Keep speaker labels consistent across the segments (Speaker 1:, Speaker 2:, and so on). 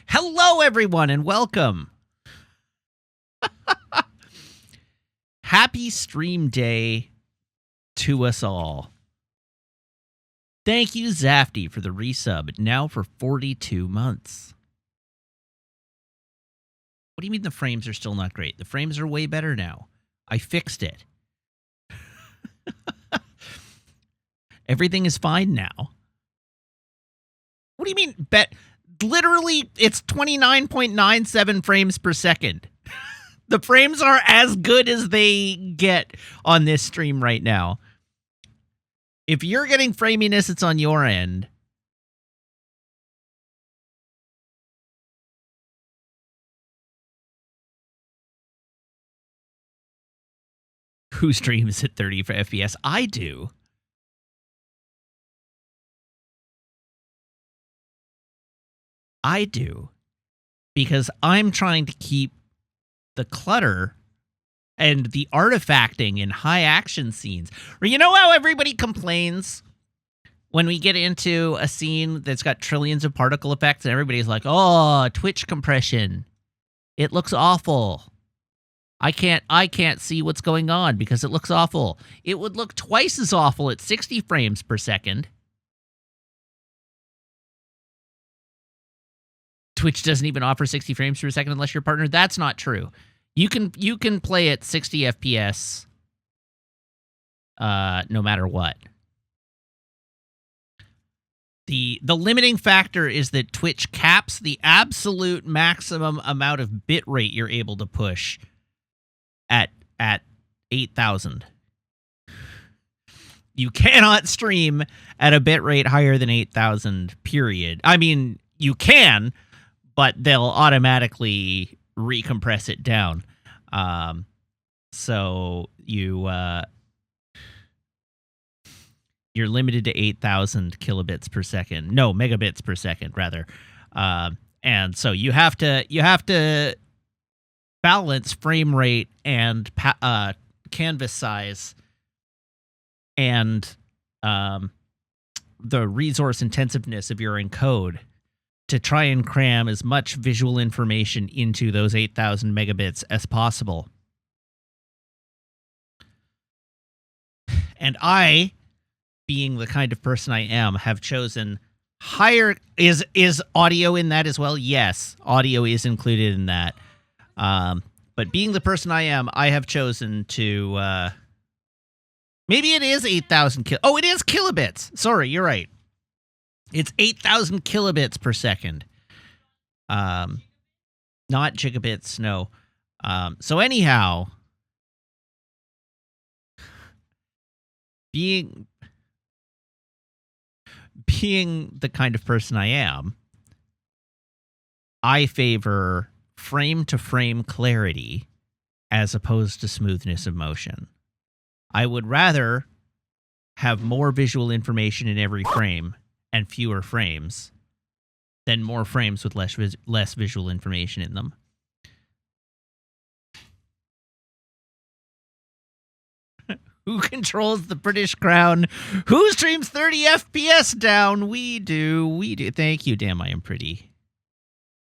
Speaker 1: Hello, everyone, and welcome. Happy stream day to us all. Thank you, Zafty, for the resub, now for 42 months. What do you mean the frames are still not great? The frames are way better now. I fixed it. Everything is fine now. What do you mean, literally, it's 29.97 frames per second. The frames are as good as they get on this stream right now. If you're getting framiness, it's on your end. Who streams at 30 FPS? I do. I do. Because I'm trying to keep the clutter and the artifacting in high action scenes. Or you know how everybody complains when we get into a scene that's got trillions of particle effects and everybody's like, oh, Twitch compression. It looks awful. I can't see what's going on because it looks awful. It would look twice as awful at 60 frames per second. Twitch doesn't even offer 60 frames per second unless you're a partner. That's not true. You can play at 60 FPS no matter what. The limiting factor is that Twitch caps the absolute maximum amount of bit rate you're able to push at 8,000. You cannot stream at a bit rate higher than 8,000, period. I mean, you can, but they'll automatically recompress it down. So you're limited to 8,000 kilobits per second. No, megabits per second, rather. And so you have to balance frame rate and canvas size and the resource intensiveness of your encode to try and cram as much visual information into those 8,000 megabits as possible. And I, being the kind of person I am, have chosen higher... Is audio in that as well? Yes, audio is included in that. But being the person I am, I have chosen to... maybe it is 8,000 Oh, it is kilobits. Sorry, you're right. It's 8,000 kilobits per second. Not gigabits, no. So anyhow, being the kind of person I am, I favor frame-to-frame clarity as opposed to smoothness of motion. I would rather have more visual information in every frame and fewer frames than more frames with less visual information in them. Who controls the British crown? Who streams 30 FPS down? We do. Thank you, damn, I am pretty.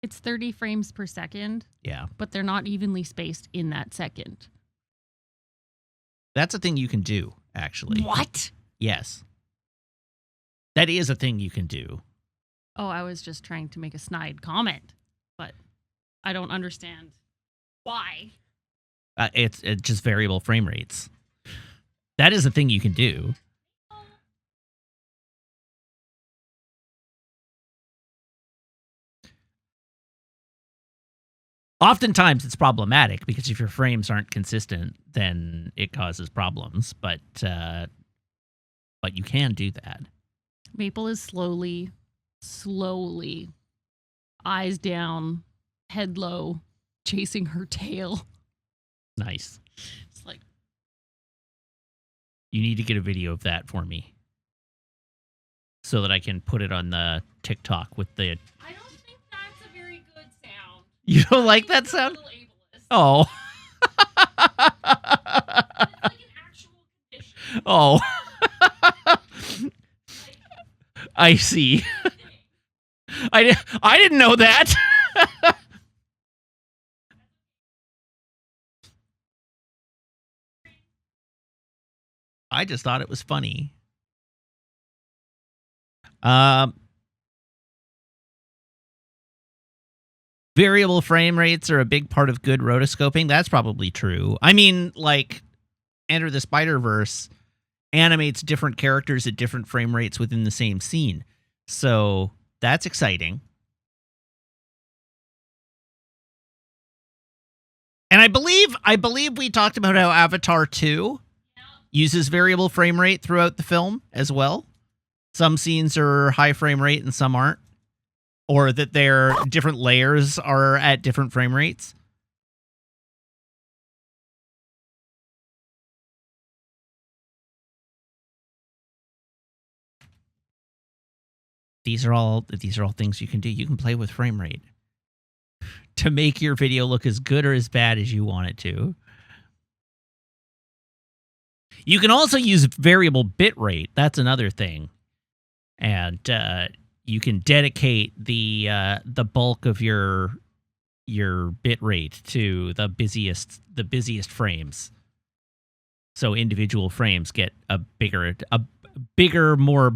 Speaker 2: It's 30 frames per second.
Speaker 1: Yeah.
Speaker 2: But they're not evenly spaced in that second.
Speaker 1: That's a thing you can do, actually.
Speaker 2: What?
Speaker 1: Yes. That is a thing you can do.
Speaker 2: Oh, I was just trying to make a snide comment, but I don't understand why.
Speaker 1: It's just variable frame rates. That is a thing you can do. Oftentimes it's problematic because if your frames aren't consistent, then it causes problems. But you can do that.
Speaker 2: Maple is slowly, eyes down, head low, chasing her tail.
Speaker 1: Nice.
Speaker 2: It's like...
Speaker 1: You need to get a video of that for me so that I can put it on the TikTok with the...
Speaker 2: I don't think that's a very good sound.
Speaker 1: You don't like that sound? Oh.
Speaker 2: It's like an actual condition.
Speaker 1: Oh. I see. I didn't know that. I just thought it was funny. Variable frame rates are a big part of good rotoscoping. That's probably true. I mean, like, Enter the Spider-Verse animates different characters at different frame rates within the same scene. So that's exciting. And I believe we talked about how Avatar 2 uses variable frame rate throughout the film as well. Some scenes are high frame rate and some aren't. Or that their different layers are at different frame rates. These are all things you can do. You can play with frame rate to make your video look as good or as bad as you want it to. You can also use variable bit rate. That's another thing. And you can dedicate the bulk of your bit rate to the busiest frames. So individual frames get a bigger, more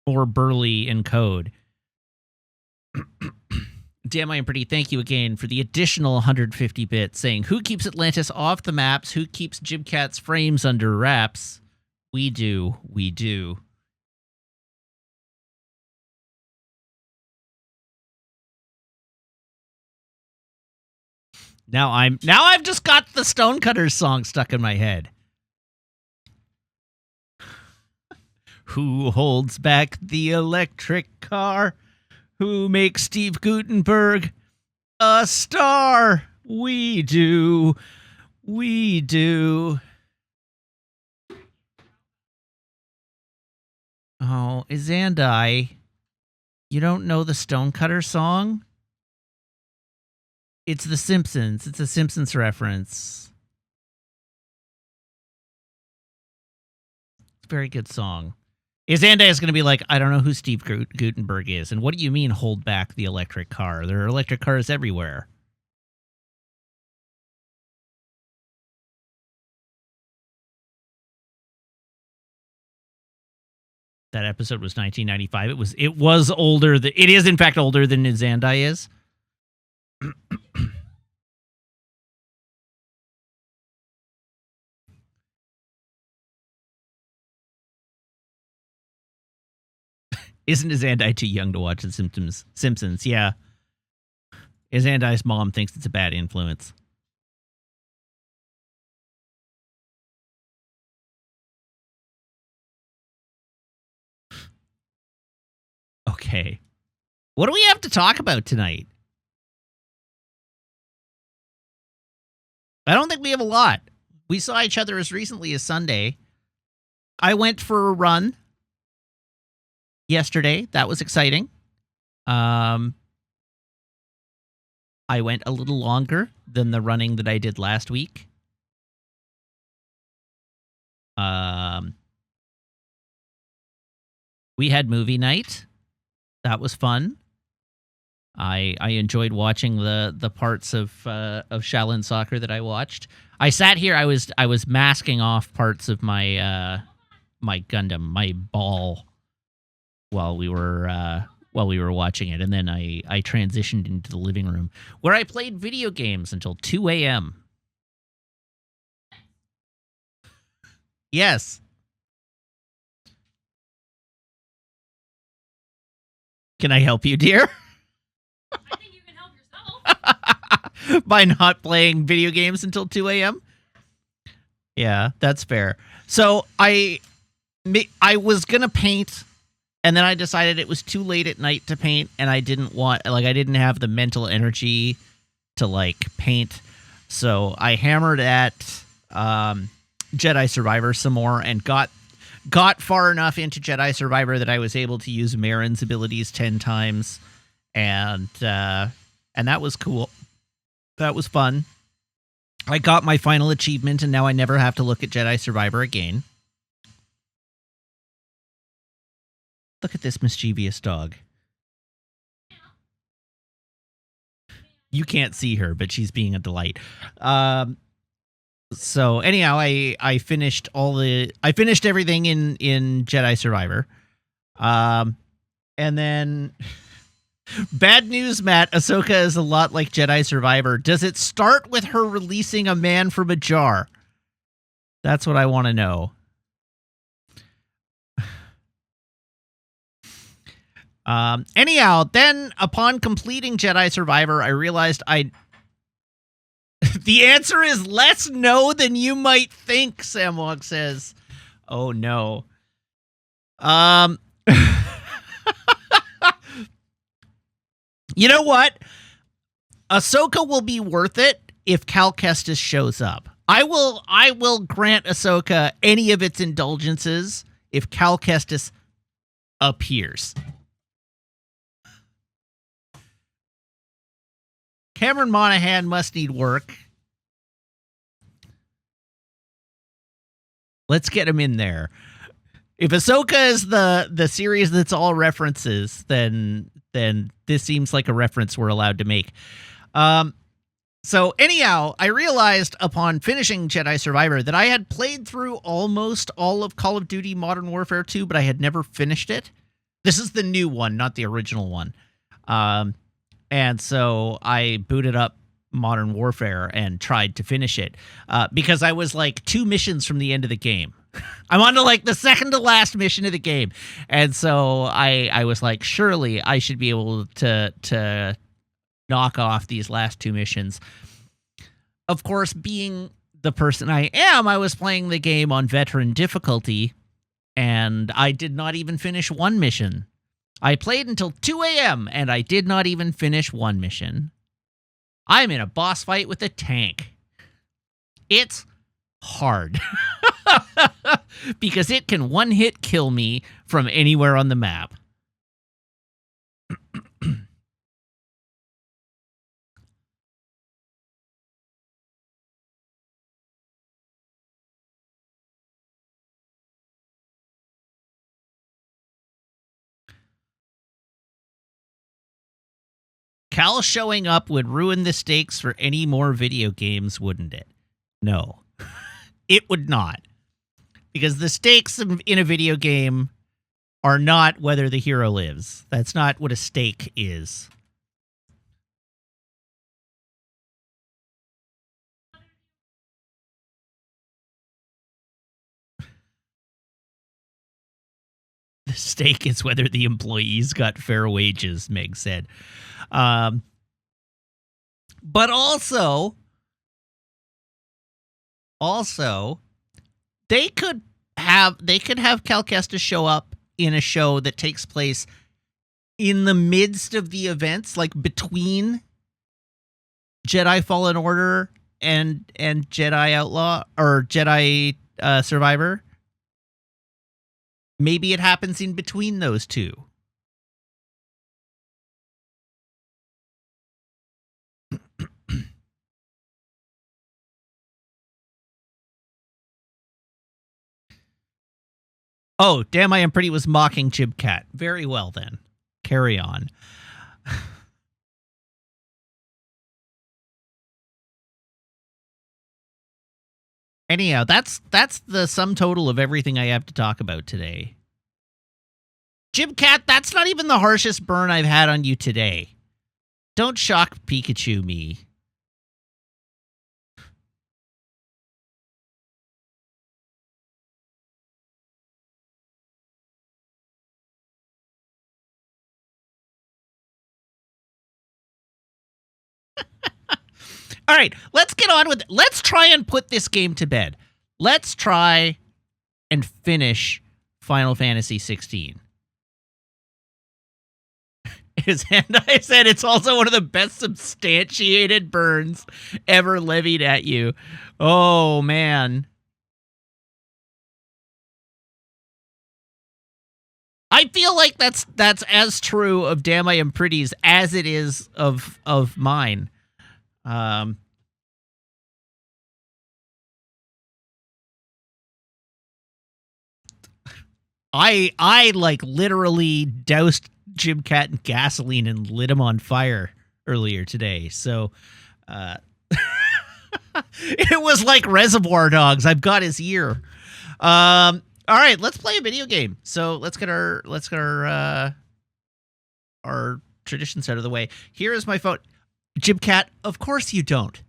Speaker 1: burly encode. Damn, I am pretty. Thank you again for the additional 150 bits, saying, who keeps Atlantis off the maps? Who keeps Jibcat's frames under wraps? We do. We do. Now I've just got the Stonecutters song stuck in my head. Who holds back the electric car? Who makes Steve Gutenberg a star? We do. We do. Oh, Izandai, you don't know the Stonecutter song? It's The Simpsons. It's a Simpsons reference. It's a very good song. Izandai is going to be like, I don't know who Steve Gutenberg is. And what do you mean hold back the electric car? There are electric cars everywhere. That episode was 1995. It was older. It is, in fact, older than Izandai is. Isn't Izandai too young to watch The Simpsons? Yeah. Izandai's mom thinks it's a bad influence. Okay. What do we have to talk about tonight? I don't think we have a lot. We saw each other as recently as Sunday. I went for a run yesterday. That was exciting. I went a little longer than the running that I did last week. We had movie night. That was fun. I enjoyed watching the parts of Shaolin Soccer that I watched. I sat here. I was masking off parts of my my Gundam, my ball, while we were watching it, and then I transitioned into the living room where I played video games until 2 a.m. Yes. Can I help you, dear?
Speaker 2: I think you can help yourself.
Speaker 1: By not playing video games until 2 a.m.? Yeah, that's fair. So I was going to paint, and then I decided it was too late at night to paint, and I didn't have the mental energy to, paint. So I hammered at Jedi Survivor some more and got far enough into Jedi Survivor that I was able to use Marin's abilities 10 times, and that was cool. That was fun. I got my final achievement, and now I never have to look at Jedi Survivor again. Look at this mischievous dog. You can't see her, but she's being a delight. So anyhow, I finished everything in Jedi Survivor. And then bad news, Matt. Ahsoka is a lot like Jedi Survivor. Does it start with her releasing a man from a jar? That's what I want to know. Anyhow, then upon completing Jedi Survivor, I realized the answer is less no than you might think, Samwalk says. Oh no. You know what? Ahsoka will be worth it if Cal Kestis shows up. I will grant Ahsoka any of its indulgences if Cal Kestis appears. Cameron Monaghan must need work. Let's get him in there. If Ahsoka is the series that's all references, then this seems like a reference we're allowed to make. So anyhow, I realized upon finishing Jedi Survivor that I had played through almost all of Call of Duty Modern Warfare 2, but I had never finished it. This is the new one, not the original one. And so I booted up Modern Warfare and tried to finish it because I was like 2 missions from the end of the game. I'm on to like the second to last mission of the game. And so I was like, surely I should be able to knock off these last 2 missions. Of course, being the person I am, I was playing the game on veteran difficulty, and I did not even finish 1 mission. I played until 2 a.m., and I did not even finish 1 mission. I'm in a boss fight with a tank. It's hard. Because it can one-hit kill me from anywhere on the map. Cal showing up would ruin the stakes for any more video games, wouldn't it? No, it would not. Because the stakes in a video game are not whether the hero lives. That's not what a stake is. The stake is whether the employees got fair wages, Meg said. But also, they could have Cal Kestis show up in a show that takes place in the midst of the events, like between Jedi Fallen Order and Jedi Outlaw or Jedi Survivor. Maybe it happens in between those two. Oh, damn, I am pretty was mocking Jibcat. Very well, then. Carry on. Anyhow, that's the sum total of everything I have to talk about today. Jibcat, that's not even the harshest burn I've had on you today. Don't shock Pikachu me. All right, let's get on with it. Let's try and put this game to bed. Let's try and finish Final Fantasy XVI. And I said it's also one of the best substantiated burns ever levied at you. Oh, man. I feel like that's as true of Damn I Am Pretty's as it is of mine. I like literally doused Jibcat in gasoline and lit him on fire earlier today. So it was like Reservoir Dogs. I've got his ear. All right, let's play a video game. So let's get our traditions out of the way. Here is my phone. Jim Cat, of course you don't.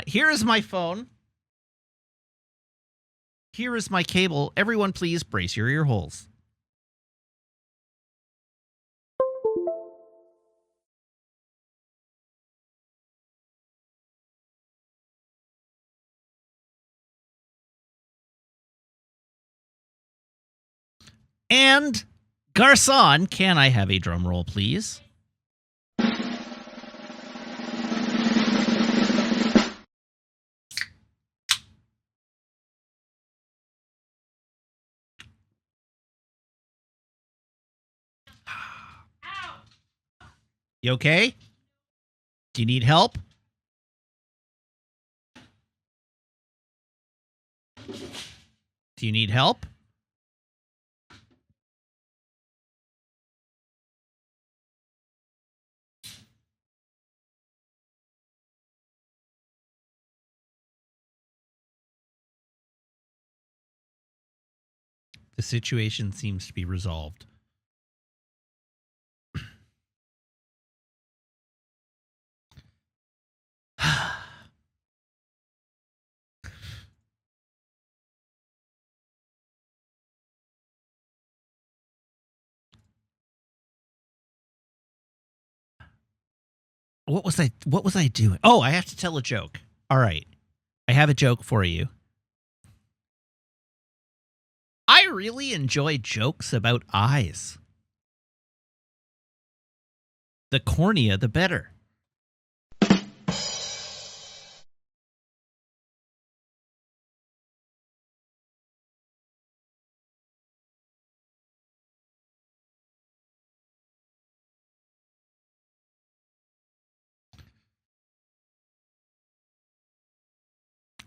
Speaker 1: Here is my phone. Here is my cable. Everyone, please brace your ear holes. And Garcon, can I have a drum roll, please? You okay? Do you need help? Do you need help? The situation seems to be resolved. What was I doing? Oh, I have to tell a joke. All right. I have a joke for you. I really enjoy jokes about eyes. The cornea, the better.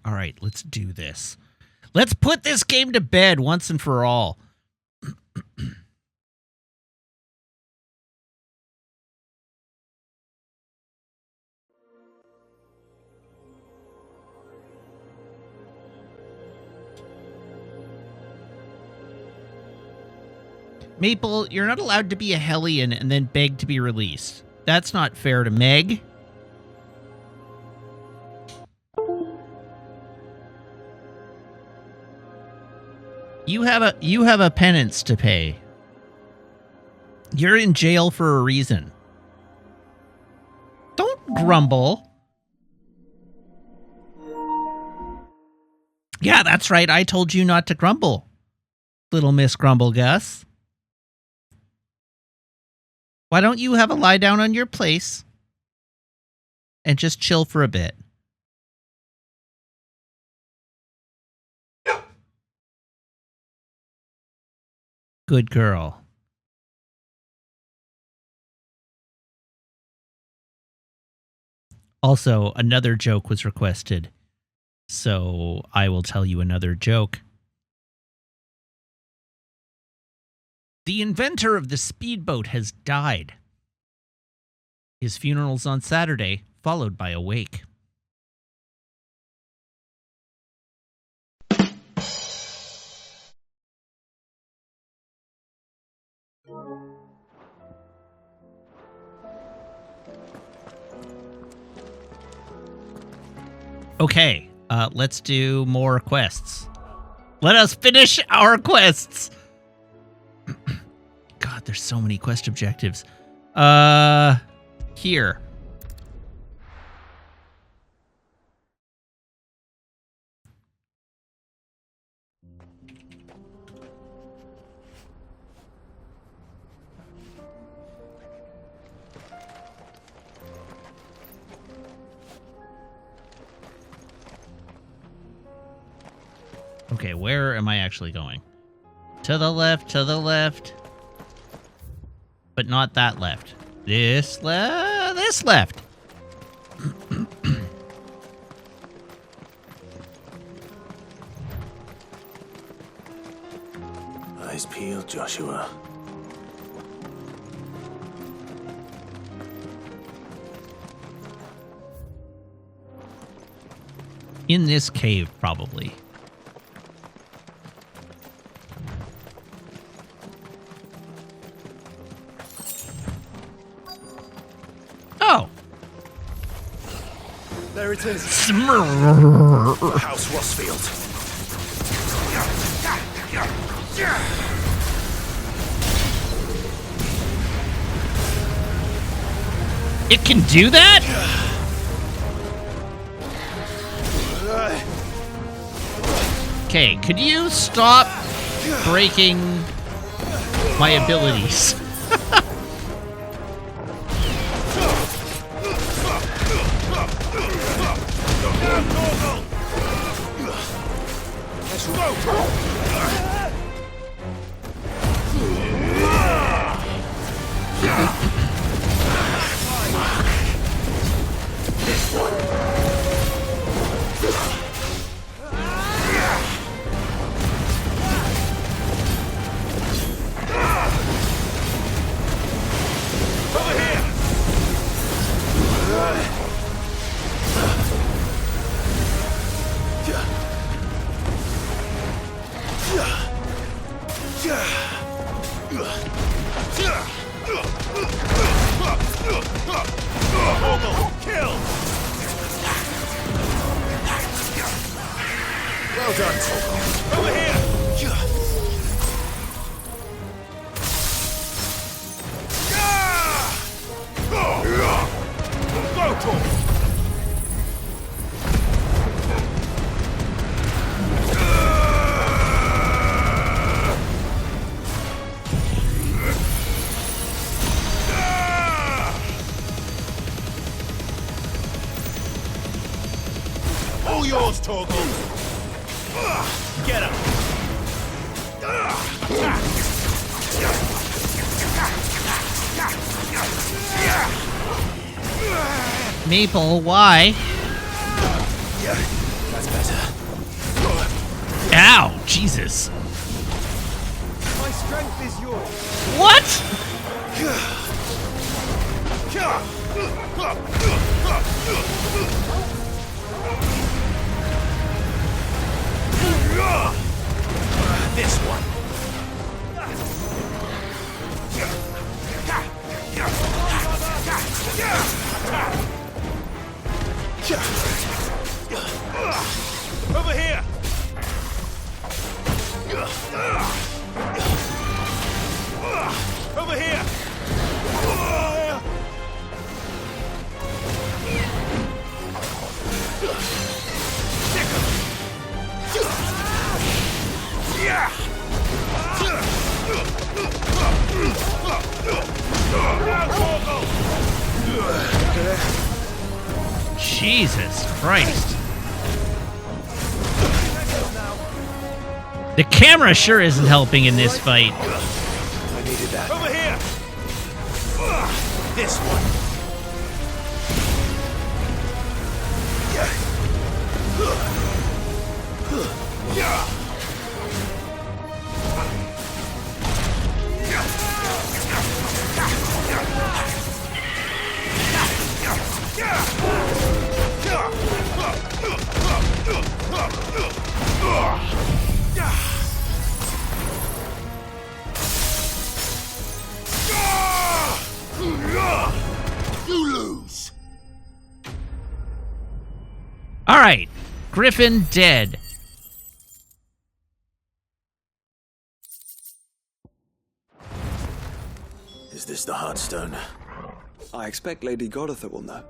Speaker 1: All right, let's do this. Let's put this game to bed once and for all. Maple, you're not allowed to be a Hellion and then beg to be released. That's not fair to Meg. You have a penance to pay. You're in jail for a reason. Don't grumble. Yeah, that's right. I told you not to grumble, little Miss Grumblegus. Why don't you have a lie down on your place and just chill for a bit? Good girl. Also, another joke was requested, so I will tell you another joke. The inventor of the speedboat has died. His funeral's on Saturday, followed by a wake. Okay, let's do more quests. Let us finish our quests. God, there's so many quest objectives. Here. Okay, where am I actually going? To the left, to the left. But not that left. This left.
Speaker 3: Eyes peeled, Joshua.
Speaker 1: in this cave, probably. Oh!
Speaker 3: There it is.
Speaker 1: Smurr.
Speaker 3: House Rossfield.
Speaker 1: It can do that? Okay, could you stop breaking my abilities?
Speaker 3: Well done, Torgal. Over here! Go, Torgal! All yours, Torgal! Get him!
Speaker 1: Maple, why?
Speaker 3: That's better.
Speaker 1: Ow, Jesus.
Speaker 3: My strength is yours.
Speaker 1: What?
Speaker 3: This one. Over here. Over here.
Speaker 1: Jesus Christ. The camera sure isn't helping in this fight.
Speaker 3: I needed that. Over here. This one. You lose.
Speaker 1: All right, Griffin dead.
Speaker 3: Is this the Heartstone?
Speaker 4: I expect Lady Godotha will know.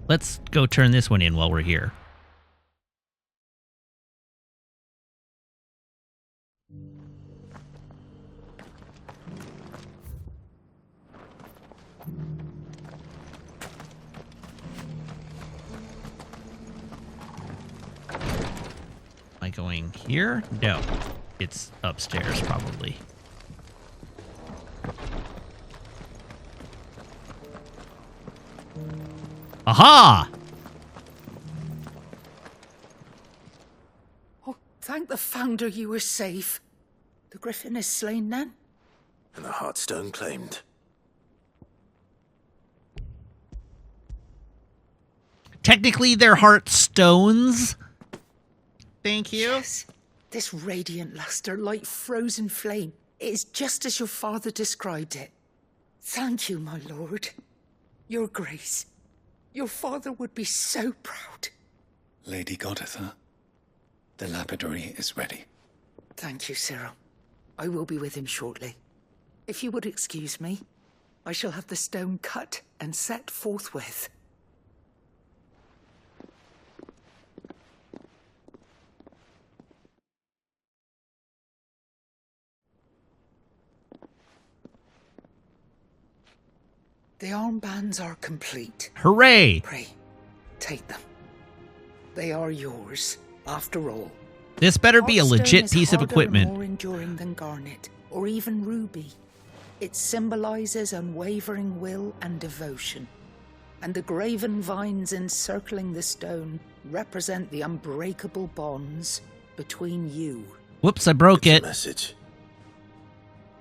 Speaker 1: Let's go turn this one in while we're here. Am I going here? No. It's upstairs, probably. Aha!
Speaker 5: Oh, thank the Founder you were safe. The Griffin is slain then?
Speaker 3: And the Heartstone claimed.
Speaker 1: Technically, they're heart stones. Thank you.
Speaker 5: Yes, this radiant luster like frozen flame. It is just as your father described it. Thank you, my lord. Your grace. Your father would be so proud.
Speaker 6: Lady Goditha, the lapidary is ready.
Speaker 5: Thank you, Cyril. I will be with him shortly. If you would excuse me, I shall have the stone cut and set forthwith. The armbands are complete.
Speaker 1: Hooray!
Speaker 5: Pray, take them. They are yours, after all.
Speaker 1: This better be a
Speaker 5: Heartstone
Speaker 1: legit
Speaker 5: is
Speaker 1: piece of
Speaker 5: harder and
Speaker 1: equipment.
Speaker 5: more enduring than garnet, or even ruby. It symbolizes unwavering will and devotion. And the graven vines encircling the stone represent the unbreakable bonds between you.
Speaker 1: Whoops, I broke
Speaker 3: It's a
Speaker 1: it.
Speaker 3: message.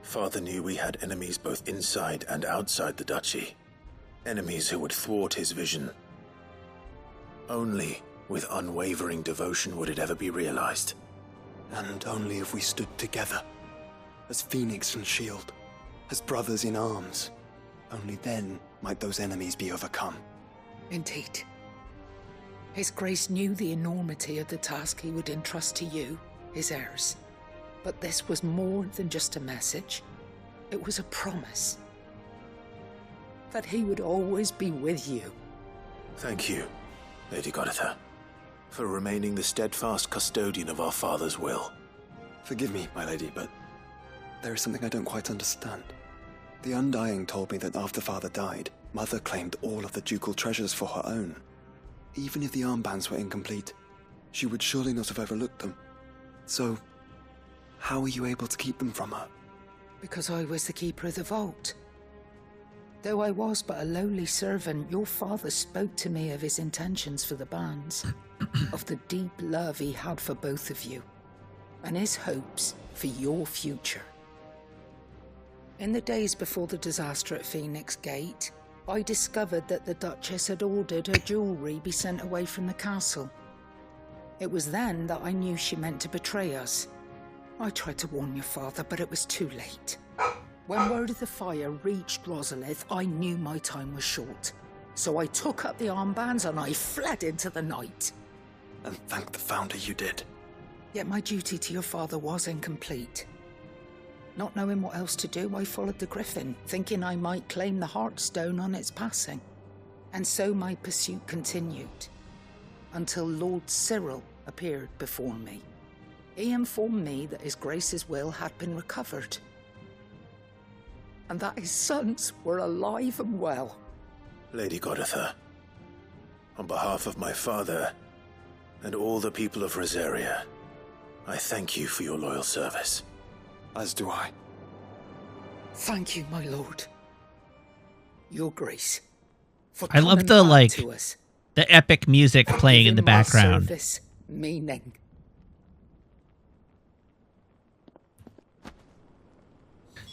Speaker 3: Father knew we had enemies both inside and outside the duchy. Enemies who would thwart his vision. Only with unwavering devotion would it ever be realized.
Speaker 4: And only if we stood together, as Phoenix and Shield, as brothers in arms, only then might those enemies be overcome.
Speaker 5: Indeed. His Grace knew the enormity of the task he would entrust to you, his heirs. But this was more than just a message. It was a promise. That he would always be with you.
Speaker 3: Thank you, Lady Goditha, for remaining the steadfast custodian of our father's will.
Speaker 4: Forgive me, my lady, but there is something I don't quite understand. The Undying told me that after Father died, Mother claimed all of the ducal treasures for her own. Even if the armbands were incomplete, she would surely not have overlooked them. So, how were you able to keep them from her?
Speaker 5: Because I was the keeper of the vault. Though I was but a lowly servant, your father spoke to me of his intentions for the bands, of the deep love he had for both of you, and his hopes for your future. In the days before the disaster at Phoenix Gate, I discovered that the Duchess had ordered her jewelry be sent away from the castle. It was then that I knew she meant to betray us. I tried to warn your father, but it was too late. When word of the fire reached Rosalith, I knew my time was short. So I took up the armbands and I fled into the night.
Speaker 4: And thank the Founder you did.
Speaker 5: Yet my duty to your father was incomplete. Not knowing what else to do, I followed the Griffin, thinking I might claim the Heartstone on its passing. And so my pursuit continued, until Lord Cyril appeared before me. He informed me that his Grace's will had been recovered, and that his sons were alive and well.
Speaker 3: Lady Goditha, on behalf of my father and all the people of Rosaria, I thank you for your loyal service.
Speaker 4: As do I.
Speaker 5: Thank you, my lord. Your Grace. For
Speaker 1: I love
Speaker 5: coming
Speaker 1: the,
Speaker 5: back
Speaker 1: like,
Speaker 5: to us,
Speaker 1: the epic music playing in the
Speaker 5: giving my
Speaker 1: background.
Speaker 5: service meaning.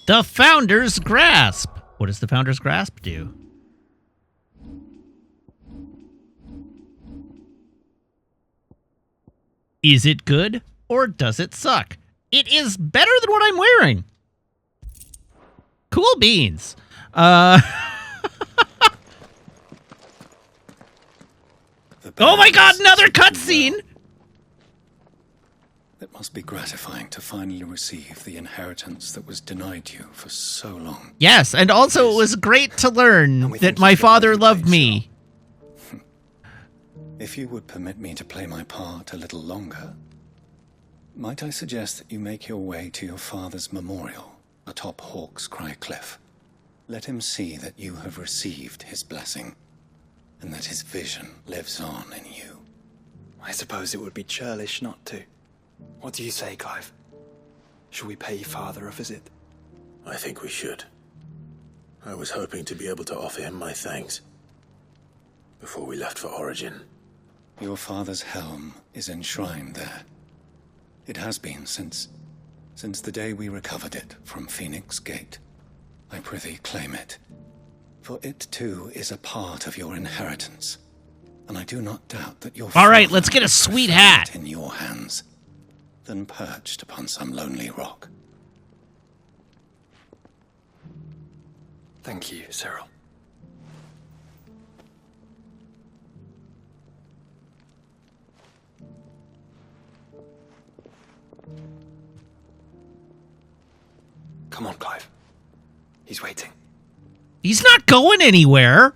Speaker 1: The Founder's Grasp. What does the Founder's Grasp do? Is it good or does it suck? It is better than what I'm wearing. Cool beans. Oh my god, another cutscene!
Speaker 6: It must be gratifying to finally receive the inheritance that was denied you for so long.
Speaker 1: Yes, and also it was great to learn
Speaker 4: we
Speaker 1: that
Speaker 4: thank
Speaker 1: my
Speaker 4: you for
Speaker 1: father
Speaker 4: everything,
Speaker 1: loved me.
Speaker 6: If you would permit me to play my part a little longer, might I suggest that you make your way to your father's memorial atop Hawk's Cry Cliff? Let him see that you have received his blessing, and that his vision lives on in you.
Speaker 4: I suppose it would be churlish not to. What do you say, Clive? Should we pay Father a visit?
Speaker 3: I think we should. I was hoping to be able to offer him my thanks before we left for Origin.
Speaker 6: Your father's helm is enshrined there. It has been since the day we recovered it from Phoenix Gate. I prithee claim it, for it too is a part of your inheritance. and I do not doubt that your
Speaker 1: All right,
Speaker 6: father
Speaker 1: let's get a
Speaker 6: would
Speaker 1: sweet
Speaker 6: prefer
Speaker 1: hat.
Speaker 6: it in your hands than perched upon some lonely rock.
Speaker 4: Thank you, Cyril. Come on, Clive. He's waiting.
Speaker 1: He's not going anywhere.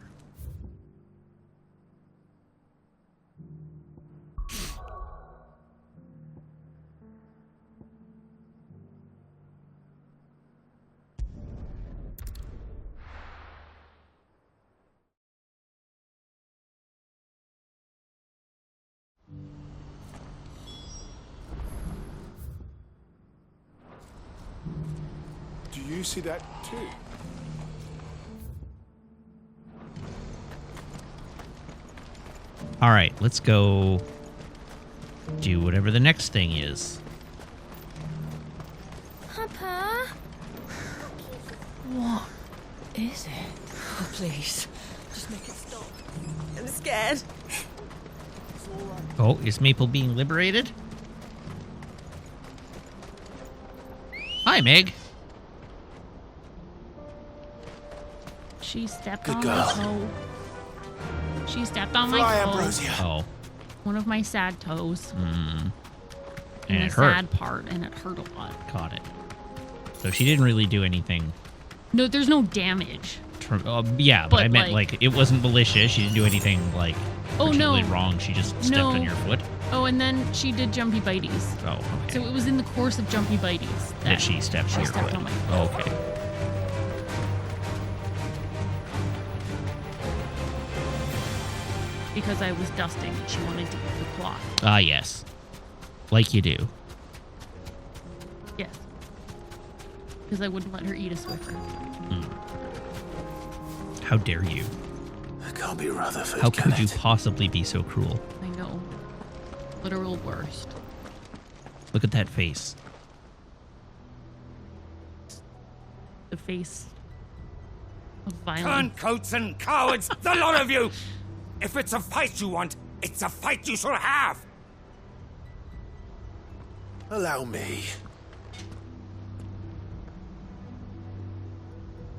Speaker 7: Do you see that too?
Speaker 1: All right, let's go do whatever the next thing is.
Speaker 8: Papa?
Speaker 9: What is it? Oh, please, just make it stop. I'm scared.
Speaker 1: Oh, is Maple being liberated? Hi, Meg.
Speaker 2: She stepped
Speaker 3: Good
Speaker 2: on
Speaker 3: girl.
Speaker 2: my toe. She stepped on
Speaker 7: Fly,
Speaker 2: my toe.
Speaker 7: Ambrosia.
Speaker 1: Oh,
Speaker 2: One of my sad toes.
Speaker 1: and
Speaker 2: And
Speaker 1: it
Speaker 2: the
Speaker 1: hurt.
Speaker 2: sad part, and it hurt a lot.
Speaker 1: Caught it. So she didn't really do anything.
Speaker 2: No, there's no damage.
Speaker 1: Yeah, but I
Speaker 2: But,
Speaker 1: meant
Speaker 2: like-
Speaker 1: like it wasn't malicious. She didn't do anything like
Speaker 2: Oh,
Speaker 1: particularly
Speaker 2: no.
Speaker 1: wrong. She just stepped
Speaker 2: No.
Speaker 1: on your foot.
Speaker 2: Oh, and then she did jumpy bites.
Speaker 1: Oh, okay.
Speaker 2: So it was in the course of jumpy bites
Speaker 1: that she stepped on your
Speaker 2: stepped
Speaker 1: foot.
Speaker 2: on my
Speaker 1: Oh,
Speaker 2: foot.
Speaker 1: okay.
Speaker 2: Because I was dusting. She wanted to eat the cloth.
Speaker 1: Ah, yes. Like you do.
Speaker 2: Yes. Because I wouldn't let her eat a Swiffer.
Speaker 1: How dare you?
Speaker 3: That can't be Rutherford.
Speaker 1: How
Speaker 3: can
Speaker 1: could you
Speaker 3: it?
Speaker 1: possibly be so cruel?
Speaker 2: I know. Literal worst.
Speaker 1: Look at that face.
Speaker 2: The face of violence.
Speaker 10: Turncoats and cowards, the lot of you! If it's a fight you want, it's a fight you shall have!
Speaker 3: Allow me.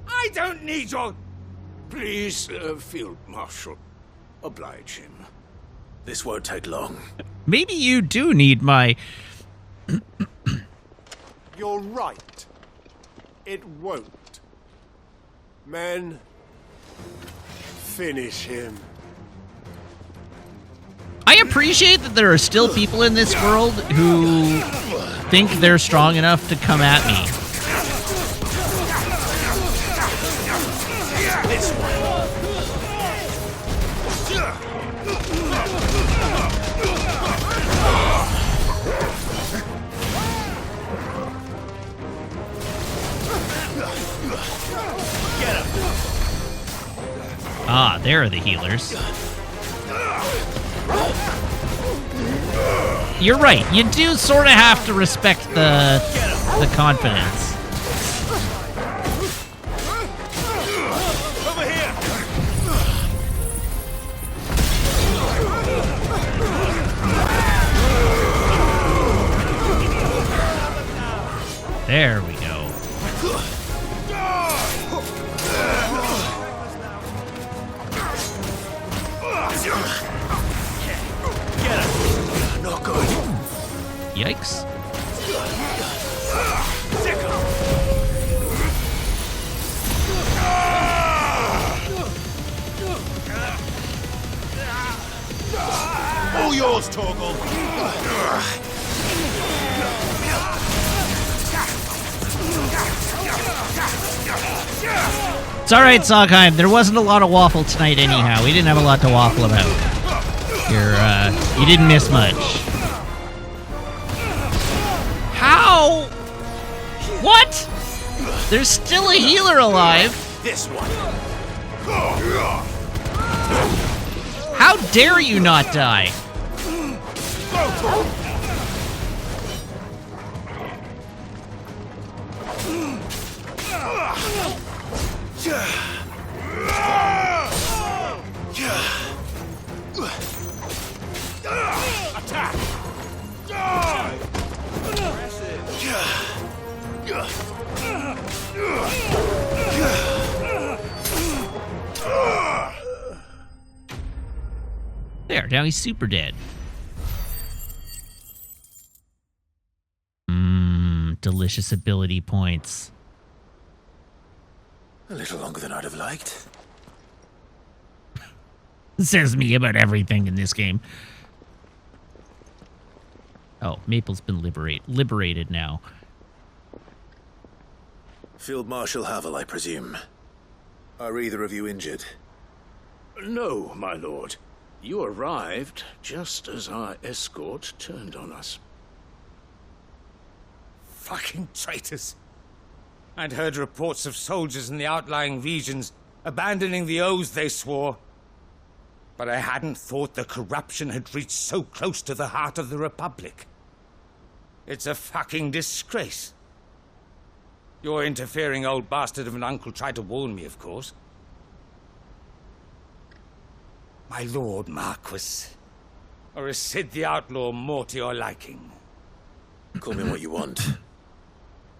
Speaker 10: I don't need your...
Speaker 7: Please, Field Marshal, oblige him.
Speaker 3: This won't take long.
Speaker 1: Maybe you do need my...
Speaker 7: You're right. It won't. Men, finish him.
Speaker 1: I appreciate that there are still people in this world who think they're strong enough to come at me. Ah, there are the healers. You're right. You do sort of have to respect the confidence.
Speaker 10: Over here!
Speaker 1: There we go.
Speaker 3: Not good.
Speaker 1: Yikes.
Speaker 7: All yours, Torgal.
Speaker 1: It's all right, Sogheim. There wasn't a lot of waffle tonight anyhow. We didn't have a lot to waffle about. You didn't miss much. How? What? There's still a healer alive.
Speaker 3: This one.
Speaker 1: How dare you not die? Now he's super dead. Delicious ability points.
Speaker 3: A little longer than I'd have liked.
Speaker 1: Says me about everything in this game. Oh, Maple's been liberated now.
Speaker 3: Field Marshal Havel, I presume. Are either of you injured?
Speaker 7: No, my lord. You arrived just as our escort turned on us.
Speaker 10: Fucking traitors. I'd heard reports of soldiers in the outlying regions abandoning the oaths they swore. But I hadn't thought the corruption had reached so close to the heart of the Republic. It's a fucking disgrace. Your interfering old bastard of an uncle tried to warn me, of course. My lord Marquis. Or is Sid the Outlaw more to your liking?
Speaker 3: Call me what you want.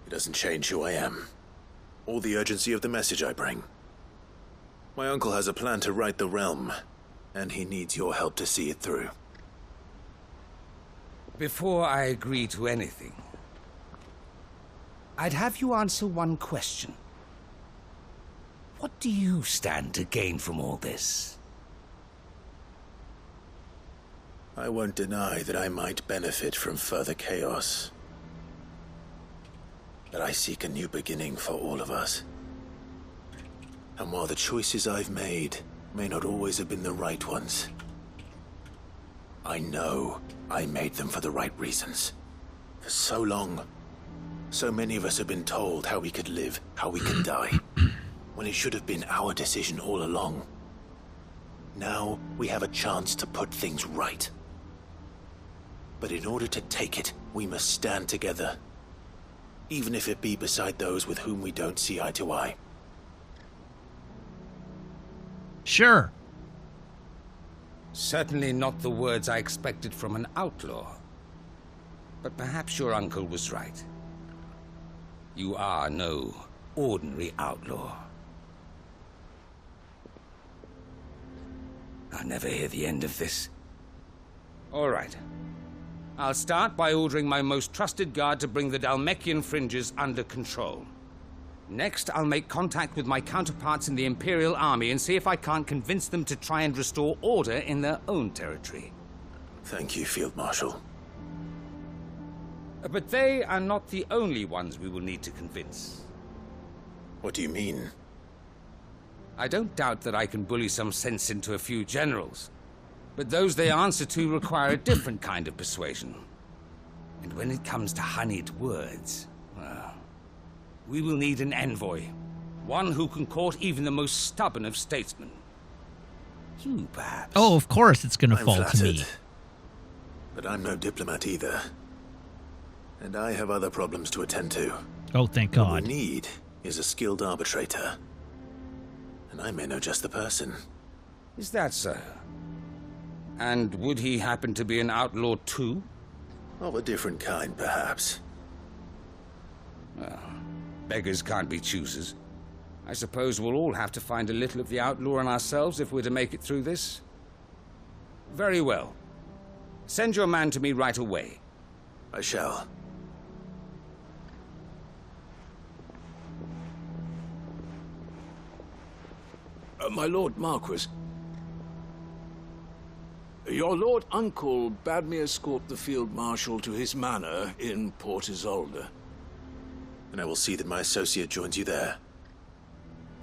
Speaker 3: It doesn't change who I am, or the urgency of the message I bring. My uncle has a plan to right the realm, and he needs your help to see it through.
Speaker 10: Before I agree to anything, I'd have you answer one question. What do you stand to gain from all this?
Speaker 3: I won't deny that I might benefit from further chaos. But I seek a new beginning for all of us. And while the choices I've made may not always have been the right ones, I know I made them for the right reasons. For so long, so many of us have been told how we could live, how we could die, when it should have been our decision all along. Now we have a chance to put things right. But in order to take it, we must stand together. Even if it be beside those with whom we don't see eye to eye.
Speaker 1: Sure.
Speaker 10: Certainly not the words I expected from an outlaw. But perhaps your uncle was right. You are no ordinary outlaw. I'll never hear the end of this. All right. I'll start by ordering my most trusted guard to bring the Dalmekian fringes under control. Next, I'll make contact with my counterparts in the Imperial Army and see if I can't convince them to try and restore order in their own territory.
Speaker 3: Thank you, Field Marshal.
Speaker 10: But they are not the only ones we will need to convince.
Speaker 3: What do you mean?
Speaker 10: I don't doubt that I can bully some sense into a few generals. But those they answer to require a different kind of persuasion. And when it comes to honeyed words, well, we will need an envoy. One who can court even the most stubborn of statesmen. You, perhaps.
Speaker 1: Oh, of course it's going to
Speaker 3: I'm
Speaker 1: fall
Speaker 3: flattered,
Speaker 1: to me.
Speaker 3: But I'm no diplomat either. And I have other problems to attend to.
Speaker 1: Oh, thank
Speaker 3: What
Speaker 1: God.
Speaker 3: we need is a skilled arbitrator. And I may know just the person.
Speaker 10: Is that so? And would he happen to be an outlaw too?
Speaker 3: Of a different kind, perhaps.
Speaker 10: Well, beggars can't be choosers. I suppose we'll all have to find a little of the outlaw in ourselves if we're to make it through this. Very well. Send your man to me right away.
Speaker 3: I shall.
Speaker 7: My Lord Marquis. Your Lord Uncle bade me escort the Field Marshal to his manor in Port Isolde.
Speaker 3: And I will see that my associate joins you there.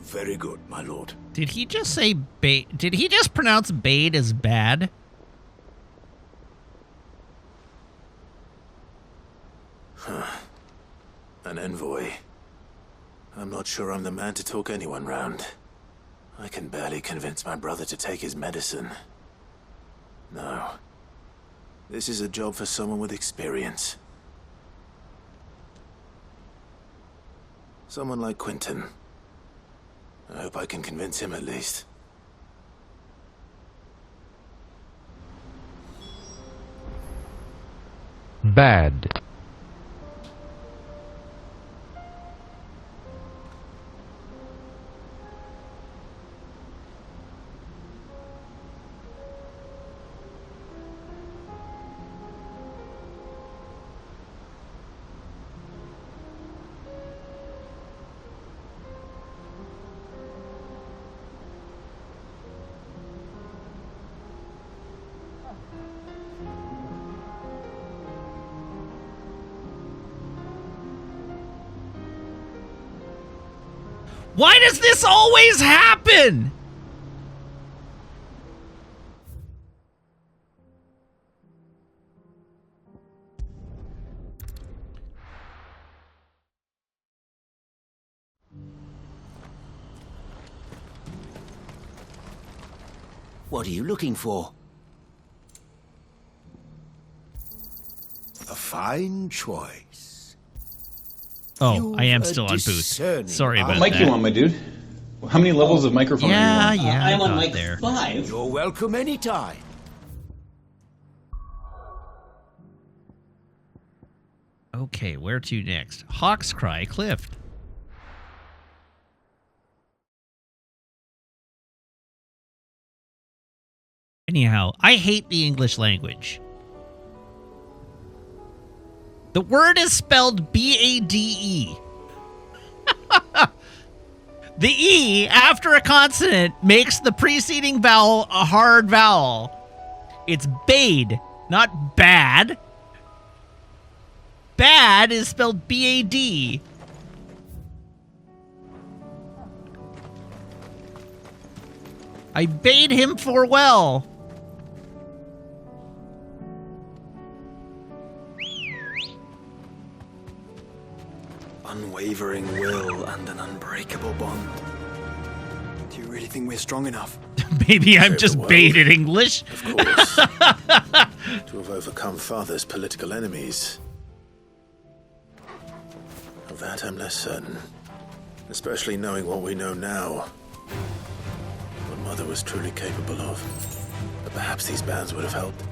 Speaker 7: Very good, my lord.
Speaker 1: Did he just say bait? Did he just pronounce bait as bad?
Speaker 3: An envoy. I'm not sure I'm the man to talk anyone round. I can barely convince my brother to take his medicine. No. This is a job for someone with experience. Someone like Quentin. I hope I can convince him at least.
Speaker 8: Bad.
Speaker 1: Why does this always happen?
Speaker 8: What are you looking for?
Speaker 7: A fine choice.
Speaker 1: Oh, I am
Speaker 7: You've a
Speaker 1: still on booth.
Speaker 7: discerning
Speaker 1: Sorry about
Speaker 7: eye.
Speaker 11: What mic
Speaker 1: that.
Speaker 11: you want, my dude? How many levels of microphone
Speaker 1: Yeah,
Speaker 11: are you on?
Speaker 1: yeah,
Speaker 8: I'm
Speaker 1: I
Speaker 8: on
Speaker 1: got
Speaker 8: mic
Speaker 1: there.
Speaker 8: 5.
Speaker 7: You're welcome anytime.
Speaker 1: Okay, where to next? Hawk's Cry Cliff. Anyhow, I hate the English language. The word is spelled B-A-D-E. The E after a consonant makes the preceding vowel a hard vowel. It's bade, not bad. Bad is spelled B-A-D. I bade him farewell.
Speaker 4: Unwavering will and an unbreakable bond. Do you really think we're strong enough?
Speaker 1: Maybe I'm
Speaker 3: Save
Speaker 1: just
Speaker 3: the world.
Speaker 1: baited English.
Speaker 3: Of course. To have overcome Father's political enemies. Of that I'm less certain. Especially knowing what we know now. What Mother was truly capable of. But perhaps these bands would have helped.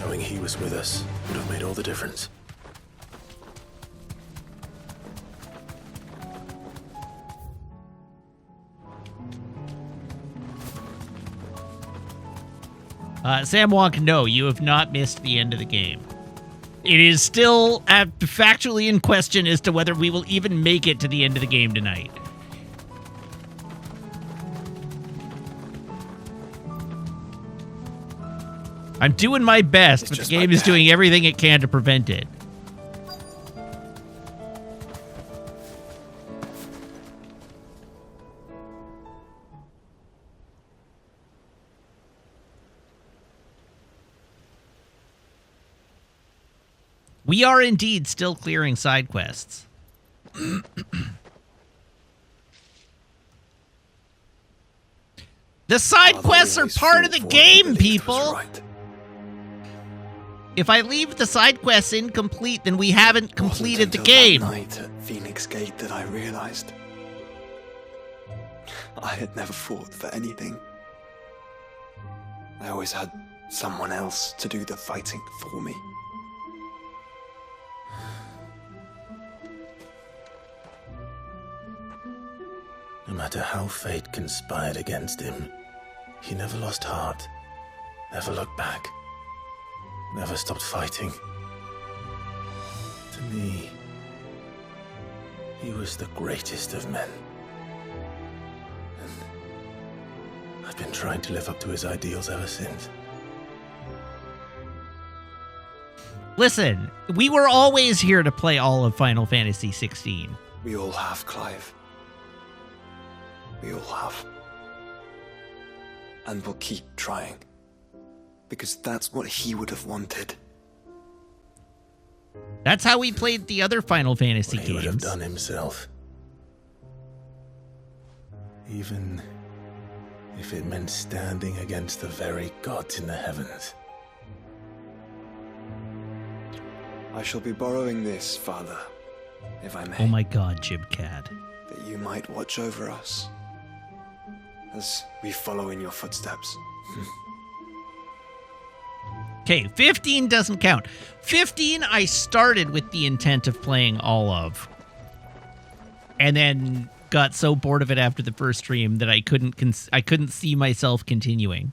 Speaker 3: Knowing he was with us would have made all the difference.
Speaker 1: Sam Wonk, no, you have not missed the end of the game. It is still factually in question as to whether we will even make it to the end of the game tonight. I'm doing my best,
Speaker 4: It's
Speaker 1: but the
Speaker 4: just
Speaker 1: game
Speaker 4: like
Speaker 1: is
Speaker 4: that.
Speaker 1: doing everything it can to prevent it. We are indeed still clearing side quests. The side
Speaker 4: Father
Speaker 1: quests are
Speaker 4: always
Speaker 1: part of
Speaker 4: fought
Speaker 1: the
Speaker 4: for what he
Speaker 1: game,
Speaker 4: believed was
Speaker 1: people.
Speaker 4: right.
Speaker 1: If I leave the side quests incomplete, then we haven't completed the
Speaker 4: Wasn't until
Speaker 1: game.
Speaker 4: that night at Phoenix Gate that I realized I had never fought for anything. I always had someone else to do the fighting for me.
Speaker 3: No matter how fate conspired against him, he never lost heart, never looked back, never stopped fighting. To me, he was the greatest of men. And I've been trying to live up to his ideals ever since.
Speaker 1: Listen, we were always here to play all of Final Fantasy XVI.
Speaker 4: We all have, Clive. We all have. And we'll keep trying. Because that's what he would have wanted.
Speaker 1: That's how we played the other Final Fantasy
Speaker 3: What he would have
Speaker 1: games.
Speaker 3: done himself. Even if it meant standing against the very gods in the heavens.
Speaker 4: I shall be borrowing this, Father, if I may.
Speaker 1: Oh my god, Jibcad.
Speaker 4: That you might watch over us. As we follow in your footsteps.
Speaker 1: Okay, 15 doesn't count. 15 I started with the intent of playing all of. And then got so bored of it after the first stream that I couldn't see myself continuing.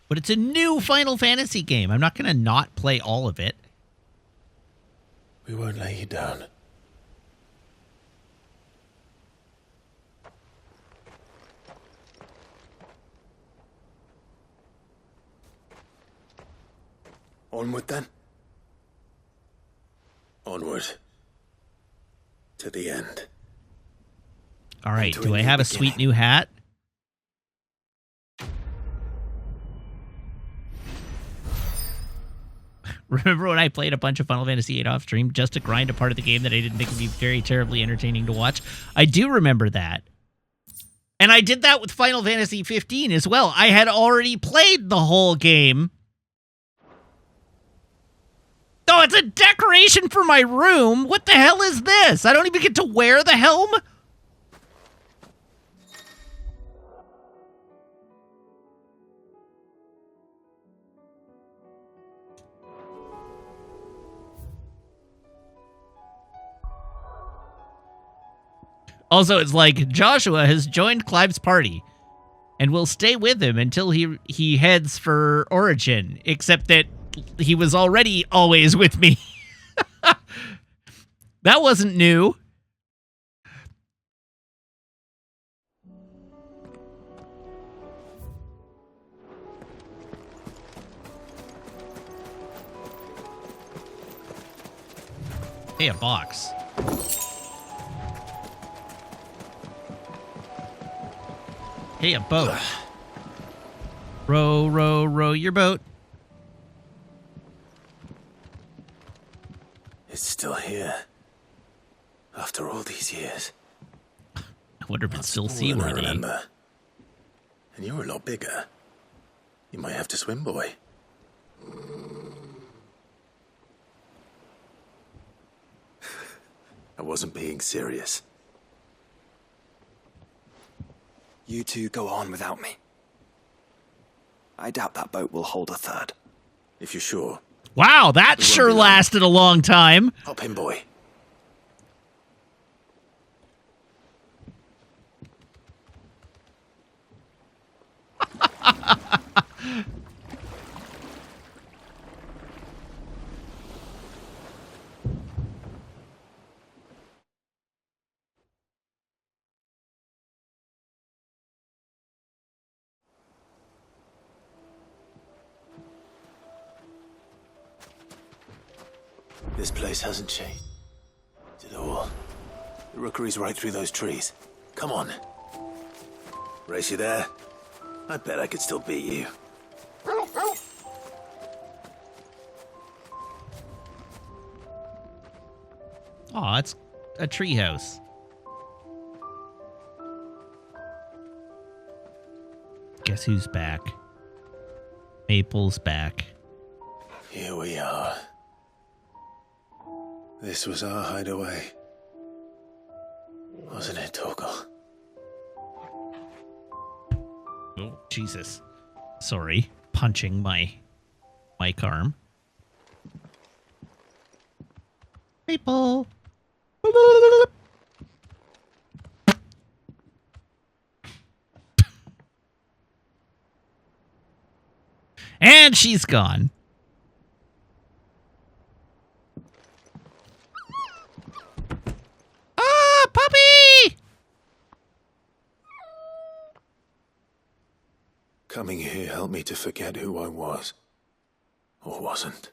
Speaker 1: But it's a new Final Fantasy game. I'm not going to not play all of it.
Speaker 3: We won't lay you down.
Speaker 4: Onward then?
Speaker 3: Onward. To the end.
Speaker 1: All right,
Speaker 3: To
Speaker 1: do
Speaker 3: a
Speaker 1: I
Speaker 3: new
Speaker 1: have a
Speaker 3: beginning.
Speaker 1: sweet new hat? Remember when I played a bunch of Final Fantasy VIII off stream just to grind a part of the game that I didn't think would be very terribly entertaining to watch? I do remember that. And I did that with Final Fantasy XV as well. I had already played the whole game. Oh, it's a decoration for my room. What the hell is this? I don't even get to wear the helm? Also, it's like Joshua has joined Clive's party and will stay with him until he heads for Origin, except that he was already always with me. That wasn't new. Hey, a box. Hey, a boat. Row, row, row your boat.
Speaker 3: It's still here. After all these years.
Speaker 1: I wonder if it's still
Speaker 3: Smaller than I
Speaker 1: seaworthy.
Speaker 3: remember. And you're a lot bigger. You might have to swim, boy. I wasn't being serious.
Speaker 4: You two go on without me. I doubt that boat will hold a third.
Speaker 3: If you're sure.
Speaker 1: Wow, that
Speaker 3: won't
Speaker 1: sure
Speaker 3: be long.
Speaker 1: lasted a long time.
Speaker 3: Hop in, boy. This place hasn't changed at all. The rookery's right through those trees. Come on. Race you there? I bet I could still beat you.
Speaker 1: Aw, it's a treehouse. Guess who's back? Maple's back.
Speaker 3: Here we are. This was our hideaway. Wasn't it, Torgal?
Speaker 1: Oh, Jesus. Sorry. Punching my mic arm. Maple. And she's gone. Ah, puppy!
Speaker 3: Coming here helped me to forget who I was. Or wasn't.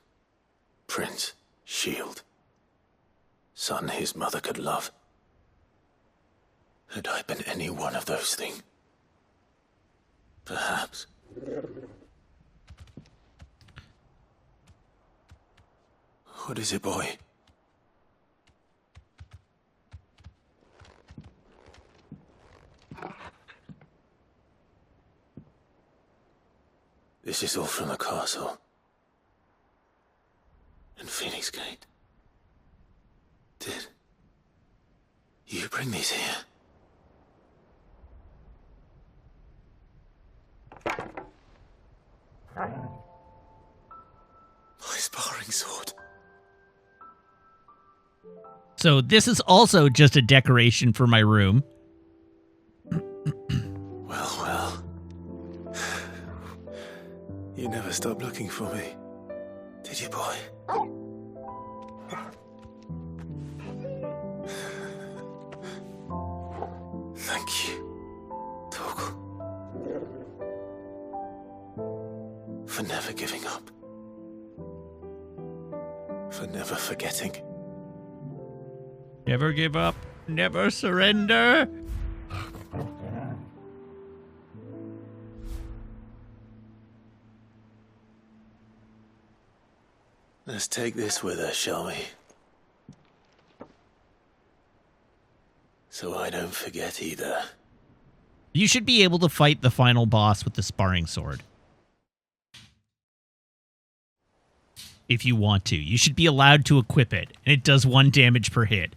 Speaker 3: Prince, shield. Son his mother could love. Had I been any one of those things? Perhaps. What is it, boy? This is all from the castle. And Phoenix Gate. Did you bring these here? My sparring sword.
Speaker 1: So this is also just a decoration for my room.
Speaker 3: Well. You never stopped looking for me, did you, boy? Thank you, Torgal. For never giving up. for never forgetting.
Speaker 1: Never give up. Never surrender.
Speaker 3: Let's take this with us, shall we? So I don't forget either.
Speaker 1: You should be able to fight the final boss with the sparring sword. If you want to. You should be allowed to equip it, and it does 1 damage per hit.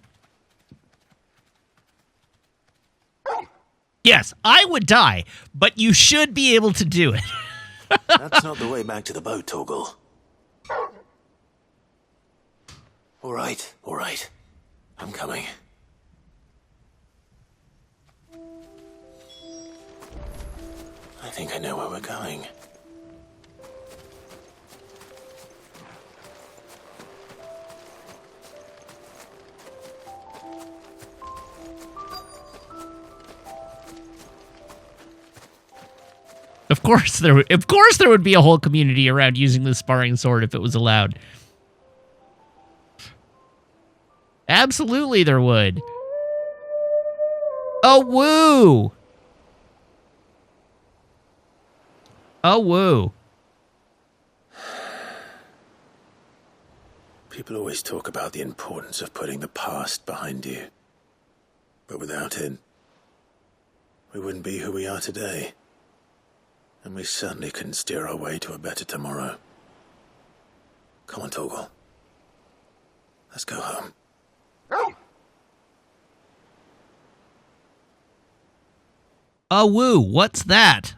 Speaker 1: Yes, I would die, but you should be able to do it.
Speaker 3: That's not the way back to the boat, Torgal. All right. I'm coming. I think I know where we're going.
Speaker 1: Of course there would be a whole community around using the sparring sword if it was allowed. Absolutely there would. Oh, woo! Oh, woo.
Speaker 3: People always talk about the importance of putting the past behind you. But without it, we wouldn't be who we are today. And we certainly couldn't steer our way to a better tomorrow. Come on, Torgal. Let's go home.
Speaker 1: Oh, woo, what's that?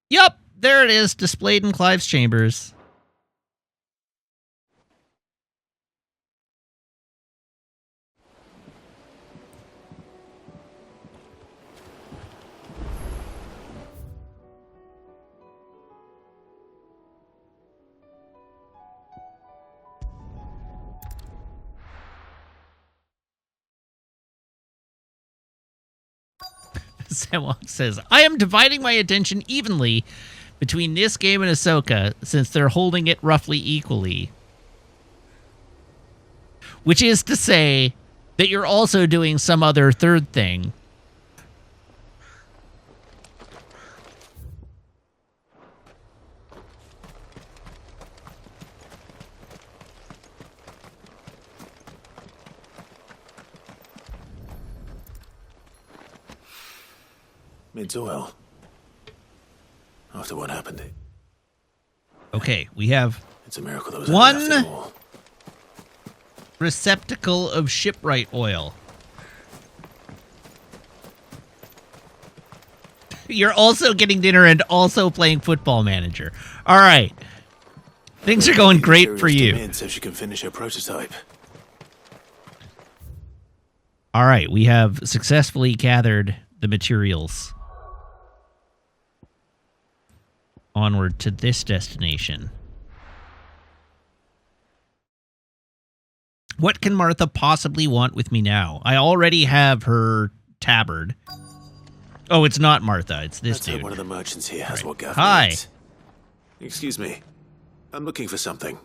Speaker 1: Yup, there it is, displayed in Clive's chambers. Samwalk says, I am dividing my attention evenly between this game and Ahsoka, since they're holding it roughly equally. Which is to say that you're also doing some other third thing.
Speaker 3: It's oil. After what happened,
Speaker 1: Okay, we have
Speaker 3: it's a miracle there was
Speaker 1: one
Speaker 3: any left at all.
Speaker 1: receptacle of shipwright oil. You're also getting dinner and also playing Football Manager. All right. Things are going great for you.
Speaker 3: So she can finish her prototype.
Speaker 1: All right, we have successfully gathered the materials. Onward to this destination. What can Martha possibly want with me now? I already have her tabard. Oh, it's not Martha. It's this dude.
Speaker 3: One of the merchants here has what Gav
Speaker 1: Hi.
Speaker 3: needs. Excuse me. I'm looking for something.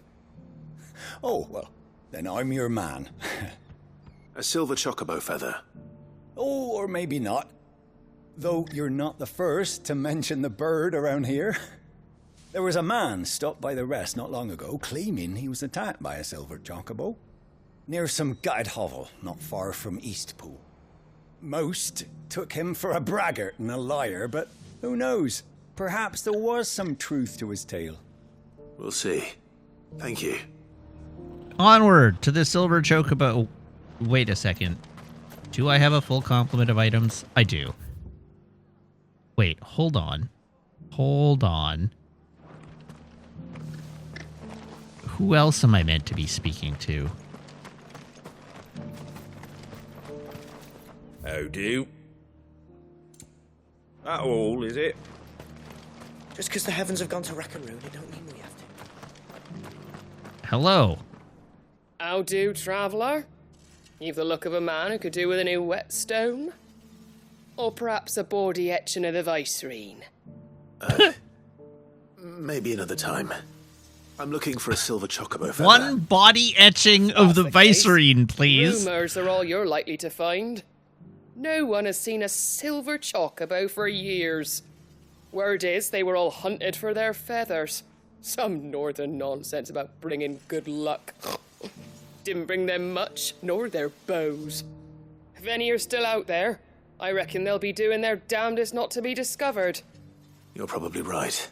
Speaker 6: Oh, well, then I'm your man.
Speaker 3: A silver chocobo feather.
Speaker 6: Oh, or maybe not. Though you're not the first to mention the bird around here. There was a man stopped by the rest not long ago claiming he was attacked by a silver chocobo near some gutted hovel not far from Eastpool. Most took him for a braggart and a liar, but who knows? Perhaps there was some truth to his tale.
Speaker 3: We'll see. Thank you.
Speaker 1: Onward to the silver chocobo. Wait a second. Do I have a full complement of items? I do. Wait, hold on. Hold on. Who else am I meant to be speaking to?
Speaker 10: How do? That all, is it?
Speaker 12: Just because the heavens have gone to Rackaroon, it don't mean we have to.
Speaker 1: Hello.
Speaker 13: How do, traveller? You've the look of a man who could do with a new whetstone. Or perhaps a bawdy etching of the Vicerine?
Speaker 3: Maybe another time. I'm looking for a silver chocobo feather.
Speaker 1: One body etching of the Vicerine, please.
Speaker 13: Rumours are all you're likely to find. No one has seen a silver chocobo for years. Word is they were all hunted for their feathers. Some northern nonsense about bringing good luck. Didn't bring them much, nor their bows. If any are still out there, I reckon they'll be doing their damnedest not to be discovered.
Speaker 3: You're probably right.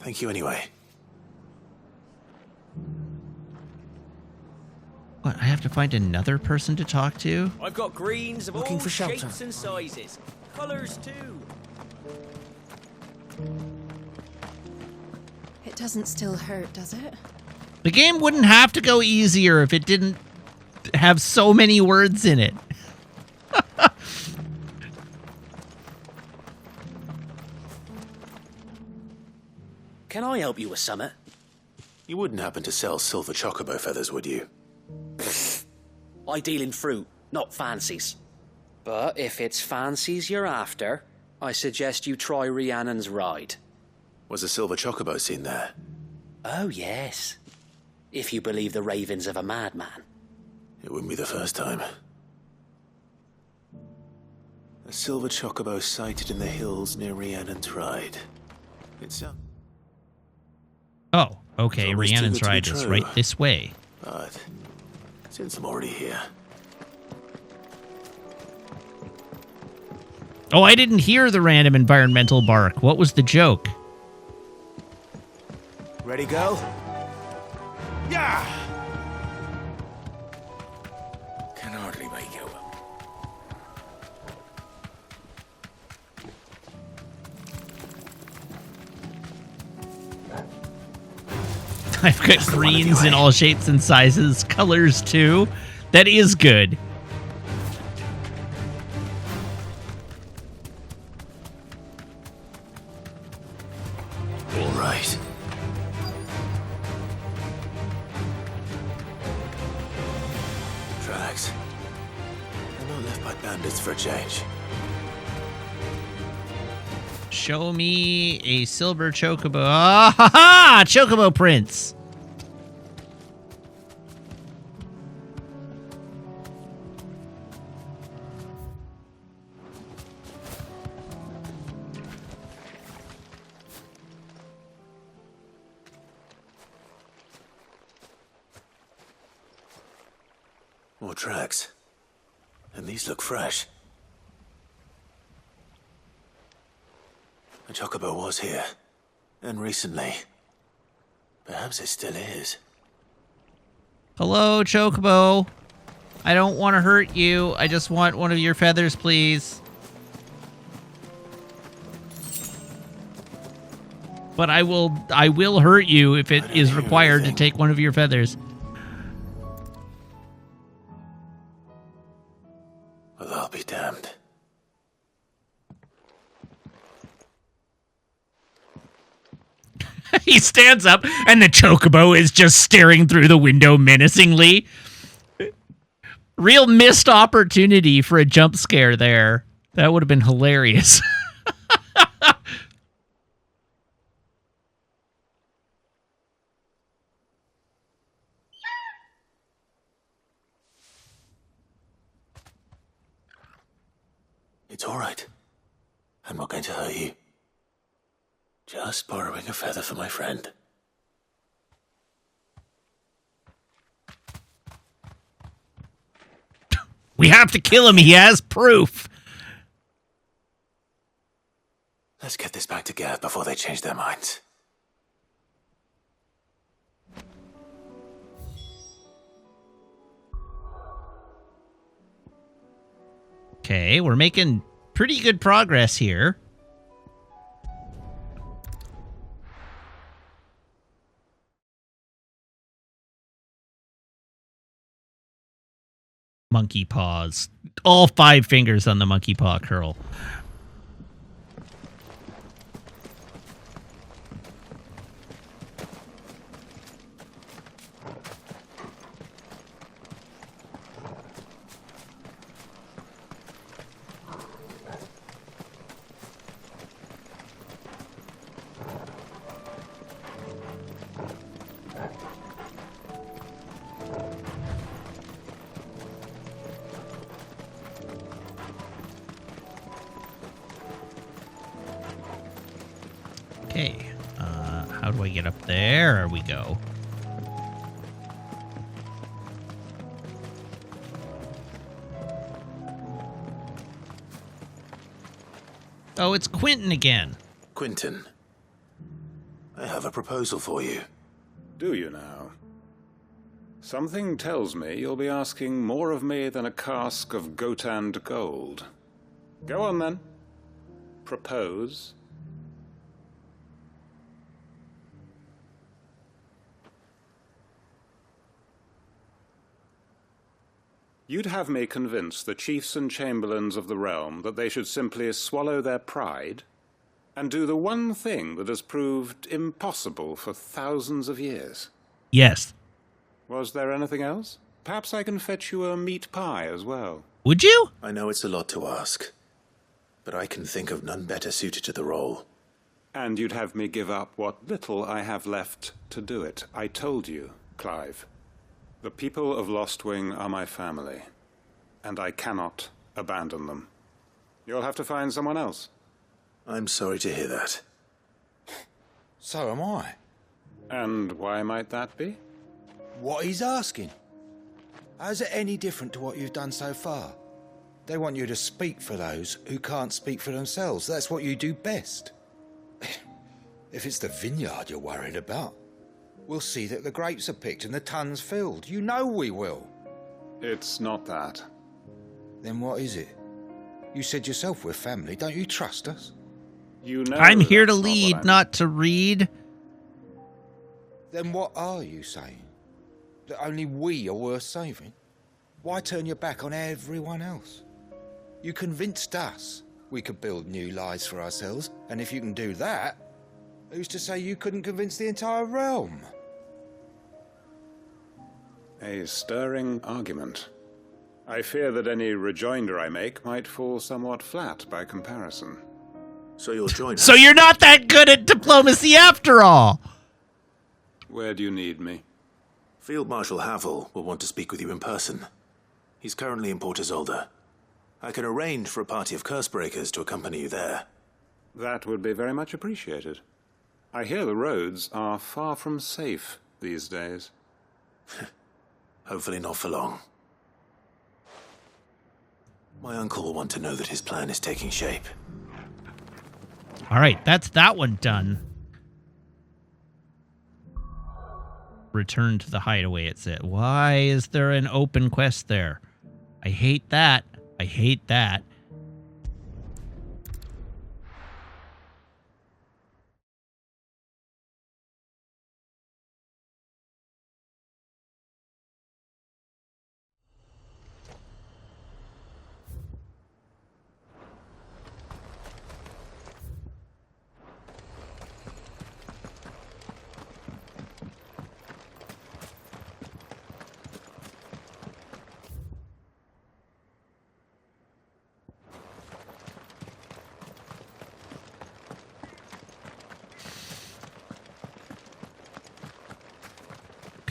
Speaker 3: Thank you anyway.
Speaker 1: What, I have to find another person to talk to?
Speaker 14: I've got greens of
Speaker 8: Looking
Speaker 14: all
Speaker 8: for shelter.
Speaker 14: shapes and sizes. Colours too.
Speaker 9: It doesn't still hurt, does it?
Speaker 1: The game wouldn't have to go easier if it didn't have so many words in it.
Speaker 8: Can I help you with something?
Speaker 3: You wouldn't happen to sell silver chocobo feathers, would you?
Speaker 8: I deal in fruit, not fancies. But if it's fancies you're after, I suggest you try Rhiannon's ride.
Speaker 3: Was a silver chocobo seen there?
Speaker 8: Oh, yes. If you believe the ravings of a madman.
Speaker 3: It wouldn't be the first time. A silver chocobo sighted in the hills near Rhiannon's Ride. It's
Speaker 1: Oh, okay.
Speaker 3: It's almost
Speaker 1: Rhiannon's
Speaker 3: too good to be
Speaker 1: Ride is
Speaker 3: true.
Speaker 1: right this way.
Speaker 3: But since I'm already here,
Speaker 1: Oh, I didn't hear the random environmental bark. What was the joke?
Speaker 15: Ready, go? Yeah!
Speaker 10: Can hardly make out.
Speaker 1: I've got greens in all shapes and sizes, colors too. That is good.
Speaker 3: all right. Tracks. They're not left by bandits for a change.
Speaker 1: Show me a silver chocobo. Ah, ha, ha! Chocobo prints.
Speaker 3: More tracks. And these look fresh. A chocobo was here. And recently. Perhaps it still is.
Speaker 1: Hello, chocobo. I don't want to hurt you. I just want one of your feathers, please. But I will hurt you if it is required to take one of your feathers.
Speaker 3: Well, I'll be damned.
Speaker 1: He stands up, and the chocobo is just staring through the window menacingly. Real missed opportunity for a jump scare there. That would have been hilarious.
Speaker 3: It's all right. I'm not going to hurt you. Just borrowing a feather for my friend.
Speaker 1: We have to kill him. He has proof.
Speaker 3: Let's get this back to Gav before they change their minds.
Speaker 1: Okay, we're making pretty good progress here. Monkey paws. All 5 fingers on the monkey paw curl. Okay. How do I get up there? There we go. Oh, it's Quentin again.
Speaker 3: Quentin, I have a proposal for you.
Speaker 6: Do you now? Something tells me you'll be asking more of me than a cask of Gotand gold. Go on, then. Propose. You'd have me convince the chiefs and chamberlains of the realm that they should simply swallow their pride and do the one thing that has proved impossible for thousands of years.
Speaker 1: Yes.
Speaker 6: Was there anything else? Perhaps I can fetch you a meat pie as well.
Speaker 1: Would you?
Speaker 3: I know it's a lot to ask, but I can think of none better suited to the role.
Speaker 6: And you'd have me give up what little I have left to do it. I told you, Clive. The people of Lostwing are my family, and I cannot abandon them. You'll have to find someone else.
Speaker 3: I'm sorry to hear that.
Speaker 15: So am I.
Speaker 6: And why might that be?
Speaker 15: What he's asking. How's it any different to what you've done so far? They want you to speak for those who can't speak for themselves. That's what you do best. If it's the vineyard you're worried about, we'll see that the grapes are picked and the tons filled. You know we will.
Speaker 6: It's not that.
Speaker 15: Then what is it? You said yourself we're family. Don't you trust us?
Speaker 6: You know
Speaker 1: I'm here to
Speaker 6: that's
Speaker 1: lead, not to read.
Speaker 15: Then what are you saying? That only we are worth saving? Why turn your back on everyone else? You convinced us we could build new lives for ourselves, and if you can do that, who's to say you couldn't convince the entire realm?
Speaker 6: A stirring argument. I fear that any rejoinder I make might fall somewhat flat by comparison.
Speaker 3: So you'll join us?
Speaker 1: So you're not that good at diplomacy after all!
Speaker 6: Where do you need me?
Speaker 3: Field Marshal Havel will want to speak with you in person. He's currently in Port Isolde. I can arrange for a party of Cursebreakers to accompany you there.
Speaker 6: That would be very much appreciated. I hear the roads are far from safe these days.
Speaker 3: Hopefully not for long. My uncle will want to know that his plan is taking shape.
Speaker 1: All right, that's that one done. Return to the hideaway, it said. Why is there an open quest there? I hate that. I hate that.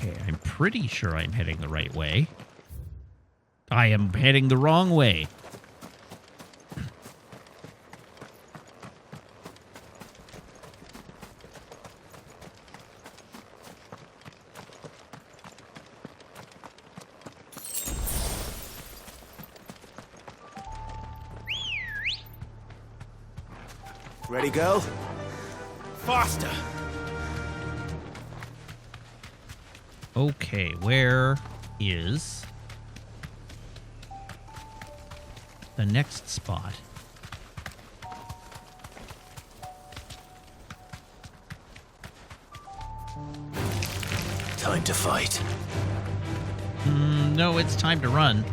Speaker 1: Okay, I'm pretty sure I'm heading the right way. I am heading the wrong way.
Speaker 15: Ready, girl?
Speaker 7: Faster!
Speaker 1: Okay, where is the next spot?
Speaker 3: Time to fight.
Speaker 1: No, it's time to run.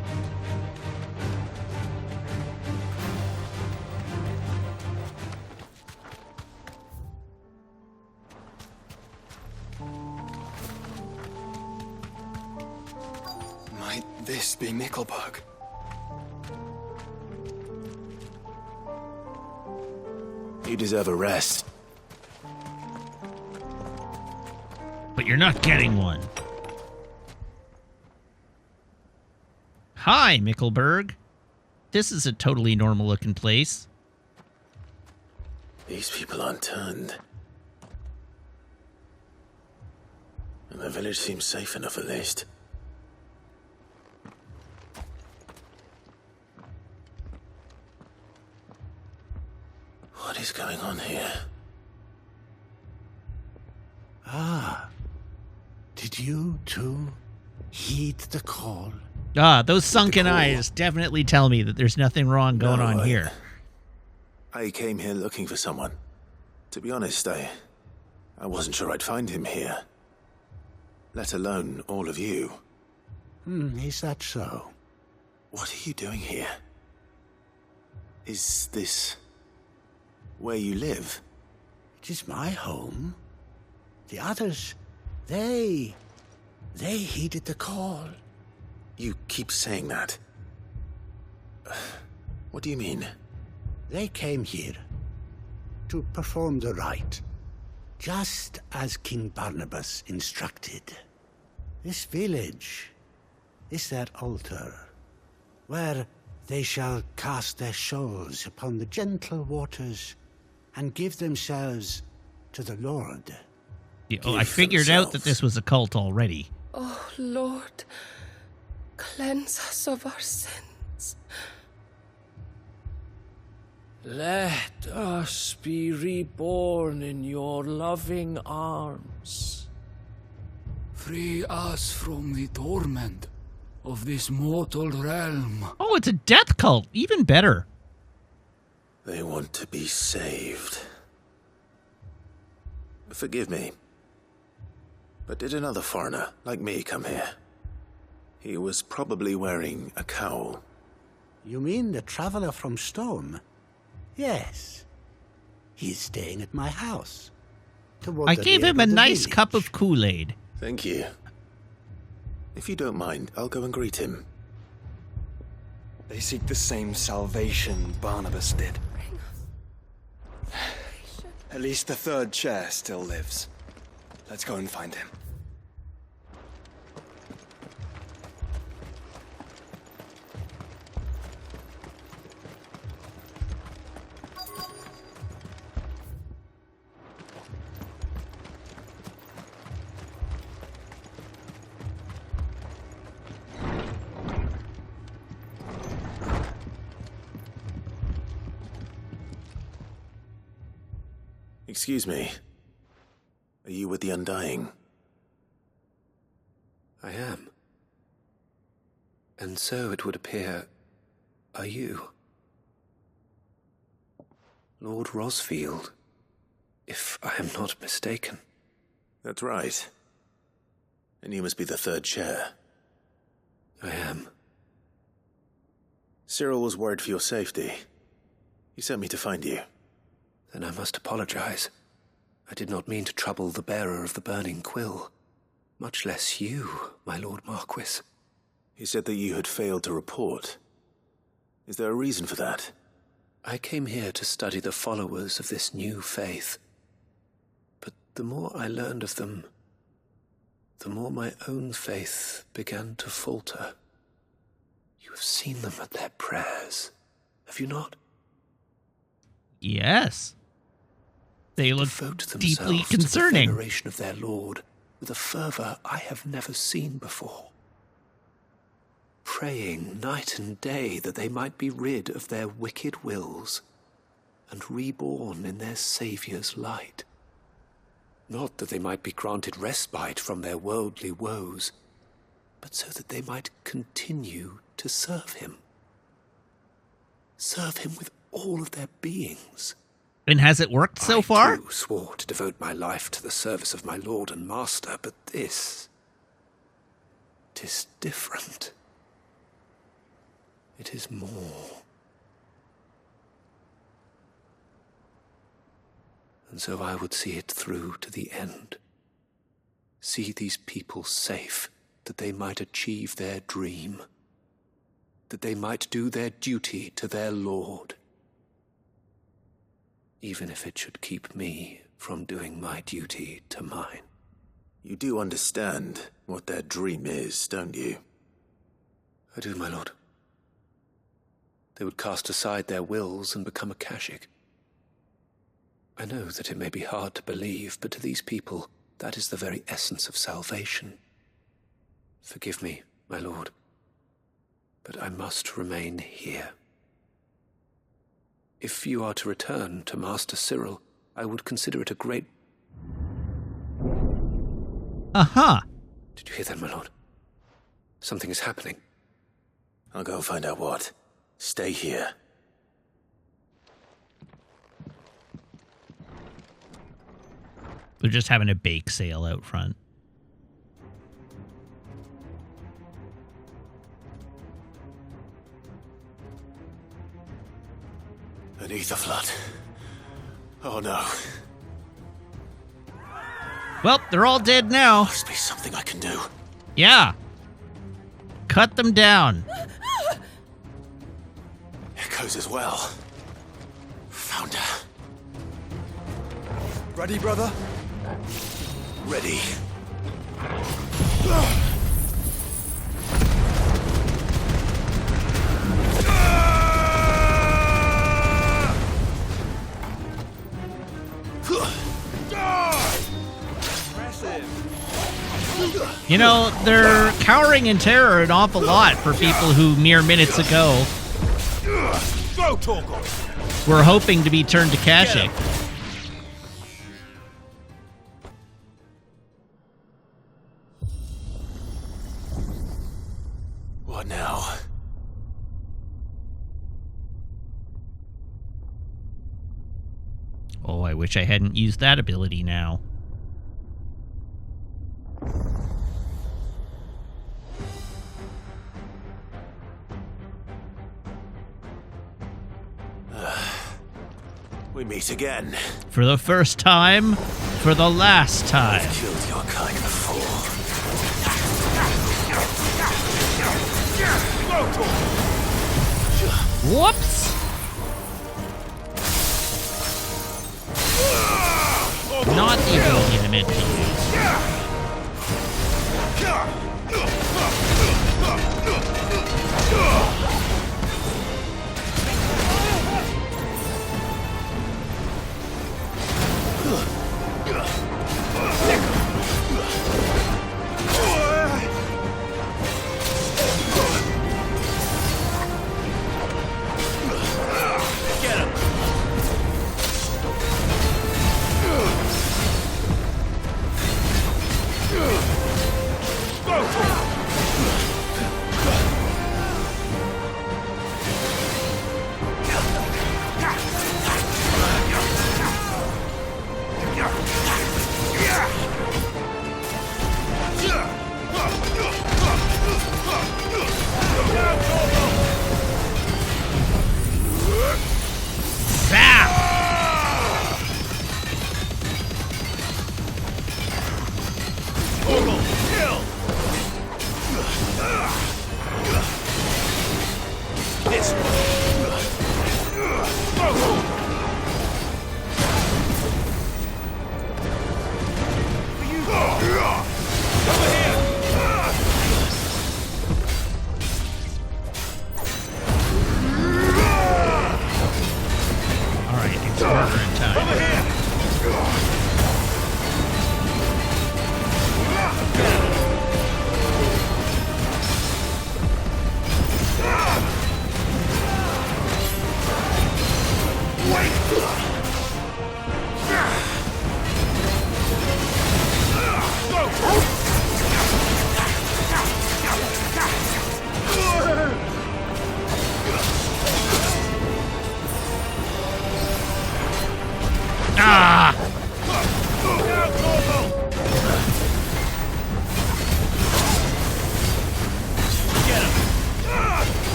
Speaker 4: Might this be Nickelbug?
Speaker 3: You deserve a rest.
Speaker 1: But you're not getting one. Hi, Mickelberg. This is a totally normal-looking place.
Speaker 3: These people aren't turned. And the village seems safe enough at least. What is going on here?
Speaker 16: Ah. Did you, too, heed the call?
Speaker 1: Ah, those sunken eyes definitely tell me that there's nothing wrong going on here.
Speaker 3: I came here looking for someone. To be honest, I wasn't sure I'd find him here. Let alone all of you.
Speaker 16: Is that so?
Speaker 3: What are you doing here? Is this where you live?
Speaker 16: It is my home. The others, they heeded the call.
Speaker 3: You keep saying that. What do you mean?
Speaker 16: They came here to perform the rite, just as King Barnabas instructed. This village is their altar, where they shall cast their souls upon the gentle waters and give themselves to the Lord.
Speaker 1: Yeah, I figured out that this was a cult already.
Speaker 13: Oh, Lord, cleanse us of our sins.
Speaker 7: Let us be reborn in your loving arms.
Speaker 17: Free us from the torment of this mortal realm.
Speaker 1: Oh, it's a death cult. Even better.
Speaker 3: They want to be saved. Forgive me. But did another foreigner, like me, come here? He was probably wearing a cowl.
Speaker 16: You mean the traveler from Stone? Yes. He's staying at my house.
Speaker 1: I gave him a nice cup of Kool-Aid.
Speaker 3: Thank you. If you don't mind, I'll go and greet him.
Speaker 4: They seek the same salvation Barnabas did. At least the third chair still lives. Let's go and find him.
Speaker 3: Excuse me. Are you with the Undying?
Speaker 6: I am. And so it would appear, are you? Lord Rosfield, if I am not mistaken.
Speaker 3: That's right. And you must be the third chair.
Speaker 6: I am.
Speaker 3: Cyril was worried for your safety. He sent me to find you.
Speaker 6: Then I must apologize. I did not mean to trouble the bearer of the burning quill, much less you, my Lord Marquis.
Speaker 3: He said that you had failed to report. Is there a reason for that?
Speaker 6: I came here to study the followers of this new faith. But the more I learned of them, the more my own faith began to falter. You have seen them at their prayers, have you not?
Speaker 1: Yes. They look deeply concerning.
Speaker 6: To the veneration of their Lord with a fervor I have never seen before. Praying night and day that they might be rid of their wicked wills and reborn in their Saviour's light. Not that they might be granted respite from their worldly woes, but so that they might continue to serve him. Serve him with all of their beings.
Speaker 1: And has it worked so far?
Speaker 6: I too swore to devote my life to the service of my Lord and Master, but this... 'tis different. It is more. And so I would see it through to the end. See these people safe, that they might achieve their dream. That they might do their duty to their Lord. Even if it should keep me from doing my duty to mine.
Speaker 3: You do understand what their dream is, don't you?
Speaker 6: I do, my lord. They would cast aside their wills and become Akashic. I know that it may be hard to believe, but to these people,
Speaker 3: That is the very essence of salvation. Forgive me, my lord, but I must remain here. If you are to return to Master Cyril, I would consider it a great...
Speaker 1: Uh-huh.
Speaker 3: Did you hear that, my lord? Something is happening. I'll go and find out what. Stay here.
Speaker 1: They're just having a bake sale out front.
Speaker 3: An ether flood. Oh no.
Speaker 1: Well, they're all dead now.
Speaker 3: Must be something I can do.
Speaker 1: Yeah. Cut them down.
Speaker 3: Echoes as well. Found her.
Speaker 4: Ready, brother?
Speaker 3: Ready.
Speaker 1: You know, they're cowering in terror an awful lot for people who mere minutes ago were hoping to be turned to Kashyyyk.
Speaker 3: What now?
Speaker 1: Oh, I wish I hadn't used that ability now.
Speaker 3: We meet again.
Speaker 1: For the first time, for the last time.
Speaker 3: I've killed your kind before.
Speaker 1: Whoops! Not the ability I meant to use.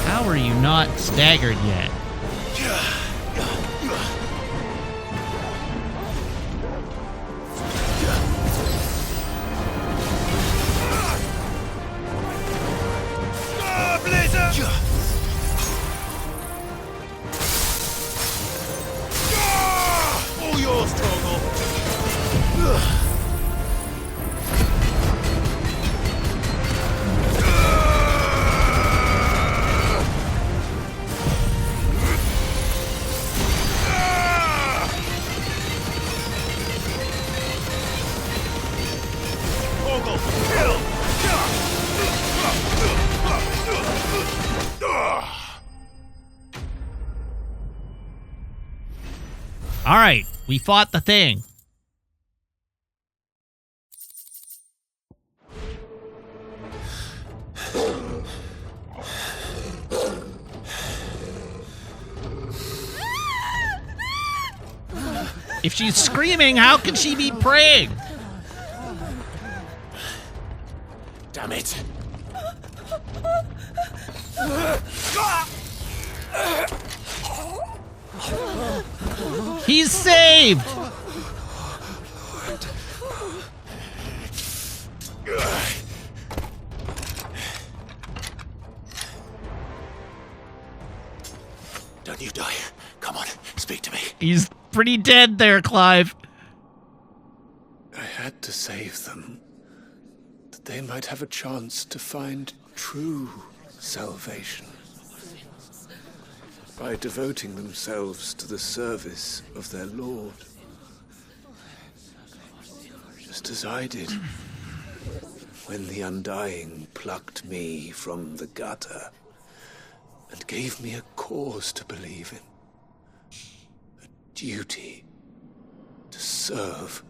Speaker 1: How are you not staggered yet? All right, we fought the thing. If she's screaming, how can she be praying?
Speaker 3: Damn it.
Speaker 1: He's saved!
Speaker 3: Don't you die. Come on, speak to me.
Speaker 1: He's pretty dead there, Clive.
Speaker 3: I had to save them, that they might have a chance to find true salvation. By devoting themselves to the service of their Lord. Just as I did when the Undying plucked me from the gutter and gave me a cause to believe in. A duty to serve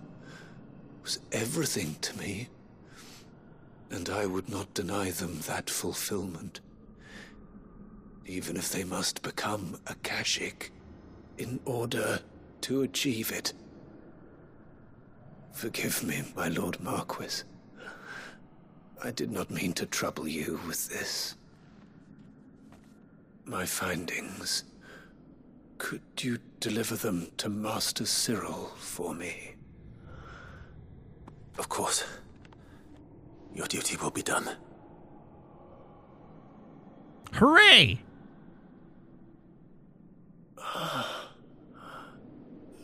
Speaker 3: was everything to me, and I would not deny them that fulfillment. Even if they must become a Kashik in order to achieve it. Forgive me, my Lord Marquis. I did not mean to trouble you with this. My findings. Could you deliver them to Master Cyril for me? Of course. Your duty will be done.
Speaker 1: Hooray!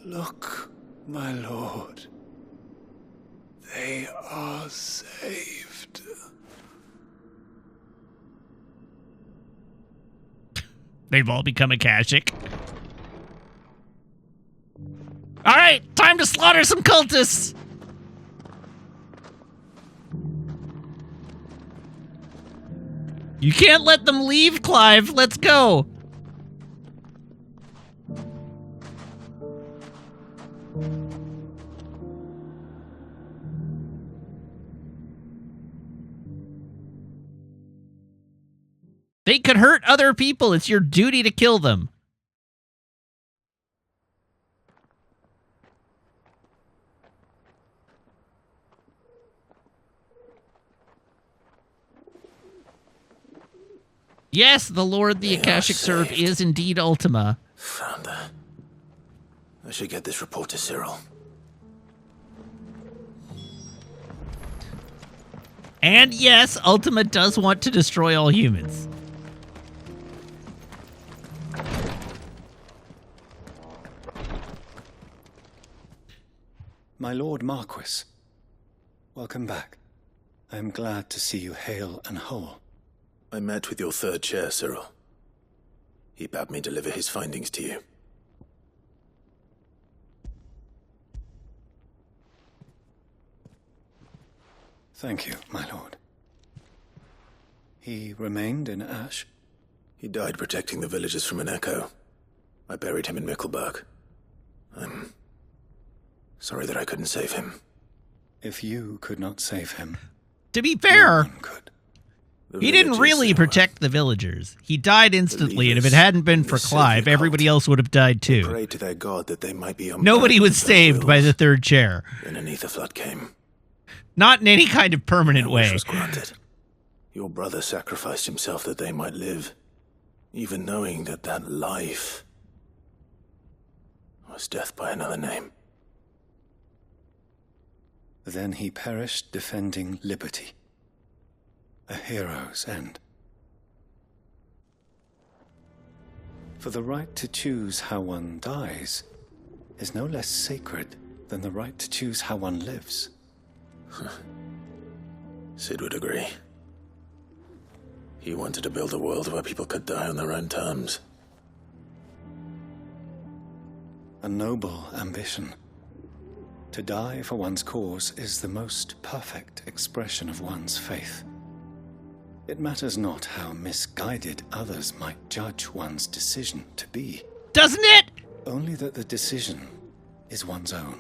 Speaker 3: Look, my lord. They are saved.
Speaker 1: They've all become a Kashik. All right, time to slaughter some cultists. You can't let them leave, Clive. Let's go. They could hurt other people. It's your duty to kill them. Yes, the Lord the Akashic serve is indeed Ultima.
Speaker 3: Found her. I should get this report to Cyril.
Speaker 1: And yes, Ultima does want to destroy all humans.
Speaker 6: My Lord Marquis, welcome back. I am glad to see you hale and whole.
Speaker 3: I met with your third chair, Cyril. He bade me deliver his findings to you.
Speaker 6: Thank you, my lord. He remained in Ash?
Speaker 3: He died protecting the villagers from an echo. I buried him in Mickelberg. I'm sorry that I couldn't save him.
Speaker 6: If you could not save him,
Speaker 1: to be fair,
Speaker 6: no one could.
Speaker 1: He didn't really protect the villagers. He died instantly, and if it hadn't been for Clive, everybody else would have died too.
Speaker 3: Prayed to their god that they might be
Speaker 1: Nobody was saved by the third chair.
Speaker 3: Then an ether flood came.
Speaker 1: Not in any kind of permanent way.
Speaker 3: Wish was granted. Your brother sacrificed himself that they might live, even knowing that that life was death by another name.
Speaker 6: Then he perished defending liberty. A hero's end. For the right to choose how one dies is no less sacred than the right to choose how one lives.
Speaker 3: Sid would agree. He wanted to build a world where people could die on their own terms.
Speaker 6: A noble ambition. To die for one's cause is the most perfect expression of one's faith. It matters not how misguided others might judge one's decision to be.
Speaker 1: Doesn't it?
Speaker 6: Only that the decision is one's own.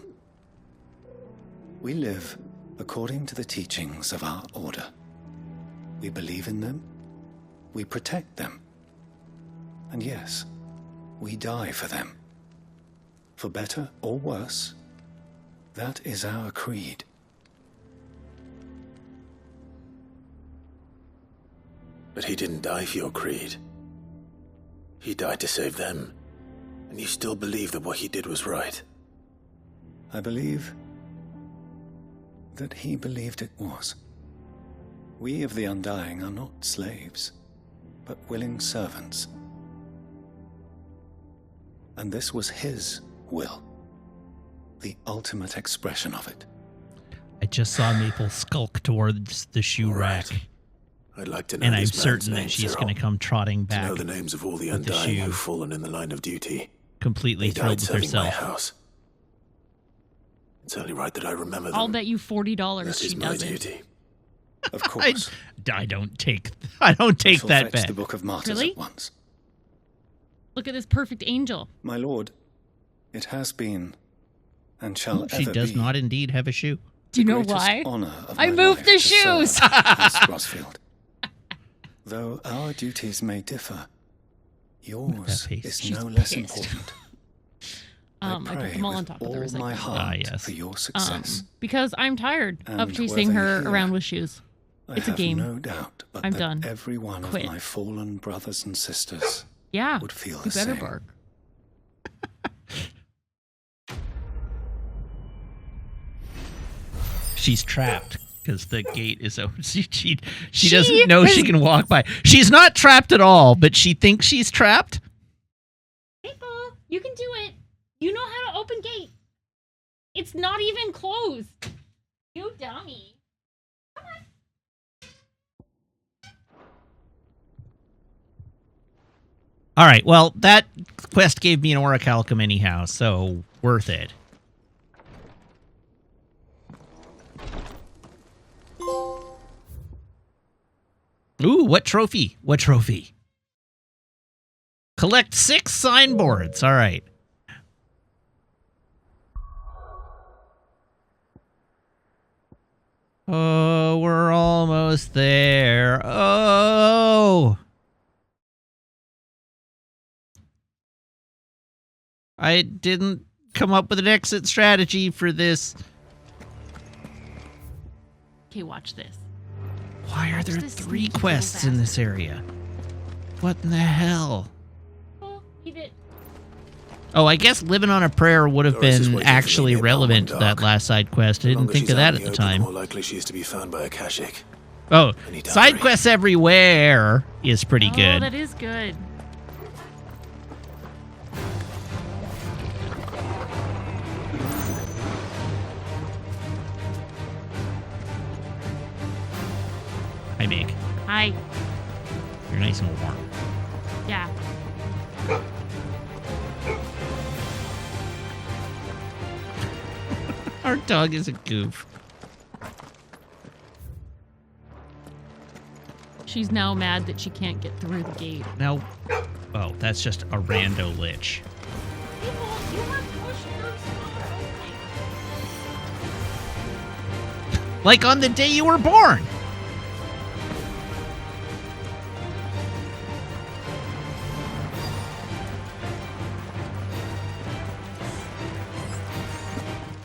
Speaker 6: We live according to the teachings of our order. We believe in them, we protect them, and yes, we die for them. For better or worse, that is our creed.
Speaker 3: But he didn't die for your creed. He died to save them. And you still believe that what he did was right?
Speaker 6: I believe that he believed it was. We of the Undying are not slaves, but willing servants. And this was his will, the ultimate expression of it.
Speaker 1: I just saw Maple skulk towards the shoe rack.
Speaker 3: I'd like to know
Speaker 1: and I'm
Speaker 3: this man's
Speaker 1: certain
Speaker 3: name,
Speaker 1: that she's
Speaker 3: Cyril.
Speaker 1: going to come trotting back.
Speaker 3: To know the names of all the
Speaker 1: with the
Speaker 3: Undying
Speaker 1: shoe.
Speaker 3: who've fallen in the line of duty.
Speaker 1: Completely
Speaker 3: They
Speaker 1: thrilled
Speaker 3: died
Speaker 1: with
Speaker 3: serving my
Speaker 1: herself.
Speaker 3: house. It's only right that I remember them.
Speaker 2: I'll bet you $40
Speaker 3: That
Speaker 2: she
Speaker 3: is my
Speaker 2: doesn't.
Speaker 3: duty.
Speaker 6: Of course.
Speaker 1: I don't take that
Speaker 6: Shall
Speaker 1: bet.
Speaker 6: fetch the Book of Martyrs
Speaker 2: Really?
Speaker 6: at once.
Speaker 2: Look at this perfect angel.
Speaker 6: My lord, it has been, and shall
Speaker 1: She
Speaker 6: ever
Speaker 1: does
Speaker 6: be,
Speaker 1: not indeed have a shoe.
Speaker 2: Do you know
Speaker 6: greatest
Speaker 2: why?
Speaker 6: honor of
Speaker 2: I
Speaker 6: my
Speaker 2: moved
Speaker 6: life
Speaker 2: the
Speaker 6: to serve
Speaker 2: shoes.
Speaker 6: Miss Crossfield. Though our duties may differ, yours is
Speaker 2: She's
Speaker 6: no less
Speaker 2: pissed.
Speaker 6: important.
Speaker 2: I
Speaker 6: I
Speaker 2: put
Speaker 6: pray
Speaker 2: them all on
Speaker 6: with
Speaker 2: top of the
Speaker 6: all my
Speaker 2: recycling.
Speaker 6: heart for your success.
Speaker 2: Because I'm tired of
Speaker 6: And
Speaker 2: chasing
Speaker 6: whether
Speaker 2: her
Speaker 6: here,
Speaker 2: around with shoes.
Speaker 6: I
Speaker 2: It's a
Speaker 6: have
Speaker 2: game.
Speaker 6: no doubt but
Speaker 2: I'm
Speaker 6: that
Speaker 2: done.
Speaker 6: every one
Speaker 2: Quit.
Speaker 6: of my fallen brothers and sisters
Speaker 2: Yeah.
Speaker 6: would feel
Speaker 2: You
Speaker 6: the
Speaker 2: better
Speaker 6: same.
Speaker 2: bark.
Speaker 1: She's trapped because the gate is open. She doesn't know she
Speaker 2: has-
Speaker 1: can walk by. She's not trapped at all, but she thinks she's trapped.
Speaker 2: Maple, you can do it. You know how to open gate. It's not even closed. You dummy.
Speaker 1: All right, well, that quest gave me an orichalcum anyhow, so worth it. Ooh, what trophy? What trophy? Collect 6 signboards. All right. Oh, we're almost there. Oh. I didn't come up with an exit strategy for this.
Speaker 2: Okay, watch this.
Speaker 1: Why are there
Speaker 2: this
Speaker 1: 3
Speaker 2: sneaky
Speaker 1: quests
Speaker 2: little
Speaker 1: in this area? What in the hell?
Speaker 2: Oh, eat it.
Speaker 1: Oh, I guess living on a prayer would have
Speaker 3: Doris is
Speaker 1: been
Speaker 3: waiting for me
Speaker 1: actually
Speaker 3: near
Speaker 1: relevant to
Speaker 3: Palmon
Speaker 1: that
Speaker 3: Dock.
Speaker 1: last side quest. I
Speaker 3: The
Speaker 1: didn't
Speaker 3: longer
Speaker 1: think
Speaker 3: she's
Speaker 1: of
Speaker 3: out
Speaker 1: that
Speaker 3: in
Speaker 1: at the
Speaker 3: open,
Speaker 1: time.
Speaker 3: The more likely she is to be found by a Kashik.
Speaker 1: Oh,
Speaker 3: Any doubt,
Speaker 1: side
Speaker 3: Ray?
Speaker 1: quests everywhere is pretty
Speaker 2: Oh,
Speaker 1: good.
Speaker 2: that is good.
Speaker 1: Hi, Meg.
Speaker 2: Hi.
Speaker 1: You're nice and warm.
Speaker 2: Yeah.
Speaker 1: Our dog is a goof.
Speaker 2: She's now mad that she can't get through the gate.
Speaker 1: Now, oh, that's just a rando lich.
Speaker 2: People, you have pushed through
Speaker 1: Like on the day you were born.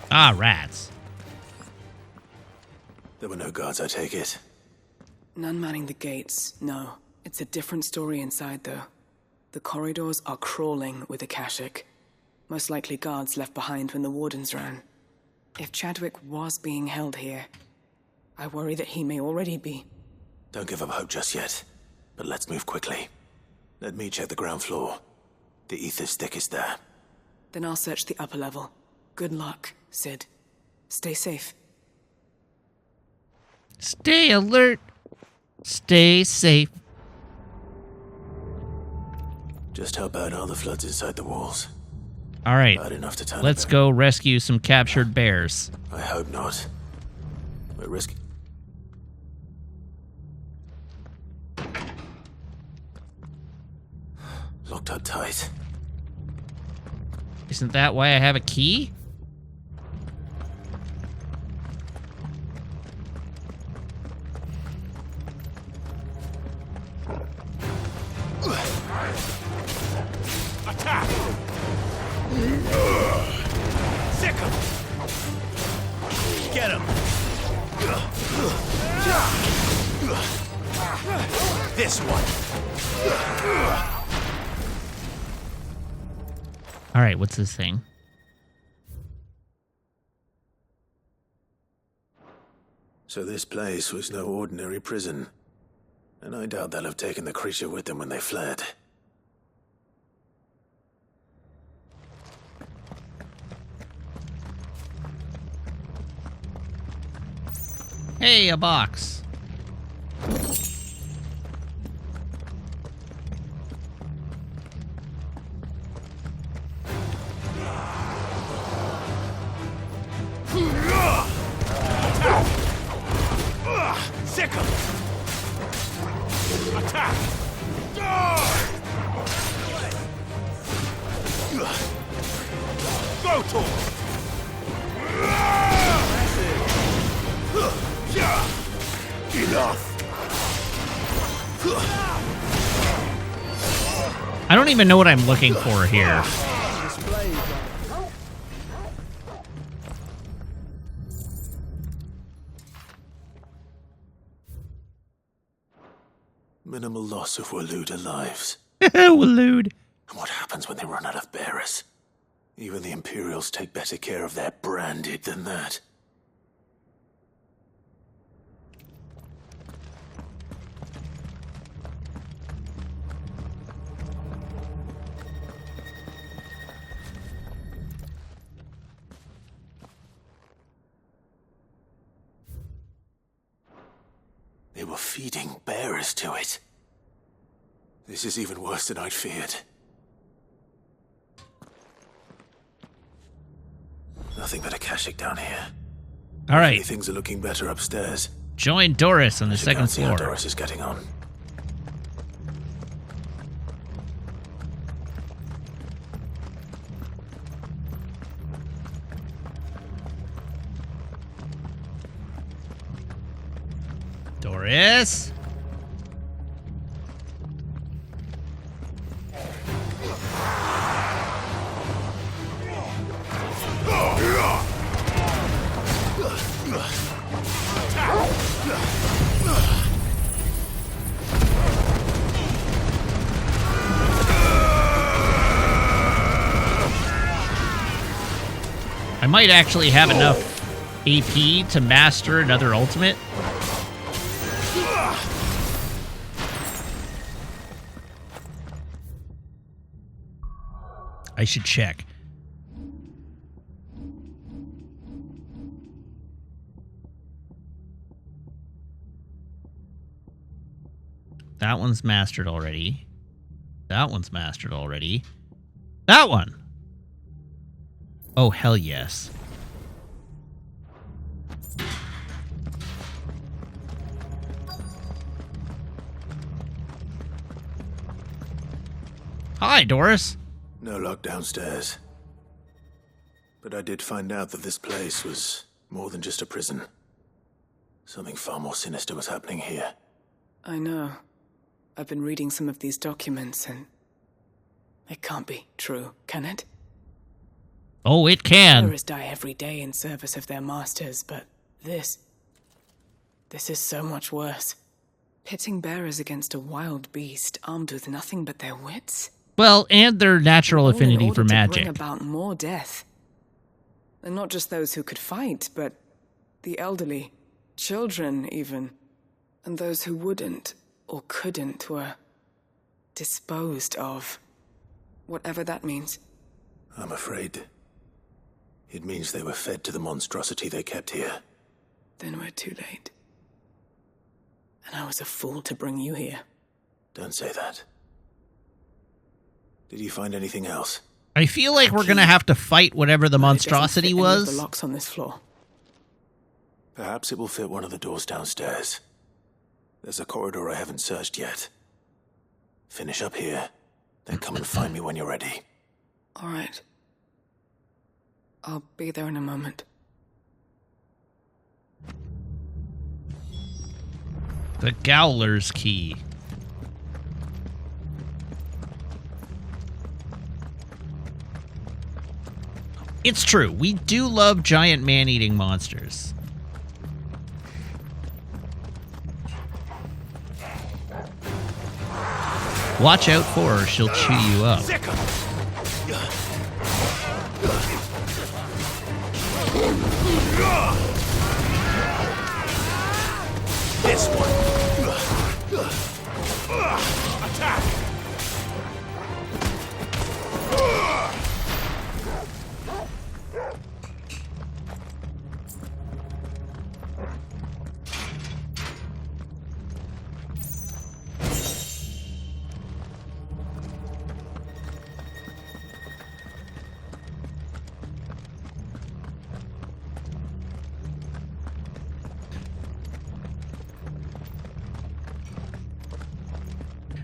Speaker 1: Ah, rats.
Speaker 3: There were no guards, I take it.
Speaker 18: None manning the gates, no. It's a different story inside, though. The corridors are crawling with Akashic. Most likely guards left behind when the wardens ran. If Chadwick was being held here, I worry that he may already be.
Speaker 3: Don't give up hope just yet. But let's move quickly. Let me check the ground floor. The ether stick is there.
Speaker 18: Then I'll search the upper level. Good luck, Sid. Stay safe.
Speaker 1: Stay alert. Stay safe.
Speaker 3: Just how bad are the floods inside the walls?
Speaker 1: All right.
Speaker 3: Bad enough to turn
Speaker 1: Let's go rescue some captured bears.
Speaker 3: I hope not. We're risking. Locked up tight.
Speaker 1: Isn't that why I have a key?
Speaker 7: Attack! Sick him! Get him! This one!
Speaker 1: All right, what's this thing?
Speaker 3: So this place was no ordinary prison. And I doubt they'll have taken the creature with them when they fled.
Speaker 1: Hey, a box.
Speaker 7: Sick him! Attack! Go to him! Enough!
Speaker 1: I don't even know what I'm looking for here.
Speaker 3: Minimal loss of Waluda lives.
Speaker 1: Walud.
Speaker 3: And what happens when they run out of bearers? Even the Imperials take better care of their branded than that. They were feeding bearers to it. This is even worse than I'd feared. Nothing but a Akashic down here.
Speaker 1: All right.
Speaker 3: Things are looking better upstairs.
Speaker 1: Join Doris on the second
Speaker 3: See how
Speaker 1: floor.
Speaker 3: Doris is getting on.
Speaker 1: Doris? I might actually have enough AP to master another ultimate. I should check. That one's mastered already. That one's mastered already. That one! Oh, hell yes. Hi, Doris.
Speaker 3: No luck downstairs. But I did find out that this place was more than just a prison. Something far more sinister was happening here.
Speaker 18: I know. I've been reading some of these documents and it can't be true, can it?
Speaker 1: Oh, it can.
Speaker 18: Bearers die every day in service of their masters, but this is so much worse. Pitting bearers against a wild beast armed with nothing but their wits?
Speaker 1: Well, and their natural affinity for magic.
Speaker 18: To bring about more death. And not just those who could fight, but the elderly, children even. And those who wouldn't or couldn't were disposed of. Whatever that means.
Speaker 3: I'm afraid it means they were fed to the monstrosity they kept here.
Speaker 18: Then we're too late. And I was a fool to bring you here.
Speaker 3: Don't say that. Did you find anything else?
Speaker 1: I feel like we're gonna have to fight whatever the monstrosity was.
Speaker 18: The locks on this floor.
Speaker 3: Perhaps it will fit one of the doors downstairs. There's a corridor I haven't searched yet. Finish up here, then come and find me when you're ready.
Speaker 18: All right. I'll be there in a moment.
Speaker 1: The Gowler's Key. It's true. We do love giant man-eating monsters. Watch out for her. She'll chew you up.
Speaker 3: This one. Attack!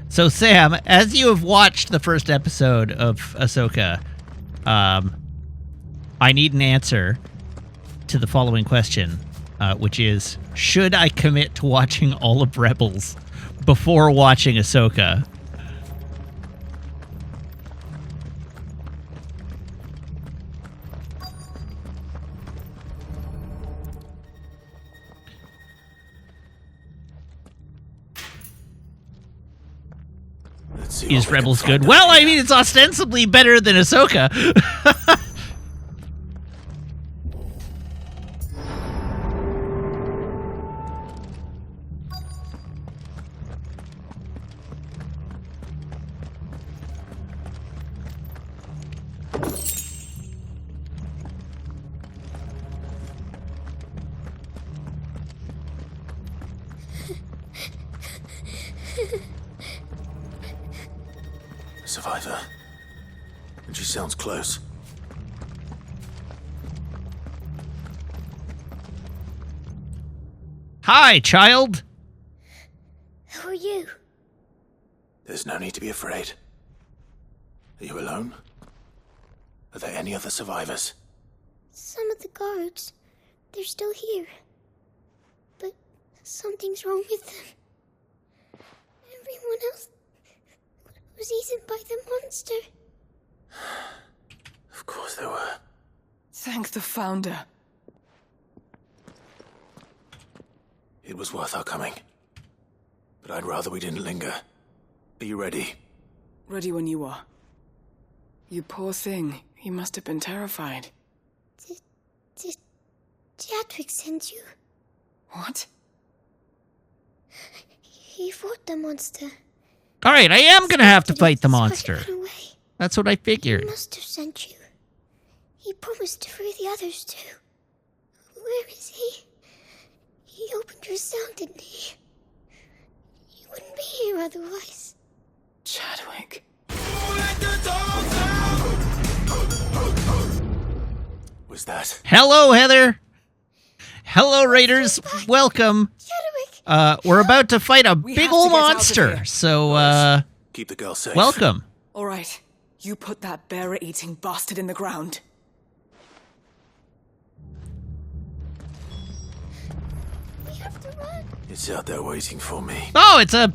Speaker 1: So, Sam, as you have watched the first episode of Ahsoka, I need an answer to the following question, which is, should I commit to watching all of Rebels before watching Ahsoka? Is Rebels good? Well, I mean, it's ostensibly better than Ahsoka.
Speaker 3: Survivor. And she sounds close.
Speaker 1: Hi, child.
Speaker 19: Who are you?
Speaker 3: There's no need to be afraid. Are you alone? Are there any other survivors?
Speaker 19: Some of the guards. They're still here. But something's wrong with them. Everyone else was eaten by the monster.
Speaker 3: Of course there were.
Speaker 18: Thank the Founder.
Speaker 3: It was worth our coming. But I'd rather we didn't linger. Are you ready?
Speaker 18: Ready when you are. You poor thing. You must have been terrified.
Speaker 19: Did Chadwick send you?
Speaker 18: What?
Speaker 19: He fought the monster.
Speaker 1: All right, I am going to have to fight the monster. That's what I figured.
Speaker 19: He must have sent you. He promised to free the others too. Where is he? He opened your cell, didn't he? You wouldn't be here otherwise.
Speaker 18: Chadwick.
Speaker 3: Was that?
Speaker 1: Hello, Heather. Hello, Raiders. Welcome. We're about to fight a big old monster. So,
Speaker 3: keep the girl safe.
Speaker 1: Welcome.
Speaker 18: All right. You put that bearer-eating bastard in the ground.
Speaker 19: We have to run.
Speaker 3: It's out there waiting for me.
Speaker 1: Oh, it's a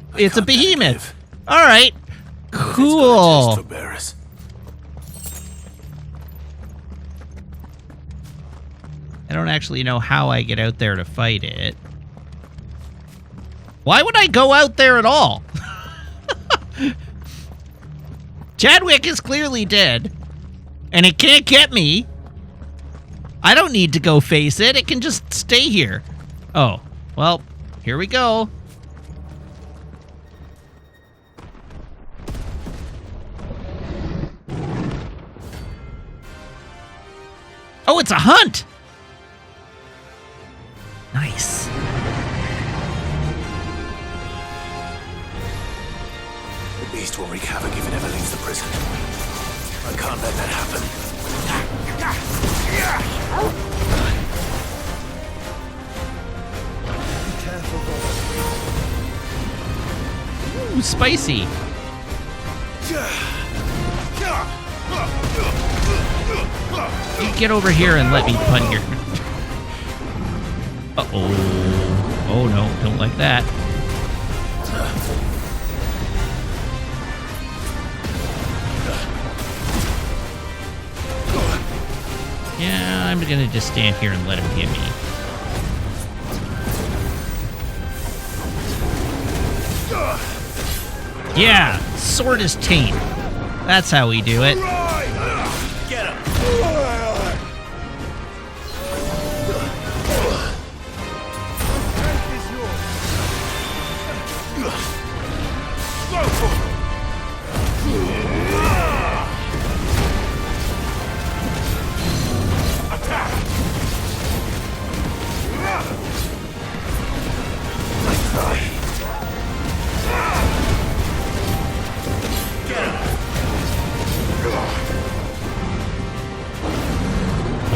Speaker 1: behemoth. All right. Cool.
Speaker 3: For bearers.
Speaker 1: I don't actually know how I get out there to fight it. Why would I go out there at all? Chadwick is clearly dead, and it can't get me. I don't need to go face it. It can just stay here. Oh, well, here we go. Oh, it's a hunt. Nice.
Speaker 3: The beast will wreak havoc if it ever leaves the prison. I can't let that happen.
Speaker 15: Be careful, brother.
Speaker 1: Ooh, spicy. You get over here and let me punt your... Uh-oh. Oh, no. Don't like that. Yeah, I'm gonna just stand here and let him hit me. Yeah, sword is taint. That's how we do it.
Speaker 14: Get him.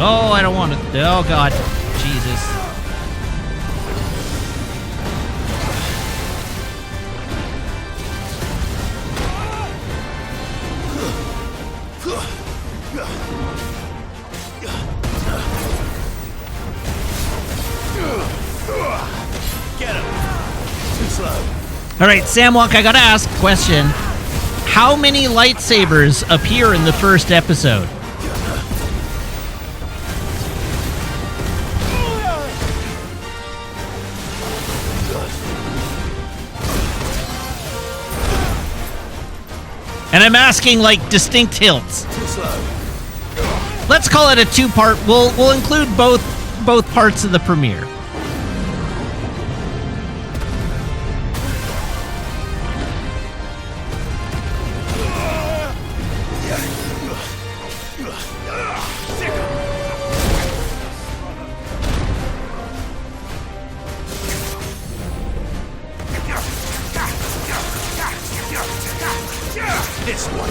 Speaker 1: Oh, I don't want to. Oh, God. Jesus.
Speaker 14: Get him. Too slow.
Speaker 1: All right, Samwalk, I gotta ask a question. How many lightsabers appear in the first episode? And I'm asking, like, distinct hilts.
Speaker 14: Too slow.
Speaker 1: Let's call it a two-part. We'll include both parts of the premiere.
Speaker 14: This one.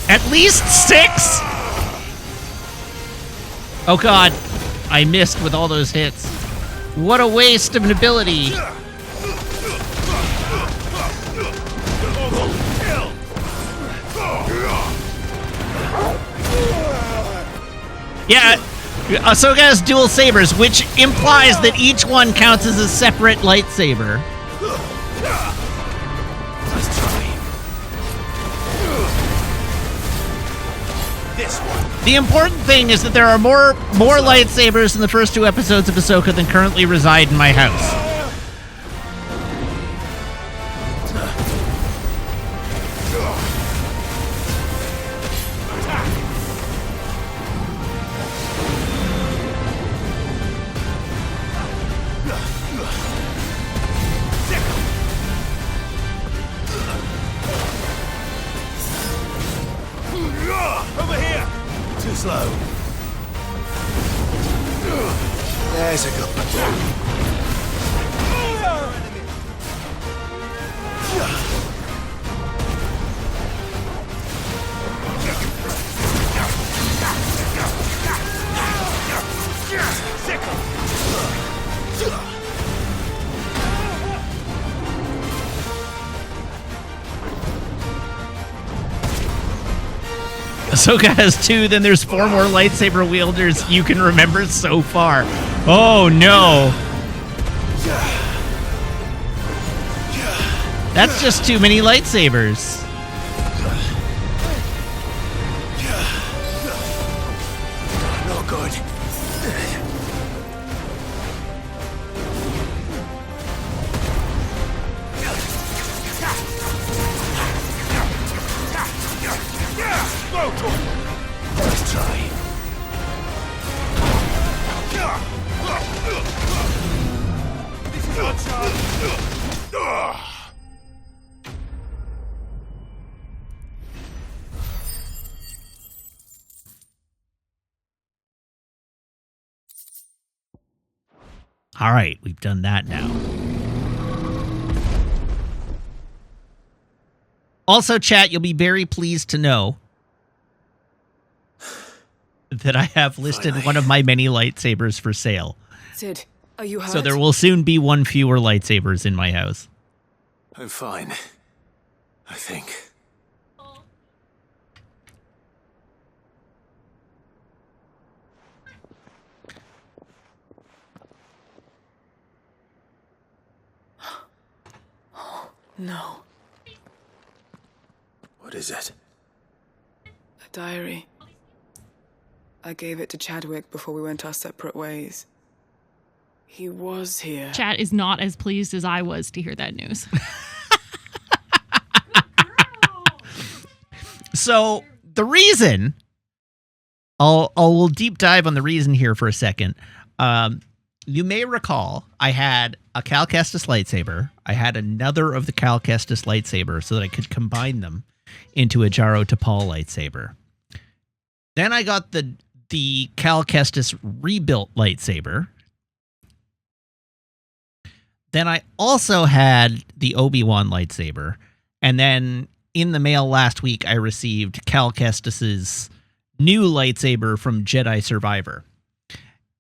Speaker 1: At least 6? Oh god, I missed with all those hits. What a waste of an ability. Yeah, Ahsoka has dual sabers, which implies that each one counts as a separate lightsaber. The important thing is that there are more lightsabers in the first 2 episodes of Ahsoka than currently reside in my house.
Speaker 14: Over here. Too slow. There's a good one.
Speaker 1: Ahsoka has 2, then there's 4 more lightsaber wielders you can remember so far. Oh no. That's just too many lightsabers.
Speaker 14: Not good. Let's try. This is our chance.
Speaker 1: All right, we've done that now. Also, chat, you'll be very pleased to know that I have listed one of my many lightsabers for sale.
Speaker 18: Sid, are you hurt?
Speaker 1: So there will soon be 1 fewer lightsabers in my house.
Speaker 3: I'm fine. I think.
Speaker 18: No.
Speaker 3: What is it?
Speaker 18: A diary. I gave it to Chadwick before we went our separate ways. He was here.
Speaker 2: Chat is not as pleased as I was to hear that news.
Speaker 1: So the reason, I'll deep dive on the reason here for a second. You may recall I had a Cal Kestis lightsaber. I had another of the Cal Kestis lightsabers so that I could combine them into a Jaro Tapal lightsaber. Then I got the Cal Kestis rebuilt lightsaber. Then I also had the Obi-Wan lightsaber. And then in the mail last week, I received Cal Kestis's new lightsaber from Jedi Survivor.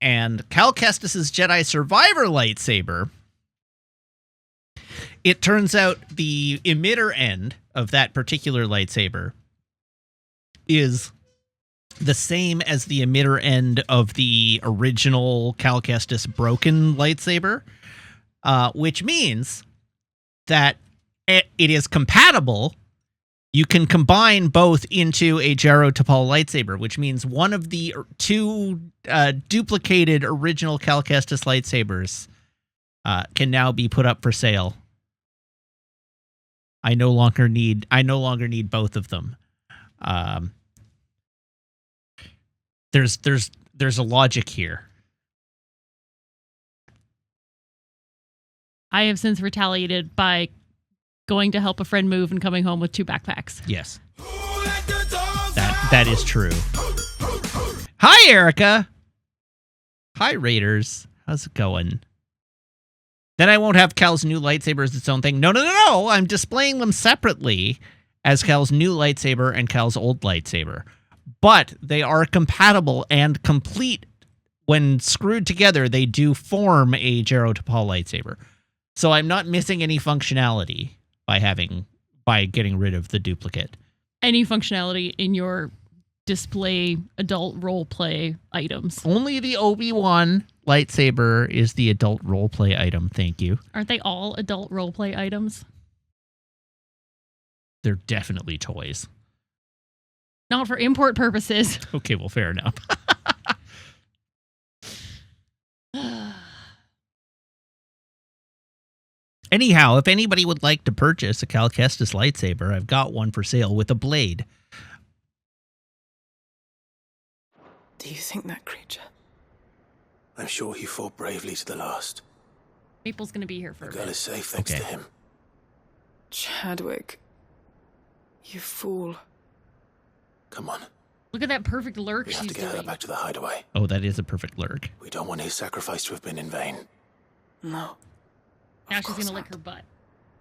Speaker 1: And Cal Kestis's Jedi Survivor lightsaber, it turns out the emitter end of that particular lightsaber is the same as the emitter end of the original Cal Kestis broken lightsaber, which means that it is compatible. You can combine both into a Jaro Tapal lightsaber, which means one of the two duplicated original Cal Kestis lightsabers can now be put up for sale. I no longer need both of them. There's a logic here.
Speaker 2: I have since retaliated by going to help a friend move and coming home with 2 backpacks.
Speaker 1: Yes. That is true. Hi, Erica. Hi, Raiders. How's it going? Then I won't have Cal's new lightsaber as its own thing. No. I'm displaying them separately as Cal's new lightsaber and Cal's old lightsaber. But they are compatible and complete. When screwed together, they do form a Jaro Tapal lightsaber. So I'm not missing any functionality by getting rid of the duplicate.
Speaker 2: Any functionality in your display adult roleplay items.
Speaker 1: Only the Obi-Wan lightsaber is the adult roleplay item, thank you.
Speaker 2: Aren't they all adult roleplay items?
Speaker 1: They're definitely toys.
Speaker 2: Not for import purposes.
Speaker 1: Okay, well, fair enough. Anyhow, if anybody would like to purchase a Cal Kestis lightsaber, I've got one for sale with a blade.
Speaker 18: Do you think that creature?
Speaker 3: I'm sure he fought bravely to the last.
Speaker 2: Maple's going to be here for
Speaker 3: The girl is safe thanks to him.
Speaker 18: Chadwick. You fool.
Speaker 3: Come on.
Speaker 2: Look at that perfect lurk
Speaker 3: We have
Speaker 2: she's
Speaker 3: to get her
Speaker 2: doing.
Speaker 3: back to the hideaway.
Speaker 1: Oh, that is a perfect lurk.
Speaker 3: We don't want his sacrifice to have been in vain.
Speaker 18: No.
Speaker 2: Now she's going to lick her butt.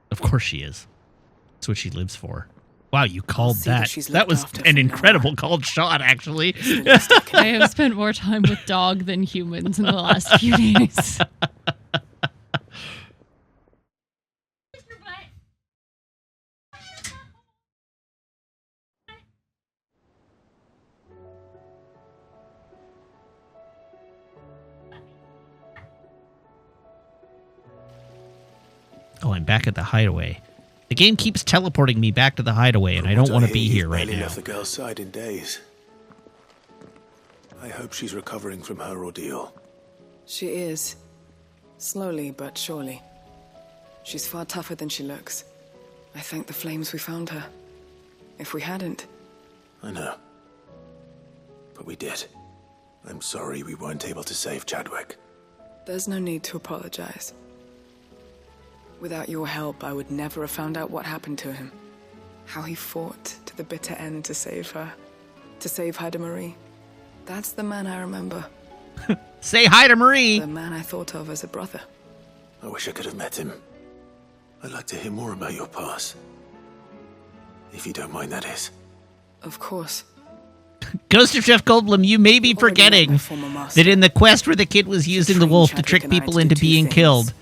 Speaker 1: Of course she is. That's what she lives for. Wow, you called
Speaker 18: see that
Speaker 1: that.
Speaker 18: she's
Speaker 1: That
Speaker 18: looked
Speaker 1: was
Speaker 18: after
Speaker 1: an
Speaker 18: from
Speaker 1: incredible called shot, actually.
Speaker 2: I have spent more time with dog than humans in the last few days.
Speaker 1: Oh, I'm back at the hideaway. The game keeps teleporting me back to the hideaway, and I don't want to be here right
Speaker 3: Barely
Speaker 1: now.
Speaker 3: left the girl's side in days. I hope she's recovering from her ordeal.
Speaker 18: She is. Slowly but surely. She's far tougher than she looks. I thank the flames we found her. If we hadn't...
Speaker 3: I know. But we did. I'm sorry we weren't able to save Chadwick.
Speaker 18: There's no need to apologize. Without your help, I would never have found out what happened to him. How he fought to the bitter end to save her. To save Haida Marie. That's the man I remember.
Speaker 1: Say hi to Marie!
Speaker 18: The man I thought of as a brother.
Speaker 3: I wish I could have met him. I'd like to hear more about your past. If you don't mind, that is.
Speaker 18: Of course.
Speaker 1: Ghost of Chef Goldblum, you may be forgetting that in the quest where the kid was using the wolf to trick people into being killed,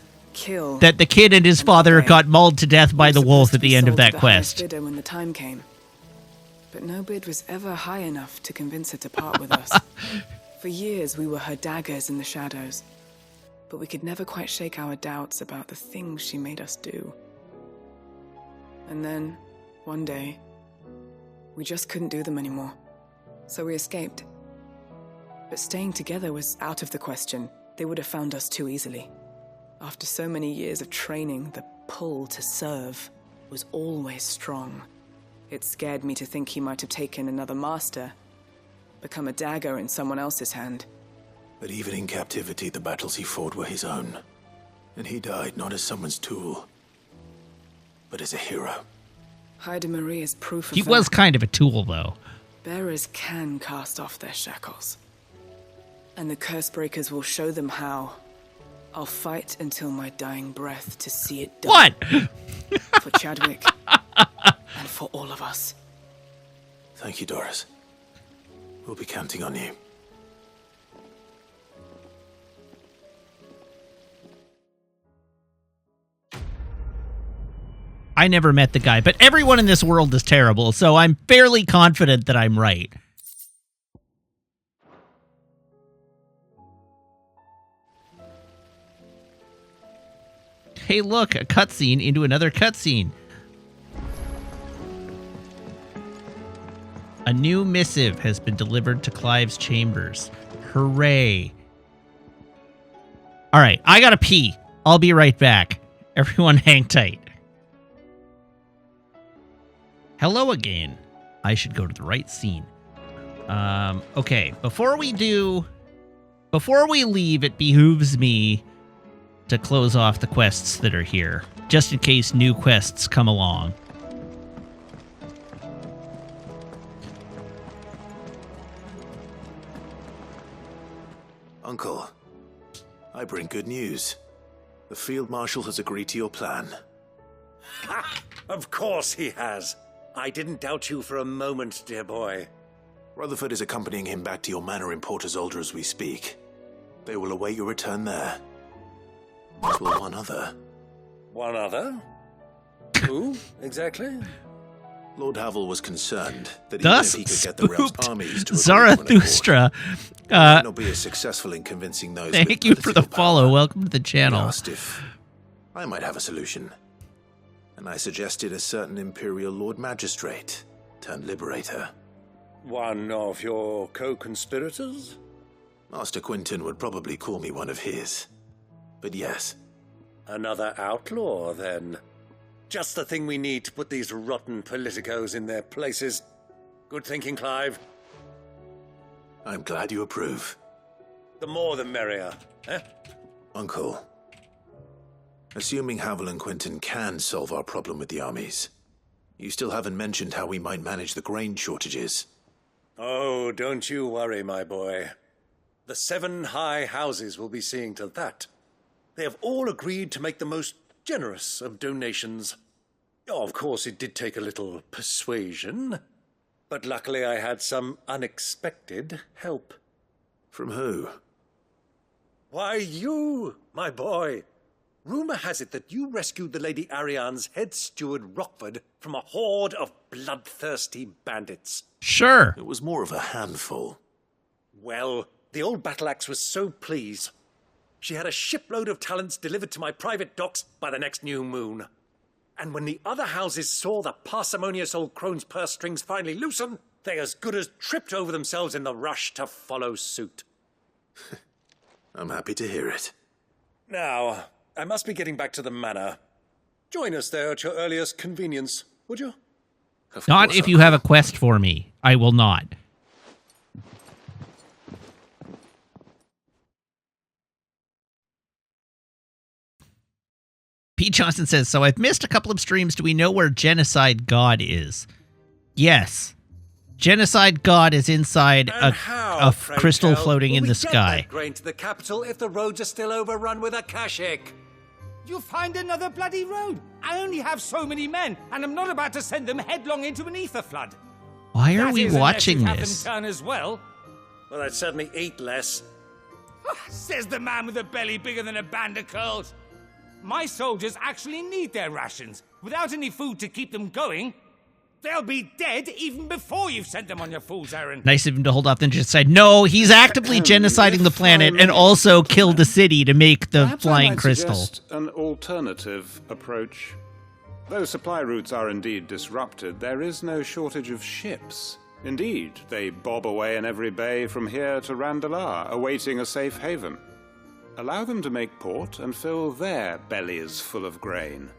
Speaker 1: that the kid and his father got mauled to death by the wolf at the end of that quest.
Speaker 18: Bidder when the time came. But no bid was ever high enough to convince her to part with us. For years, we were her daggers in the shadows. But we could never quite shake our doubts about the things she made us do. And then, one day, we just couldn't do them anymore. So we escaped. But staying together was out of the question. They would have found us too easily. After so many years of training, the pull to serve was always strong. It scared me to think he might have taken another master, become a dagger in someone else's hand.
Speaker 3: But even in captivity, the battles he fought were his own. And he died not as someone's tool, but as a hero.
Speaker 18: Haida Marie is proof of
Speaker 1: He
Speaker 18: that.
Speaker 1: was kind of a tool, though.
Speaker 18: Bearers can cast off their shackles. And the curse breakers will show them how. I'll fight until my dying breath to see it done.
Speaker 1: What?
Speaker 18: For Chadwick. And for all of us.
Speaker 3: Thank you, Doris. We'll be counting on you.
Speaker 1: I never met the guy, but everyone in this world is terrible, so I'm fairly confident that I'm right. Hey, look, a cutscene into another cutscene. A new missive has been delivered to Clive's chambers. Hooray. All right, I gotta pee. I'll be right back. Everyone hang tight. Hello again. I should go to the right scene. Okay, before we leave, it behooves me to close off the quests that are here, just in case new quests come along.
Speaker 3: Uncle, I bring good news. The Field Marshal has agreed to your plan.
Speaker 20: Ha! Of course he has. I didn't doubt you for a moment, dear boy.
Speaker 3: Rutherford is accompanying him back to your manor in Porter's Alder as we speak. They will await your return there. As will one other.
Speaker 20: One other? Who, exactly?
Speaker 3: Lord Havel was concerned that
Speaker 1: Thus
Speaker 3: even if he could get the realm's
Speaker 1: spooked
Speaker 3: armies to
Speaker 1: Zarathustra.
Speaker 3: he might not be as successful in convincing those with
Speaker 1: Thank you for the
Speaker 3: political
Speaker 1: follow.
Speaker 3: power.
Speaker 1: Welcome to the
Speaker 3: He
Speaker 1: channel.
Speaker 3: asked if I might have a solution. And I suggested a certain Imperial Lord Magistrate turned Liberator.
Speaker 20: One of your co-conspirators?
Speaker 3: Master Quinton would probably call me one of his. But yes.
Speaker 20: Another outlaw, then. Just the thing we need to put these rotten politicos in their places. Good thinking, Clive.
Speaker 3: I'm glad you approve.
Speaker 20: The more the merrier, eh?
Speaker 3: Uncle, assuming Havel and Quinton can solve our problem with the armies, you still haven't mentioned how we might manage the grain shortages.
Speaker 20: Oh, don't you worry, my boy. The 7 high houses will be seeing to that. They have all agreed to make the most generous of donations. Oh, of course, it did take a little persuasion, but luckily I had some unexpected help.
Speaker 3: From who?
Speaker 20: Why, you, my boy. Rumor has it that you rescued the Lady Ariane's head steward Rockford from a horde of bloodthirsty bandits.
Speaker 1: Sure.
Speaker 3: It was more of a handful.
Speaker 20: Well, the old battle axe was so pleased. She had a shipload of talents delivered to my private docks by the next new moon. And when the other houses saw the parsimonious old crone's purse strings finally loosen, they as good as tripped over themselves in the rush to follow suit.
Speaker 3: I'm happy to hear it.
Speaker 20: Now, I must be getting back to the manor. Join us there at your earliest convenience, would you?
Speaker 1: Not if you have a quest for me. I will not. Pete Johnson says, so I've missed a couple of streams. Do we know where Genocide God is? Yes. Genocide God is inside a crystal floating in the sky.
Speaker 20: Grain to the capital if the roads are still overrun with akashic.
Speaker 10: You'll find another bloody road. I only have so many men, and I'm not about to send them headlong into an ether flood.
Speaker 1: Why are we watching
Speaker 10: Have
Speaker 1: this?
Speaker 10: them turn as well.
Speaker 20: Well, I'd certainly eat less.
Speaker 10: Says the man with a belly bigger than a band of curls. My soldiers actually need their rations. Without any food to keep them going, they'll be dead even before you've sent them on your fool's errand.
Speaker 1: Nice of him to hold off then just said, no, he's actively genociding the planet and also killed the city to make the
Speaker 11: Perhaps I
Speaker 1: flying
Speaker 11: might
Speaker 1: crystal.
Speaker 11: suggest an alternative approach.
Speaker 21: Though supply routes are indeed disrupted, there is no shortage of ships. Indeed, they bob away in every bay from here to Randalar, awaiting a safe haven. Allow them to make port and fill their bellies full of grain.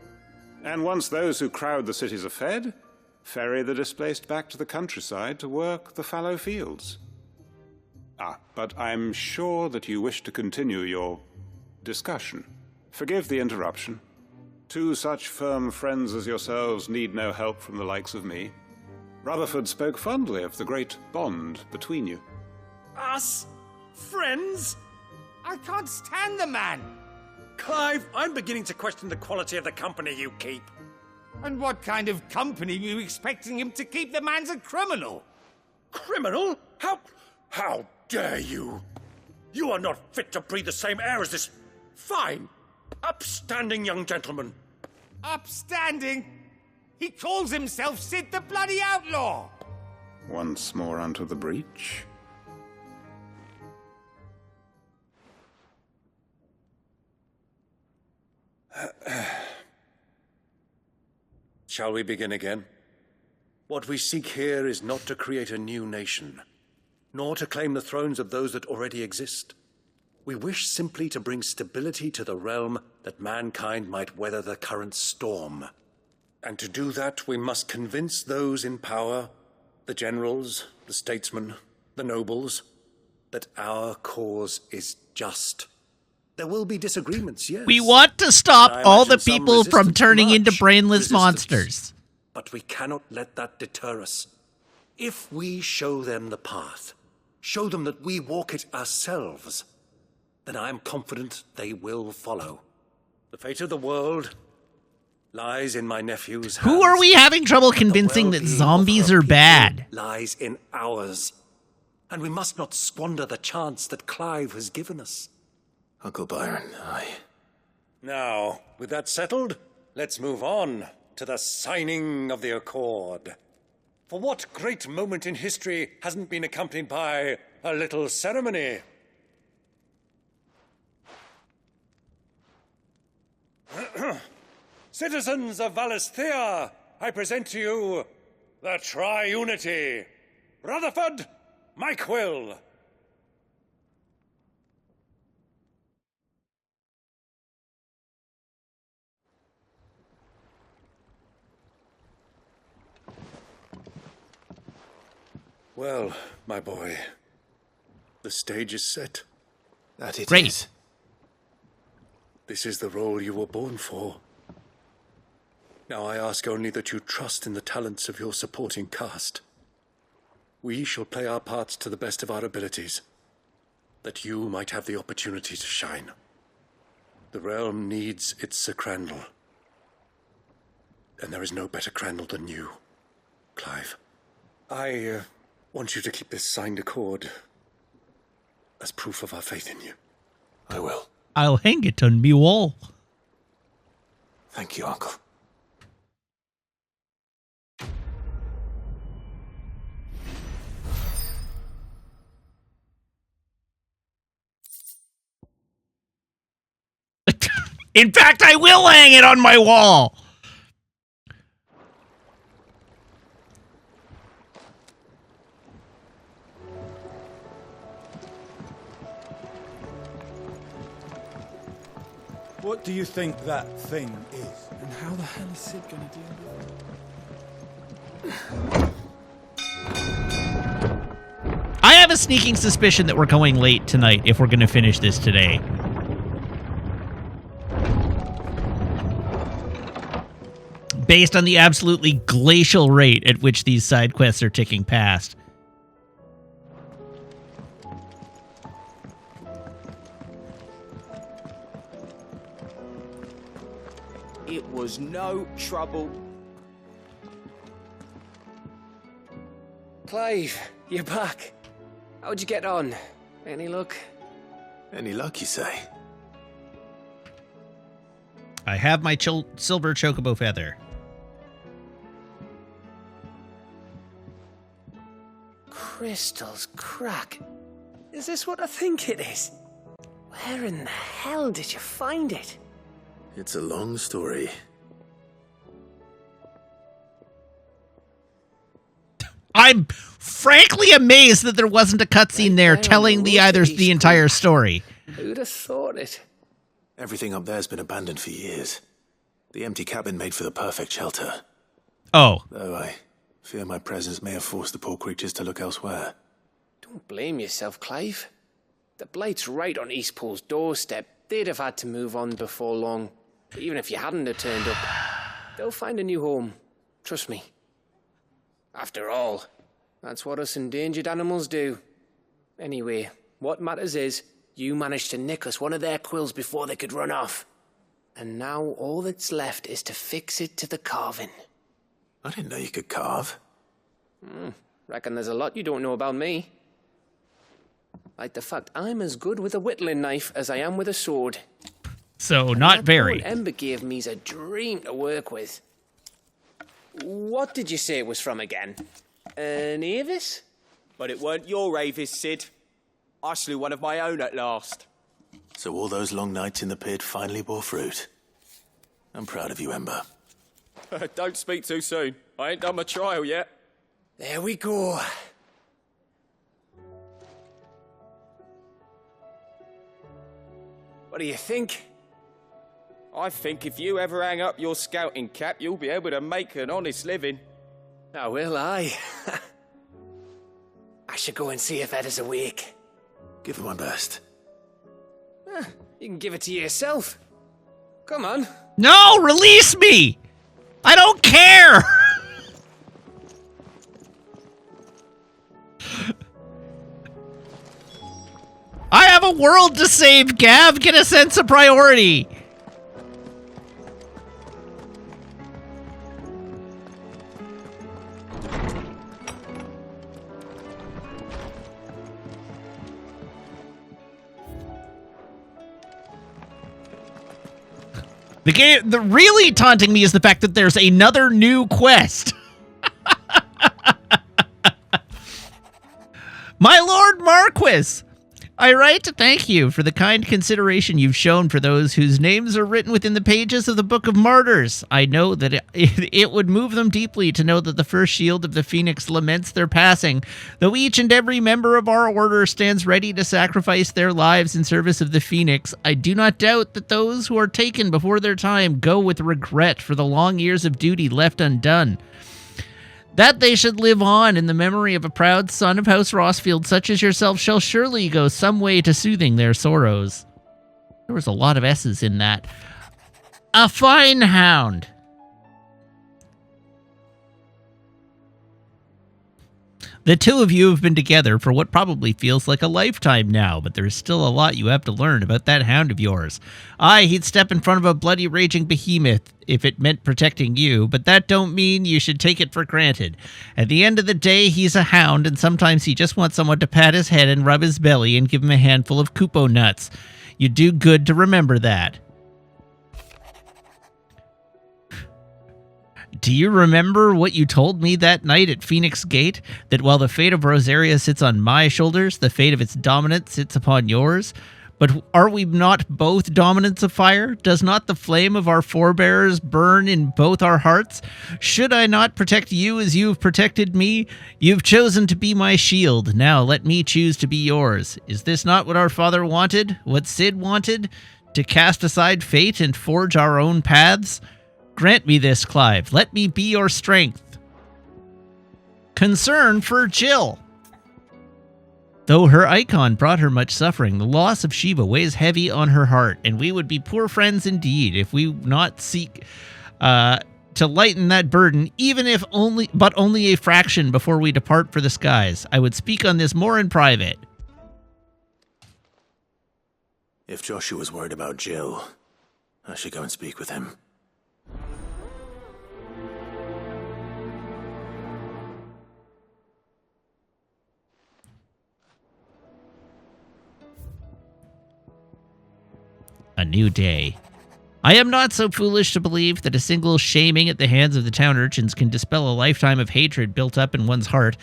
Speaker 21: And once those who crowd the cities are fed, ferry the displaced back to the countryside to work the fallow fields. But I'm sure that you wish to continue your discussion. Forgive the interruption. Two such firm friends as yourselves need no help from the likes of me. Rutherford spoke fondly of the great bond between you.
Speaker 10: Us? Friends? I can't stand the man!
Speaker 20: Clive, I'm beginning to question the quality of the company you keep.
Speaker 10: And what kind of company were you expecting him to keep? The man's a criminal!
Speaker 20: Criminal? How dare you? You are not fit to breathe the same air as this fine, upstanding young gentleman.
Speaker 10: Upstanding? He calls himself Sid the Bloody Outlaw!
Speaker 21: Once more unto the breach.
Speaker 20: Shall we begin again? What we seek here is not to create a new nation, nor to claim the thrones of those that already exist. We wish simply to bring stability to the realm that mankind might weather the current storm. And to do that, we must convince those in power, the generals, the statesmen, the nobles, that our cause is just. There will be disagreements, yes.
Speaker 1: We want to stop all the people from turning into brainless monsters.
Speaker 20: But we cannot let that deter us. If we show them the path, show them that we walk it ourselves, then I am confident they will follow. The fate of the world lies in my nephew's hands.
Speaker 1: Who are we having trouble convincing that zombies are bad?
Speaker 20: Lies in ours. And we must not squander the chance that Clive has given us.
Speaker 3: Uncle Byron,
Speaker 20: Now, with that settled, let's move on to the signing of the Accord. For what great moment in history hasn't been accompanied by a little ceremony? Citizens of Valisthea, I present to you the Triunity. Rutherford, Mike Will. Well, my boy, the stage is set.
Speaker 3: That it
Speaker 1: Great.
Speaker 3: is.
Speaker 20: This is the role you were born for. Now I ask only that you trust in the talents of your supporting cast. We shall play our parts to the best of our abilities, that you might have the opportunity to shine. The realm needs its Sir Crandall, and there is no better Crandall than you, Clive. I want you to keep this signed accord as proof of our faith in you.
Speaker 3: I will.
Speaker 1: I'll hang it on me wall.
Speaker 3: Thank you, Uncle.
Speaker 1: In fact, I will hang it on my wall.
Speaker 22: What do you think that thing is? And how the hell is Sid going to deal with it?
Speaker 1: I have a sneaking suspicion that we're going late tonight if we're going to finish this today. Based on the absolutely glacial rate at which these side quests are ticking past.
Speaker 23: It was no trouble.
Speaker 8: Clive, you're back. How'd you get on? Any luck?
Speaker 3: Any luck, you say?
Speaker 1: I have my silver chocobo feather.
Speaker 8: Crystal's crack. Is this what I think it is? Where in the hell did you find it?
Speaker 3: It's a long story.
Speaker 1: I'm frankly amazed that there wasn't a cutscene there telling the entire story.
Speaker 8: Who'd have thought it?
Speaker 3: Everything up there's been abandoned for years. The empty cabin made for the perfect shelter.
Speaker 1: Oh.
Speaker 3: Though I fear my presence may have forced the poor creatures to look elsewhere.
Speaker 8: Don't blame yourself, Clive. The blight's right on Eastpool's doorstep. They'd have had to move on before long. Even if you hadn't have turned up, they'll find a new home. Trust me. After all, that's what us endangered animals do. Anyway, what matters is, you managed to nick us one of their quills before they could run off. And now all that's left is to fix it to the carving.
Speaker 3: I didn't know you could carve.
Speaker 8: Reckon there's a lot you don't know about me. Like the fact I'm as good with a whittling knife as I am with a sword.
Speaker 1: So, not very.
Speaker 8: What Ember gave me's a dream to work with. What did you say it was from again? An Avis?
Speaker 23: But it weren't your Avis, Sid. I slew one of my own at last.
Speaker 3: So all those long nights in the pit finally bore fruit. I'm proud of you, Ember.
Speaker 23: Don't speak too soon. I ain't done my trial yet.
Speaker 8: There we go. What do you think?
Speaker 23: I think if you ever hang up your scouting cap, you'll be able to make an honest living.
Speaker 8: Oh, will I? I should go and see if Ed is awake.
Speaker 3: Give it my best.
Speaker 8: You can give it to yourself. Come on.
Speaker 1: No, release me! I don't care! I have a world to save, Gav! Get a sense of priority! The really taunting me is the fact that there's another new quest. My Lord Marquis, I write to thank you for the kind consideration you've shown for those whose names are written within the pages of the Book of Martyrs. I know that it would move them deeply to know that the first shield of the Phoenix laments their passing, though each and every member of our order stands ready to sacrifice their lives in service of the Phoenix. I do not doubt that those who are taken before their time go with regret for the long years of duty left undone. That they should live on in the memory of a proud son of House Rossfield such as yourself shall surely go some way to soothing their sorrows. There was a lot of S's in that. A fine hound. The two of you have been together for what probably feels like a lifetime now, but there's still a lot you have to learn about that hound of yours. Aye, he'd step in front of a bloody raging behemoth if it meant protecting you, but that don't mean you should take it for granted. At the end of the day, he's a hound, and sometimes he just wants someone to pat his head and rub his belly and give him a handful of Kupo nuts. You do good to remember that. Do you remember what you told me that night at Phoenix Gate? That while the fate of Rosaria sits on my shoulders, the fate of its dominant sits upon yours? But are we not both dominants of fire? Does not the flame of our forebears burn in both our hearts? Should I not protect you as you have protected me? You've chosen to be my shield. Now let me choose to be yours. Is this not what our father wanted? What Sid wanted? To cast aside fate and forge our own paths? Grant me this, Clive. Let me be your strength. Concern for Jill. Though her icon brought her much suffering, the loss of Shiva weighs heavy on her heart, and we would be poor friends indeed if we not seek to lighten that burden, even if only a fraction before we depart for the skies. I would speak on this more in private.
Speaker 3: If Joshua's worried about Jill, I should go and speak with him.
Speaker 1: A new day. I am not so foolish to believe that a single shaming at the hands of the town urchins can dispel a lifetime of hatred built up in one's heart.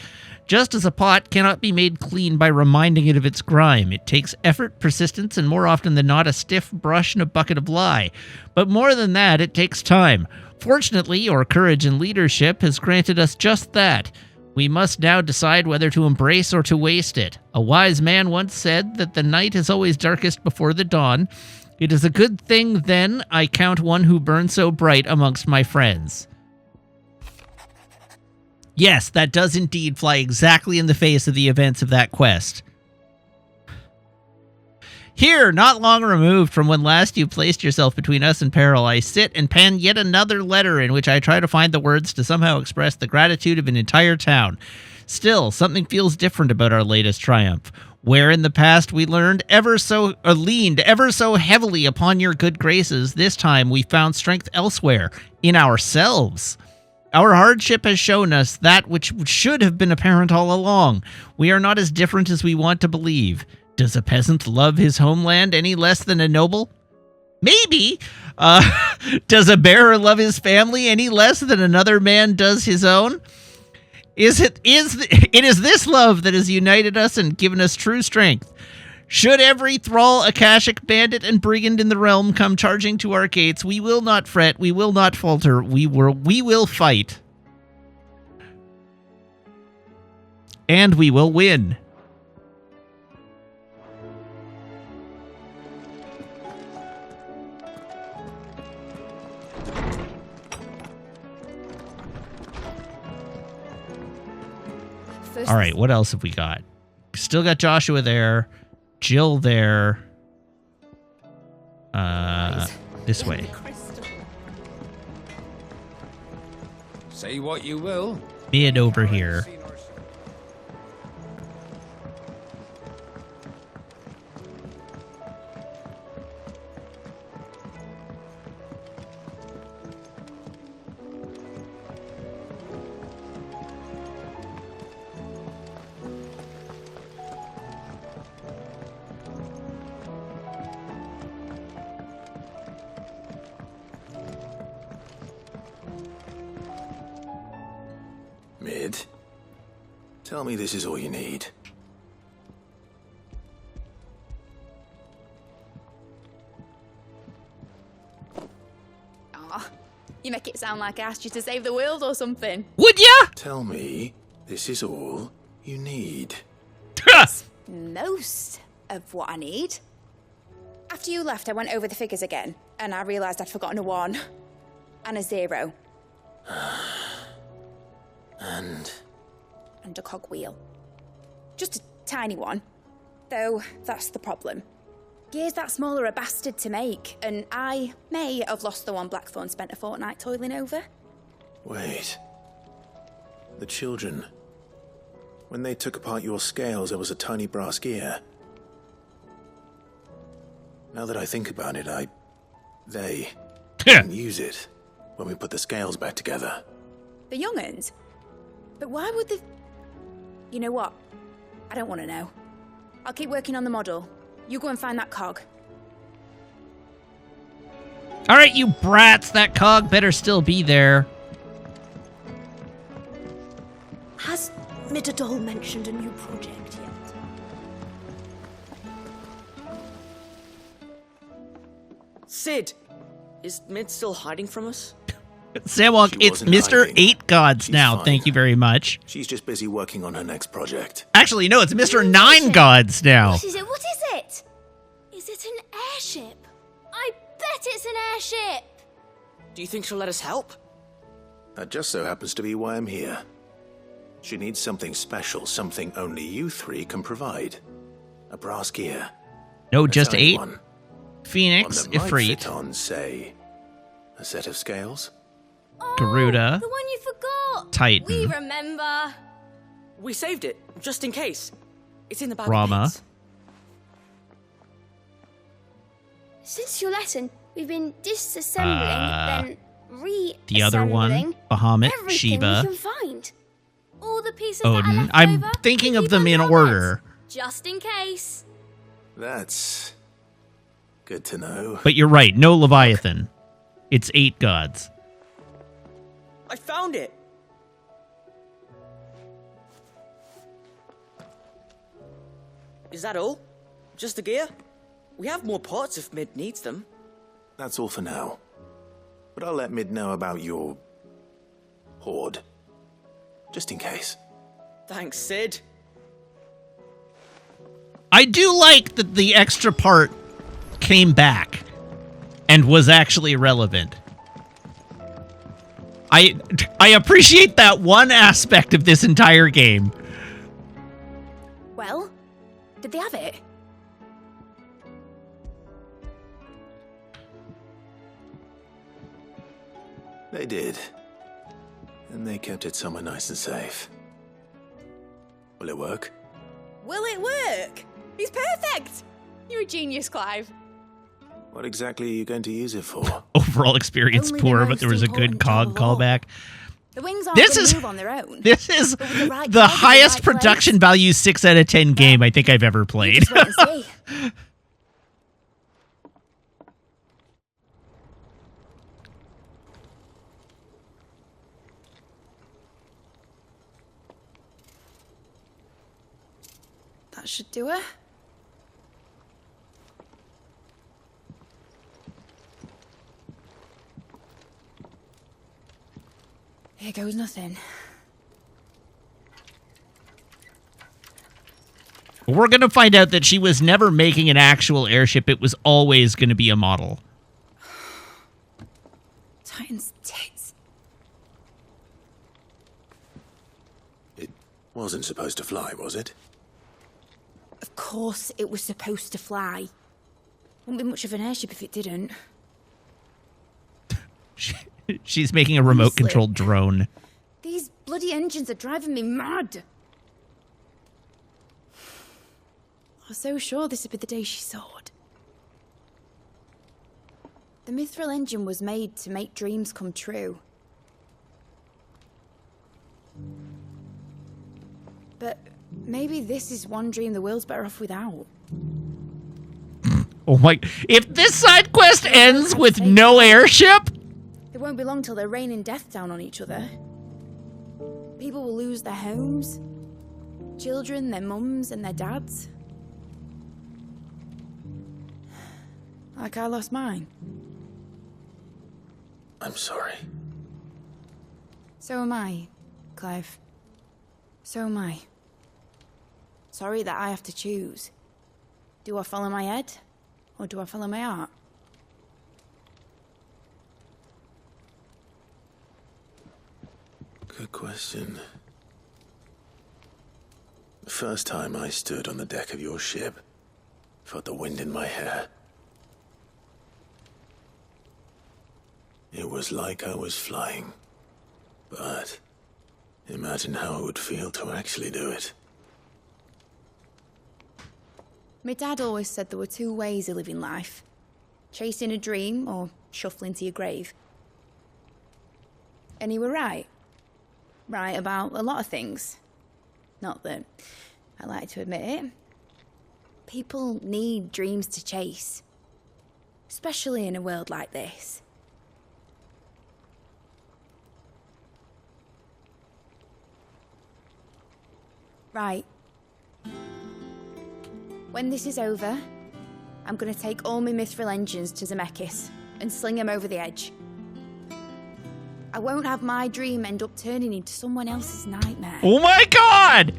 Speaker 1: Just as a pot cannot be made clean by reminding it of its grime, it takes effort, persistence, and more often than not a stiff brush and a bucket of lye. But more than that, it takes time. Fortunately, your courage and leadership has granted us just that. We must now decide whether to embrace or to waste it. A wise man once said that the night is always darkest before the dawn. It is a good thing, then, I count one who burns so bright amongst my friends. Yes, that does indeed fly exactly in the face of the events of that quest. Here, not long removed from when last you placed yourself between us and peril, I sit and pen yet another letter in which I try to find the words to somehow express the gratitude of an entire town. Still, something feels different about our latest triumph. Where in the past we leaned ever so heavily upon your good graces, this time we found strength elsewhere, in ourselves. Our hardship has shown us that which should have been apparent all along. We are not as different as we want to believe. Does a peasant love his homeland any less than a noble? Maybe. Does a bearer love his family any less than another man does his own? It is this love that has united us and given us true strength. Should every thrall, Akashic, bandit, and brigand in the realm come charging to our gates, we will not fret, we will not falter, we will fight. And we will win. All right, what else have we got? Still got Joshua there, Jill there. This way.
Speaker 10: Say what you will.
Speaker 1: Mid over here.
Speaker 3: Mid, tell me this is all you need.
Speaker 5: Aw, you make it sound like I asked you to save the world or something.
Speaker 1: Would ya?
Speaker 3: Tell me this is all you need.
Speaker 5: Most of what I need. After you left, I went over the figures again, and I realised I'd forgotten a 1 and a 0. And a cogwheel. Just a tiny one. Though, that's the problem. Gears that small are a bastard to make, and I may have lost the one Blackthorn spent a fortnight toiling over.
Speaker 3: Wait. The children. When they took apart your scales, there was a tiny brass gear. Now that I think about it, they didn't use it when we put the scales back together.
Speaker 5: The young'uns? But why would they... You know what? I don't want to know. I'll keep working on the model. You go and find that cog.
Speaker 1: All right, you brats, that cog better still be there.
Speaker 9: Has Midadol mentioned a new project yet?
Speaker 12: Sid, is Mid still hiding from us?
Speaker 1: Samwalk, it's Mr.
Speaker 3: hiding.
Speaker 1: 8 Gods
Speaker 3: She's
Speaker 1: now.
Speaker 3: fine.
Speaker 1: Thank you very much.
Speaker 3: She's just busy working on her next project.
Speaker 1: Actually, no, it's Mr. 9 Gods now.
Speaker 9: What is it? What is it? Is it an airship? I bet it's an airship!
Speaker 12: Do you think she'll let us help?
Speaker 3: That just so happens to be why I'm here. She needs something special, something only you 3 can provide. A brass gear.
Speaker 1: No,
Speaker 3: A
Speaker 1: just
Speaker 3: tiny
Speaker 1: 8.
Speaker 3: one.
Speaker 1: Phoenix,
Speaker 3: One that might
Speaker 1: Ifrit,
Speaker 3: fit on, say, a set of scales.
Speaker 1: Garuda,
Speaker 9: The one you forgot!
Speaker 1: Titan.
Speaker 9: We remember!
Speaker 12: We saved it, just in case. It's in the bag
Speaker 1: Rama.
Speaker 12: of paints.
Speaker 9: Since your lesson, we've been disassembling, then reassembling.
Speaker 1: the other one, Bahamut,
Speaker 9: everything
Speaker 1: Sheba,
Speaker 9: we can find. All the pieces that are
Speaker 1: Odin.
Speaker 9: left
Speaker 1: I'm
Speaker 9: over,
Speaker 1: thinking
Speaker 9: we
Speaker 1: of
Speaker 9: keep
Speaker 1: them
Speaker 9: under
Speaker 1: in
Speaker 9: our
Speaker 1: order.
Speaker 9: beds, just in case.
Speaker 3: That's good to know.
Speaker 1: But you're right, no Leviathan. It's 8 Gods.
Speaker 12: I found it! Is that all? Just the gear? We have more parts if Mid needs them.
Speaker 3: That's all for now. But I'll let Mid know about your hoard. Just in case.
Speaker 12: Thanks, Sid.
Speaker 1: I do like that the extra part came back and was actually relevant. I appreciate that one aspect of this entire game.
Speaker 5: Well, did they have it?
Speaker 3: They did. And they kept it somewhere nice and safe. Will it work?
Speaker 5: Will it work? He's perfect! You're a genius, Clive.
Speaker 3: What exactly are you going to use it for?
Speaker 1: Overall experience
Speaker 5: Only
Speaker 1: poor,
Speaker 5: the
Speaker 1: but there was a good
Speaker 5: most important
Speaker 1: COG
Speaker 5: job of all.
Speaker 1: callback.
Speaker 5: The wings aren't
Speaker 1: This
Speaker 5: going
Speaker 1: is-
Speaker 5: to move on their own.
Speaker 1: This is
Speaker 5: But with the right
Speaker 1: the
Speaker 5: cog in the
Speaker 1: highest
Speaker 5: right place,
Speaker 1: production value 6 out of 10 game I think I've ever played.
Speaker 5: just wait and see. That should do it. Here goes nothing.
Speaker 1: We're going to find out that she was never making an actual airship. It was always going to be a model.
Speaker 5: Titan's tits.
Speaker 3: It wasn't supposed to fly, was it?
Speaker 5: Of course it was supposed to fly. Wouldn't be much of an airship if it didn't.
Speaker 1: She's making a remote-controlled drone.
Speaker 5: These bloody engines are driving me mad. I was so sure this would be the day she soared. The mithril engine was made to make dreams come true. But maybe this is one dream the world's better off without.
Speaker 1: Oh my... If this side quest ends with no airship...
Speaker 5: It won't be long till they're raining death down on each other. People will lose their homes. Children, their mums and their dads. Like I lost mine.
Speaker 3: I'm sorry.
Speaker 5: So am I, Clive. So am I. Sorry that I have to choose. Do I follow my head, or do I follow my heart?
Speaker 3: Good question. The first time I stood on the deck of your ship, felt the wind in my hair. It was like I was flying. But imagine how it would feel to actually do it.
Speaker 5: My dad always said there were two ways of living life. Chasing a dream or shuffling to your grave. And he were right. Right about a lot of things. Not that I like to admit it. People need dreams to chase. Especially in a world like this. Right. When this is over, I'm gonna take all my mithril engines to Zemeckis and sling them over the edge. I won't have my dream end up turning into someone else's nightmare.
Speaker 1: Oh my god!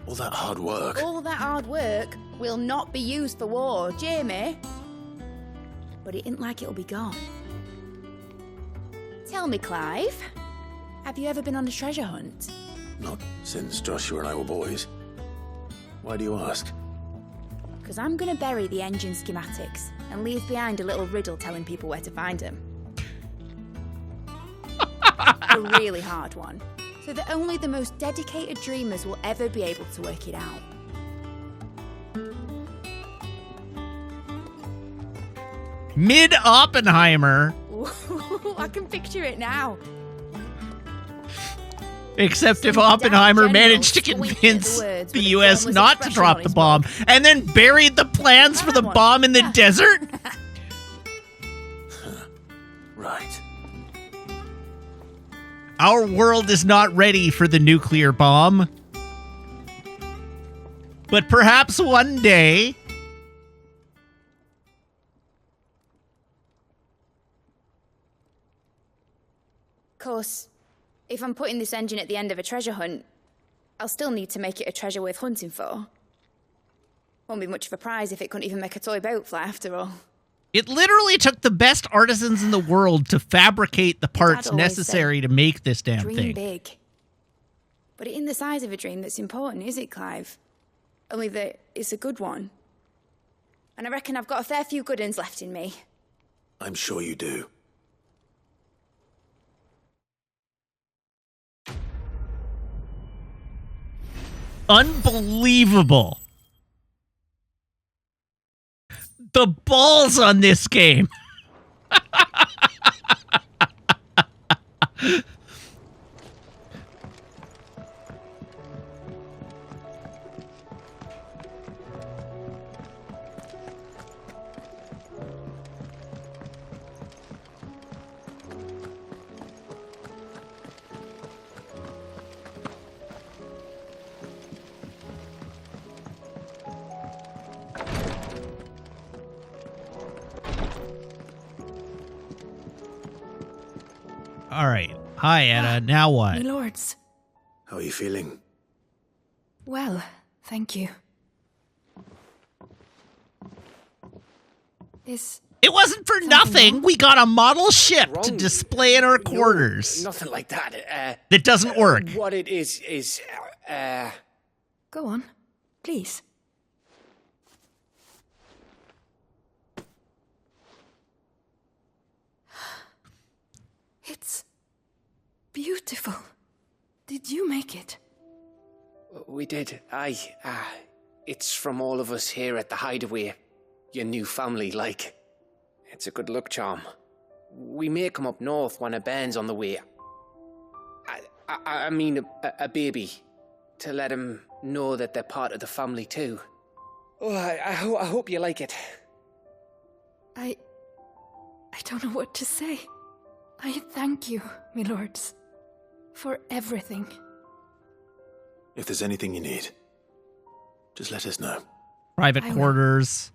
Speaker 3: All that hard work.
Speaker 5: All that hard work will not be used for war, Jamie. But it ain't like it'll be gone. Tell me, Clive, have you ever been on a treasure hunt?
Speaker 3: Not since Joshua and I were boys. Why do you ask?
Speaker 5: Because I'm going to bury the engine schematics and leave behind a little riddle telling people where to find them. A really hard one, so that only the most dedicated dreamers will ever be able to work it out.
Speaker 1: Mid-Oppenheimer.
Speaker 5: Ooh, I can picture it now.
Speaker 1: Except if Oppenheimer managed to convince the U.S. not to drop the bomb and then buried the plans for the bomb in the desert?
Speaker 3: Right.
Speaker 1: Our world is not ready for the nuclear bomb. But perhaps one day...
Speaker 5: Of course, If I'm putting this engine at the end of a treasure hunt, I'll still need to make it a treasure worth hunting for. Won't be much of a prize if it couldn't even make a toy boat fly after all.
Speaker 1: It literally took the best artisans in the world to fabricate the parts necessary to make this damn
Speaker 5: Dream
Speaker 1: thing.
Speaker 5: big. But it ain't the size of a dream that's important, is it, Clive? Only that it's a good one. And I reckon I've got a fair few good uns left in me.
Speaker 3: I'm sure you do.
Speaker 1: Unbelievable. The balls on this game. All right. Hi, Etta. Now what?
Speaker 18: My lords.
Speaker 3: How are you feeling?
Speaker 18: Well, thank you.
Speaker 1: It wasn't for nothing. We got a model ship to display in our quarters.
Speaker 8: Nothing like that.
Speaker 1: That doesn't work.
Speaker 8: What it is...
Speaker 18: Go on, please. It's beautiful. Did you make it?
Speaker 8: We did. It's from all of us here at the Hideaway. Your new family, like. It's a good luck charm. We may come up north when a band's on the way. I mean a baby. To let him know that they're part of the family too. Oh, I hope you like it.
Speaker 18: I don't know what to say. I thank you, my lords, for everything.
Speaker 3: If there's anything you need, just let us know.
Speaker 1: Private quarters.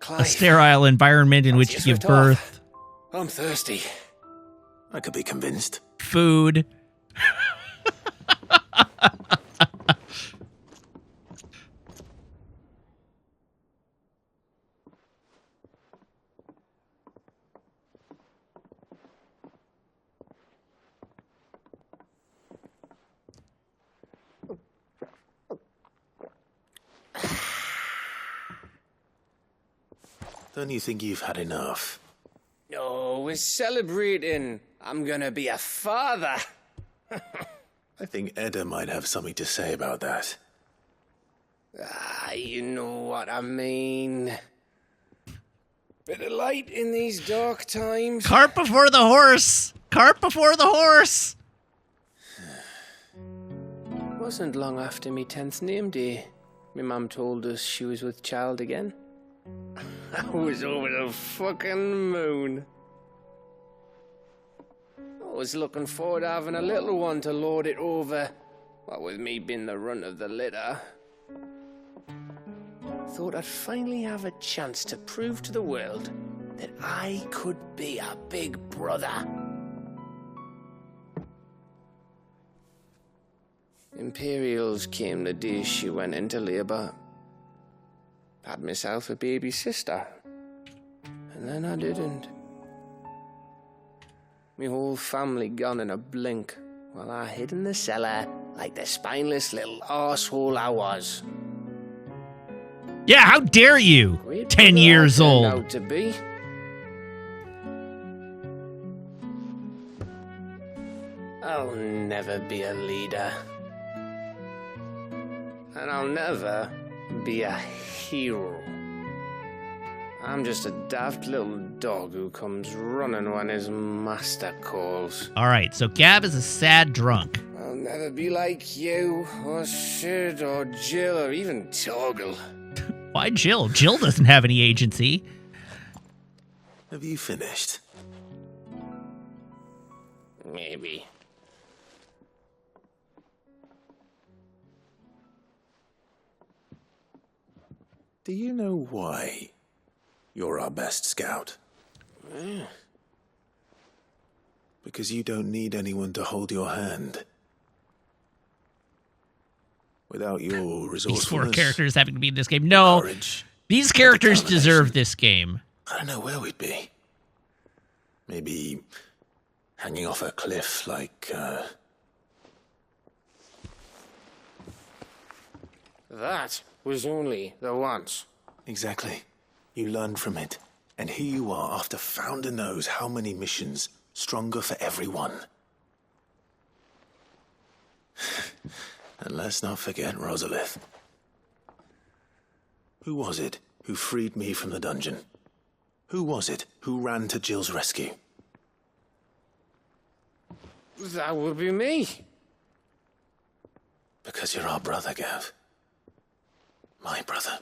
Speaker 1: A sterile environment in which to give birth.
Speaker 3: I'm thirsty. I could be convinced.
Speaker 1: Food.
Speaker 3: Don't you think you've had enough?
Speaker 8: No, we're celebrating. I'm gonna be a father.
Speaker 3: I think Edda might have something to say about that.
Speaker 8: You know what I mean. Bit of light in these dark times.
Speaker 1: Cart before the horse. Cart before the horse.
Speaker 8: Wasn't long after me 10th name day. My mum told us she was with child again. I was over the fucking moon. I was looking forward to having a little one to lord it over. What with me being the runt of the litter. Thought I'd finally have a chance to prove to the world that I could be a big brother. Imperials came the day she went into labour. Had myself a baby sister. And then I didn't. My whole family gone in a blink, while I hid in the cellar like the spineless little arsehole I was.
Speaker 1: Yeah, how dare you? 10 years old.
Speaker 8: Out to be. I'll never be a leader. And I'll never be a hero. I'm just a daft little dog who comes running when his master calls.
Speaker 1: All right, so Gab is a sad drunk.
Speaker 8: I'll never be like you, or Sid, or Jill, or even Torgal.
Speaker 1: Why Jill? Jill doesn't have any agency.
Speaker 3: Have you finished?
Speaker 8: Maybe.
Speaker 3: Do you know why you're our best scout? Because you don't need anyone to hold your hand. Without your resourcefulness...
Speaker 1: These 4 characters having to be in this game. No,
Speaker 3: courage,
Speaker 1: these characters deserve this game.
Speaker 3: I don't know where we'd be. Maybe hanging off a cliff like,
Speaker 8: That was only the once.
Speaker 3: Exactly. You learned from it. And here you are after Founder knows how many missions, stronger for everyone. And let's not forget Rosalith. Who was it who freed me from the dungeon? Who was it who ran to Jill's rescue?
Speaker 8: That would be me.
Speaker 3: Because you're our brother, Gav. My brother.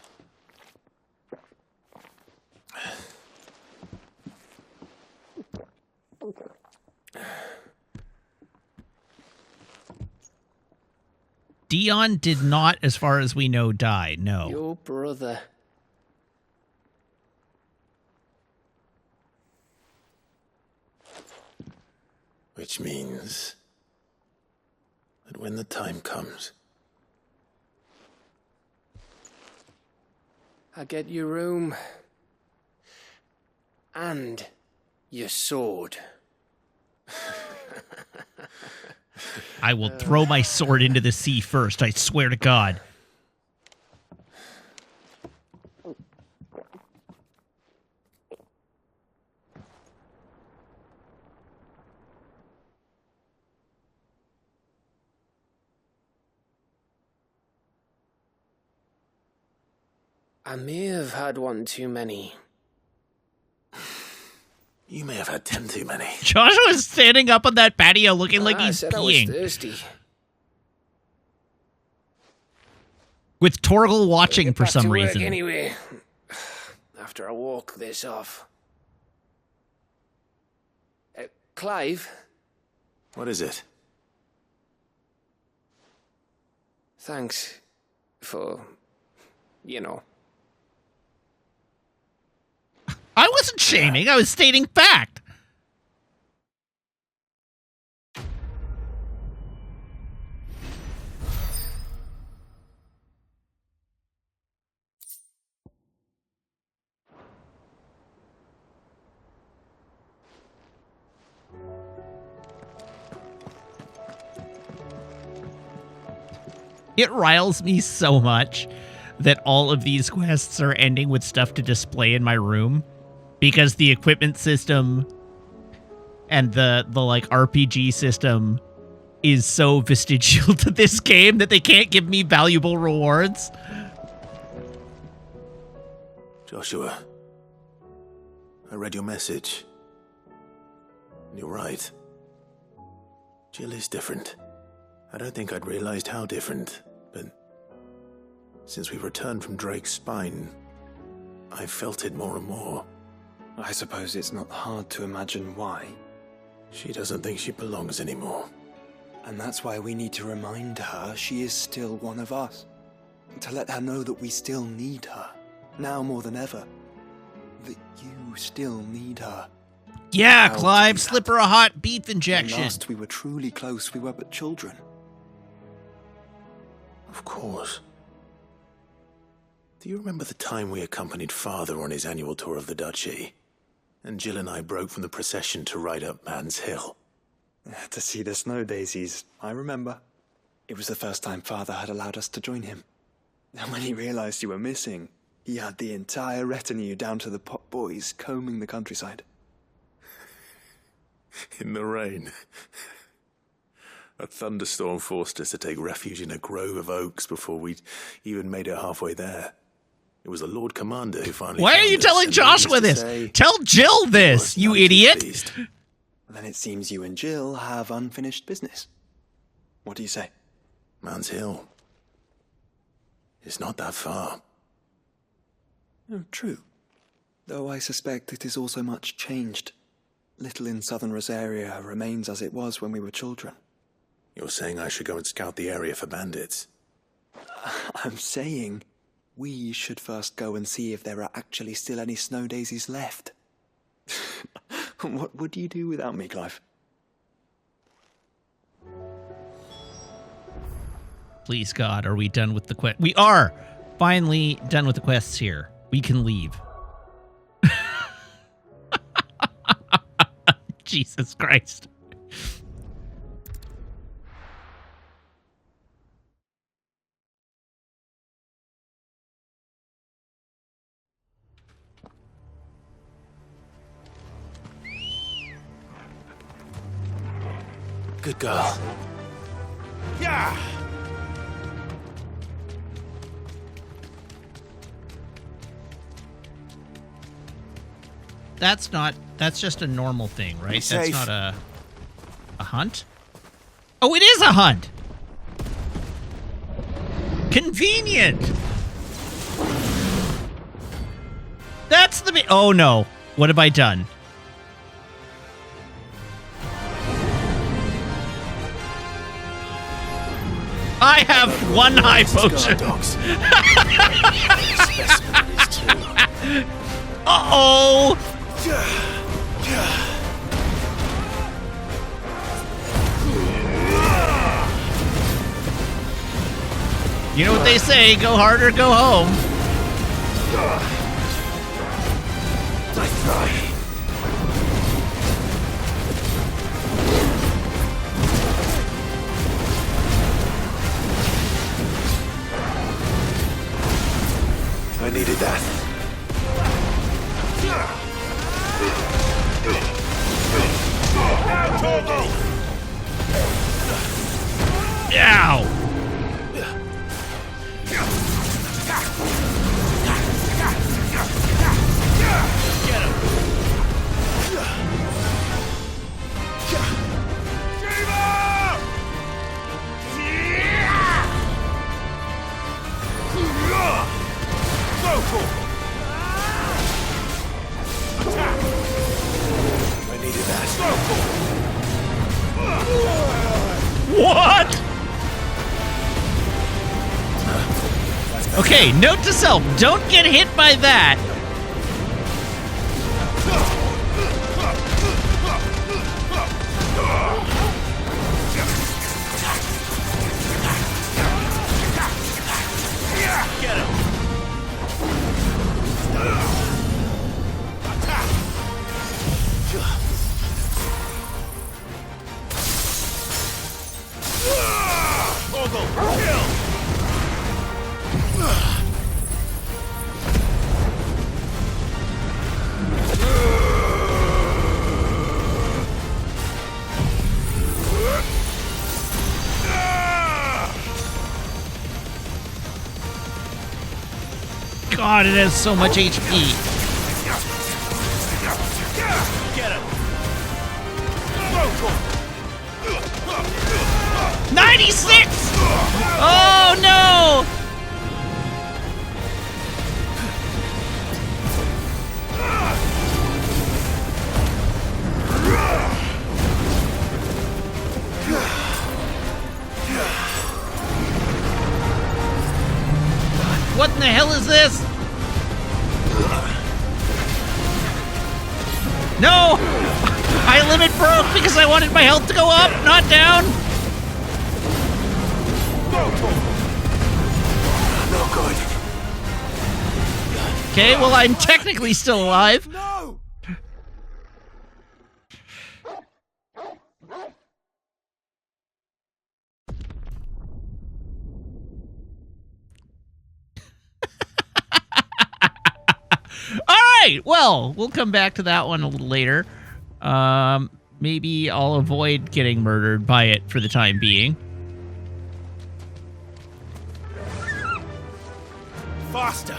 Speaker 1: Dion did not, as far as we know, die. No.
Speaker 8: Your brother.
Speaker 3: Which means that when the time comes,
Speaker 8: I get your room. And your sword.
Speaker 1: I will throw my sword into the sea first, I swear to God.
Speaker 8: I may have had one too many.
Speaker 3: you may have had 10 too many.
Speaker 1: Joshua's standing up on that patio looking like he's
Speaker 8: I said
Speaker 1: peeing.
Speaker 8: I was thirsty.
Speaker 1: With Torgal watching for
Speaker 8: Back
Speaker 1: some
Speaker 8: to work
Speaker 1: reason.
Speaker 8: Anyway, after I walk this off. Clive?
Speaker 3: What is it?
Speaker 8: Thanks for, you know.
Speaker 1: I wasn't shaming, I was stating fact. It riles me so much that all of these quests are ending with stuff to display in my room because the equipment system and the like RPG system is so vestigial to this game that they can't give me valuable rewards.
Speaker 3: Joshua, I read your message. You're right. Jill is different. I don't think I'd realized how different, but since we returned from Drake's spine, I've felt it more and more.
Speaker 4: I suppose it's not hard to imagine why.
Speaker 3: She doesn't think she belongs anymore.
Speaker 4: And that's why we need to remind her she is still one of us. To let her know that we still need her, now more than ever. That you still need her.
Speaker 1: Yeah, Clive, slip her a hot beef injection.
Speaker 4: When last we were truly close, we were but children.
Speaker 3: Of course. Do you remember the time we accompanied Father on his annual tour of the Duchy? And Jill and I broke from the procession to ride up Man's Hill.
Speaker 4: To see the snow daisies, I remember. It was the first time Father had allowed us to join him. And when he realized you were missing, he had the entire retinue down to the pot boys combing the countryside.
Speaker 3: In the rain. A thunderstorm forced us to take refuge in a grove of oaks before we'd even made it halfway there. It was the Lord Commander who finally
Speaker 1: Why are you telling Joshua this? Tell Jill this, you idiot!
Speaker 4: Then it seems you and Jill have unfinished business. What do you say?
Speaker 3: Man's Hill. It's not that far.
Speaker 4: Oh, true. Though I suspect it is also much changed. Little in southern Rosaria remains as it was when we were children.
Speaker 3: You're saying I should go and scout the area for bandits?
Speaker 4: I'm saying we should first go and see if there are actually still any snow daisies left. What would you do without me, Clive?
Speaker 1: Please, God, are we done with the quest? We are finally done with the quests here. We can leave. Jesus Christ.
Speaker 3: Good girl.
Speaker 14: Yeah!
Speaker 1: That's just a normal thing, right?
Speaker 3: Be
Speaker 1: That's
Speaker 3: safe.
Speaker 1: not a hunt? Oh, it is a hunt! Convenient! That's the... Oh, no. What have I done? I have one high potion. Uh-oh! You know what they say, go hard or go home.
Speaker 14: I try.
Speaker 3: I needed that.
Speaker 1: Ow!
Speaker 14: Get him!
Speaker 3: I needed that.
Speaker 1: What? Okay, note to self, don't get hit by that.
Speaker 14: Get him!
Speaker 1: God, it has so much HP.
Speaker 14: Get him!
Speaker 1: 96! Oh no! What in the hell is this? No! My limit broke because I wanted my health to go up, not down.
Speaker 3: No good.
Speaker 1: Okay, well, I'm technically still alive.
Speaker 14: No!
Speaker 1: All right, well, we'll come back to that one a little later. Maybe I'll avoid getting murdered by it for the time being.
Speaker 14: Faster!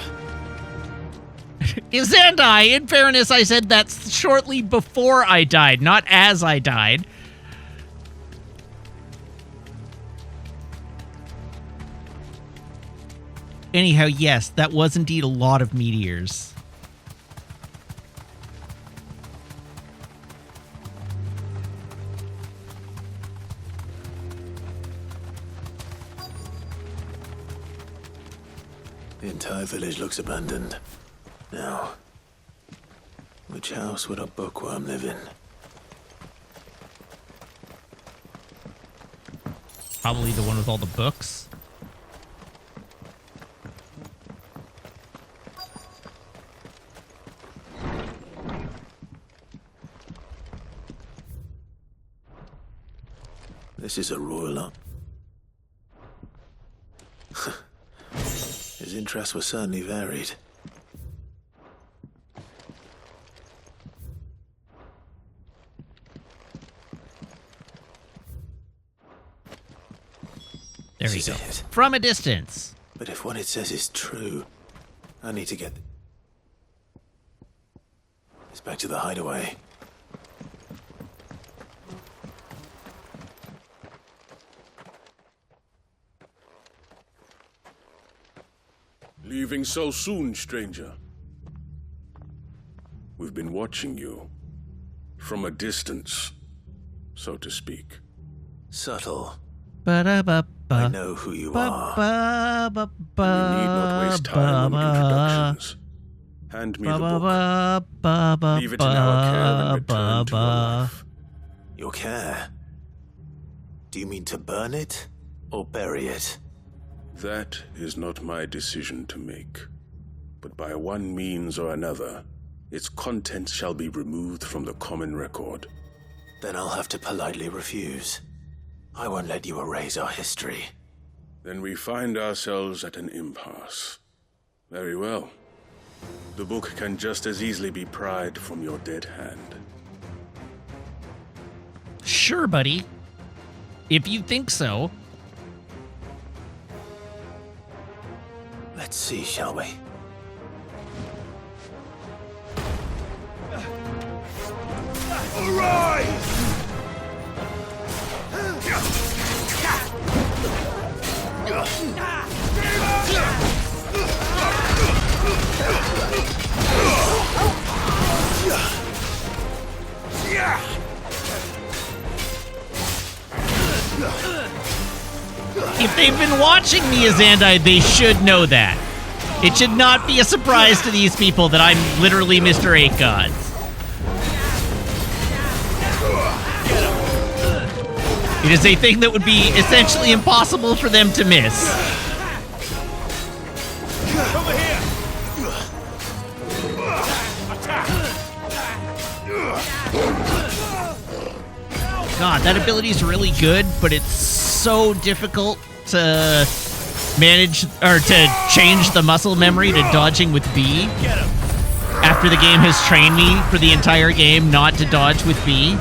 Speaker 1: And in fairness, I said that shortly before I died, not as I died. Anyhow, yes, that was indeed a lot of meteors.
Speaker 3: The entire village looks abandoned. Now, which house would a bookworm live in?
Speaker 1: Probably the one with all the books.
Speaker 3: This is a royal up. His interests were certainly varied.
Speaker 1: There we go. From a distance.
Speaker 3: But if what it says is true, I need to get... It's back to the hideaway.
Speaker 13: Leaving so soon, stranger? We've been watching you. From a distance, so to speak.
Speaker 3: Subtle.
Speaker 1: Ba-da-ba-ba.
Speaker 3: I know who you are.
Speaker 13: We need not waste time on introductions. Hand me the book. Leave it in our care and return to your life.
Speaker 3: Your care? Do you mean to burn it or bury it?
Speaker 13: That is not my decision to make. But by one means or another, its contents shall be removed from the common record.
Speaker 3: Then I'll have to politely refuse. I won't let you erase our history.
Speaker 13: Then we find ourselves at an impasse. Very well. The book can just as easily be pried from your dead hand.
Speaker 1: Sure, buddy. If you think so.
Speaker 3: Let's see, shall we?
Speaker 14: Arise!
Speaker 1: If they've been watching me as Andai, they should know that. It should not be a surprise to these people that I'm literally Mr. 8 Gods. It is a thing that would be essentially impossible for them to miss.
Speaker 14: Over here!
Speaker 1: God, that ability is really good, but it's so difficult to manage or to change the muscle memory to dodging with B. After the game has trained me for the entire game not to dodge with B.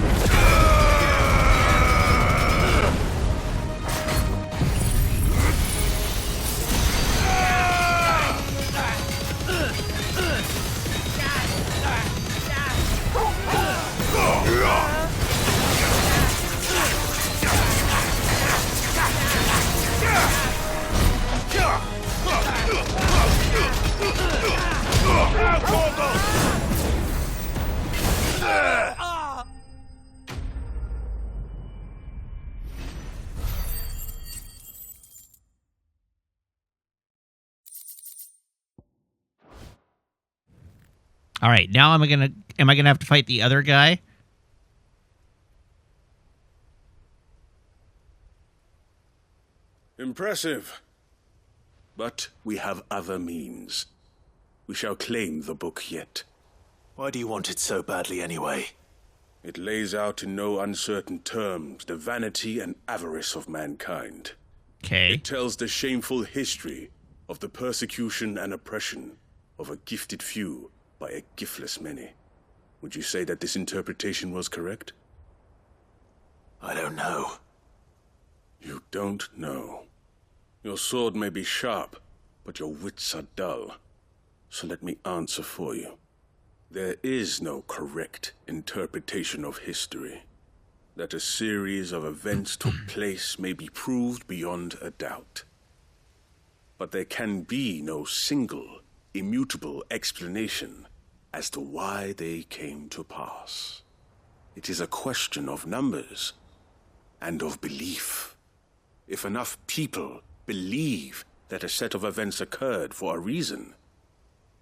Speaker 1: All right, now am I gonna have to fight the other guy?
Speaker 13: Impressive. But we have other means. We shall claim the book yet.
Speaker 3: Why do you want it so badly anyway?
Speaker 13: It lays out in no uncertain terms the vanity and avarice of mankind.
Speaker 1: Okay.
Speaker 13: It tells the shameful history of the persecution and oppression of a gifted few by a giftless many. Would you say that this interpretation was correct?
Speaker 3: I don't know.
Speaker 13: You don't know. Your sword may be sharp, but your wits are dull. So let me answer for you. There is no correct interpretation of history. That a series of events took place may be proved beyond a doubt. But there can be no single, immutable explanation as to why they came to pass. It is a question of numbers and of belief. If enough people believe that a set of events occurred for a reason,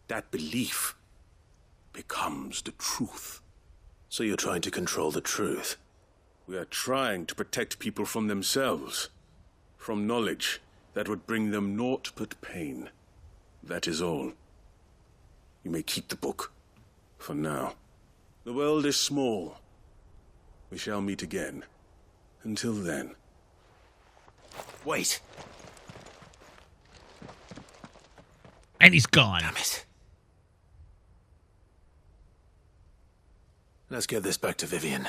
Speaker 13: that belief becomes the truth.
Speaker 3: So you're trying to control the truth?
Speaker 13: We are trying to protect people from themselves, from knowledge that would bring them naught but pain. That is all. You may keep the book, for now. The world is small. We shall meet again. Until then,
Speaker 3: Wait.
Speaker 1: And he's gone.
Speaker 3: Damn it. Let's get this back to Vivian.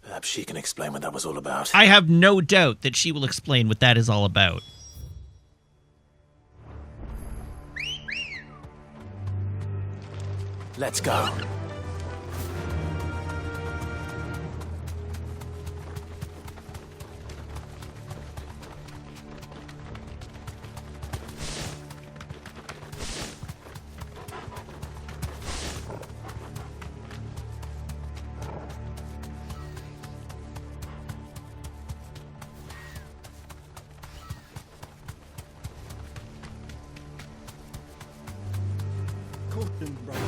Speaker 3: Perhaps she can explain what that was all about.
Speaker 1: I have no doubt that she will explain what that is all about.
Speaker 3: Let's go.
Speaker 22: Caution, brother.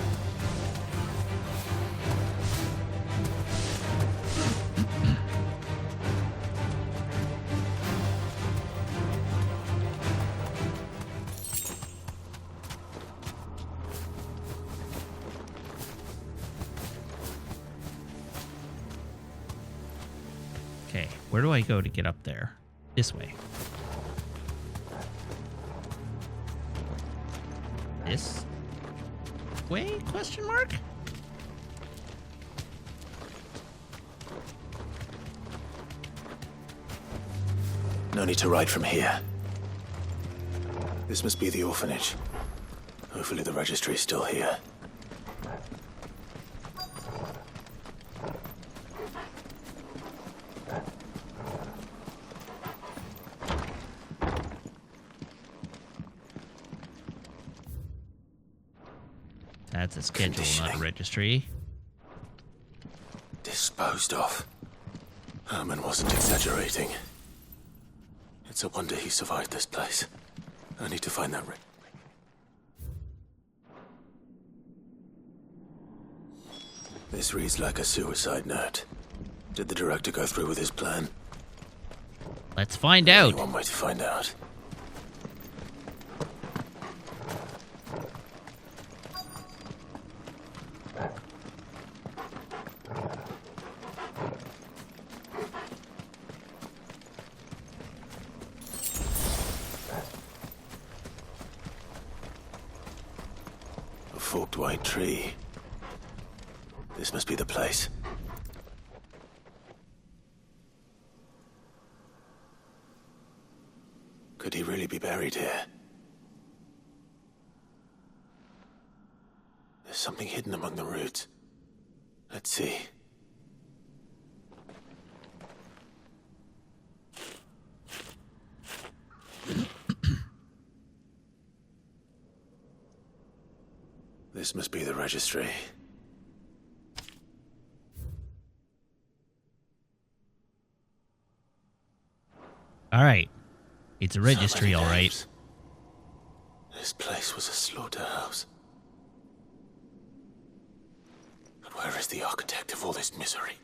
Speaker 1: Okay, where do I go to get up there? This way. This way? Question mark?
Speaker 3: No need to ride from here. This must be the orphanage. Hopefully the registry is still here.
Speaker 1: That's a schedule, not a registry.
Speaker 3: Disposed of. Herman wasn't exaggerating. It's a wonder he survived this place. I need to find that ring. This reads like a suicide note. Did the director go through with his plan?
Speaker 1: Let's find out.
Speaker 3: Only one way to find out. A forked white tree. This must be the place. Could he really be buried here? There's something hidden among the roots. Let's see. This must be the registry.
Speaker 1: All right. It's a registry, all right.
Speaker 3: This place was a slaughterhouse. But where is the architect of all this misery?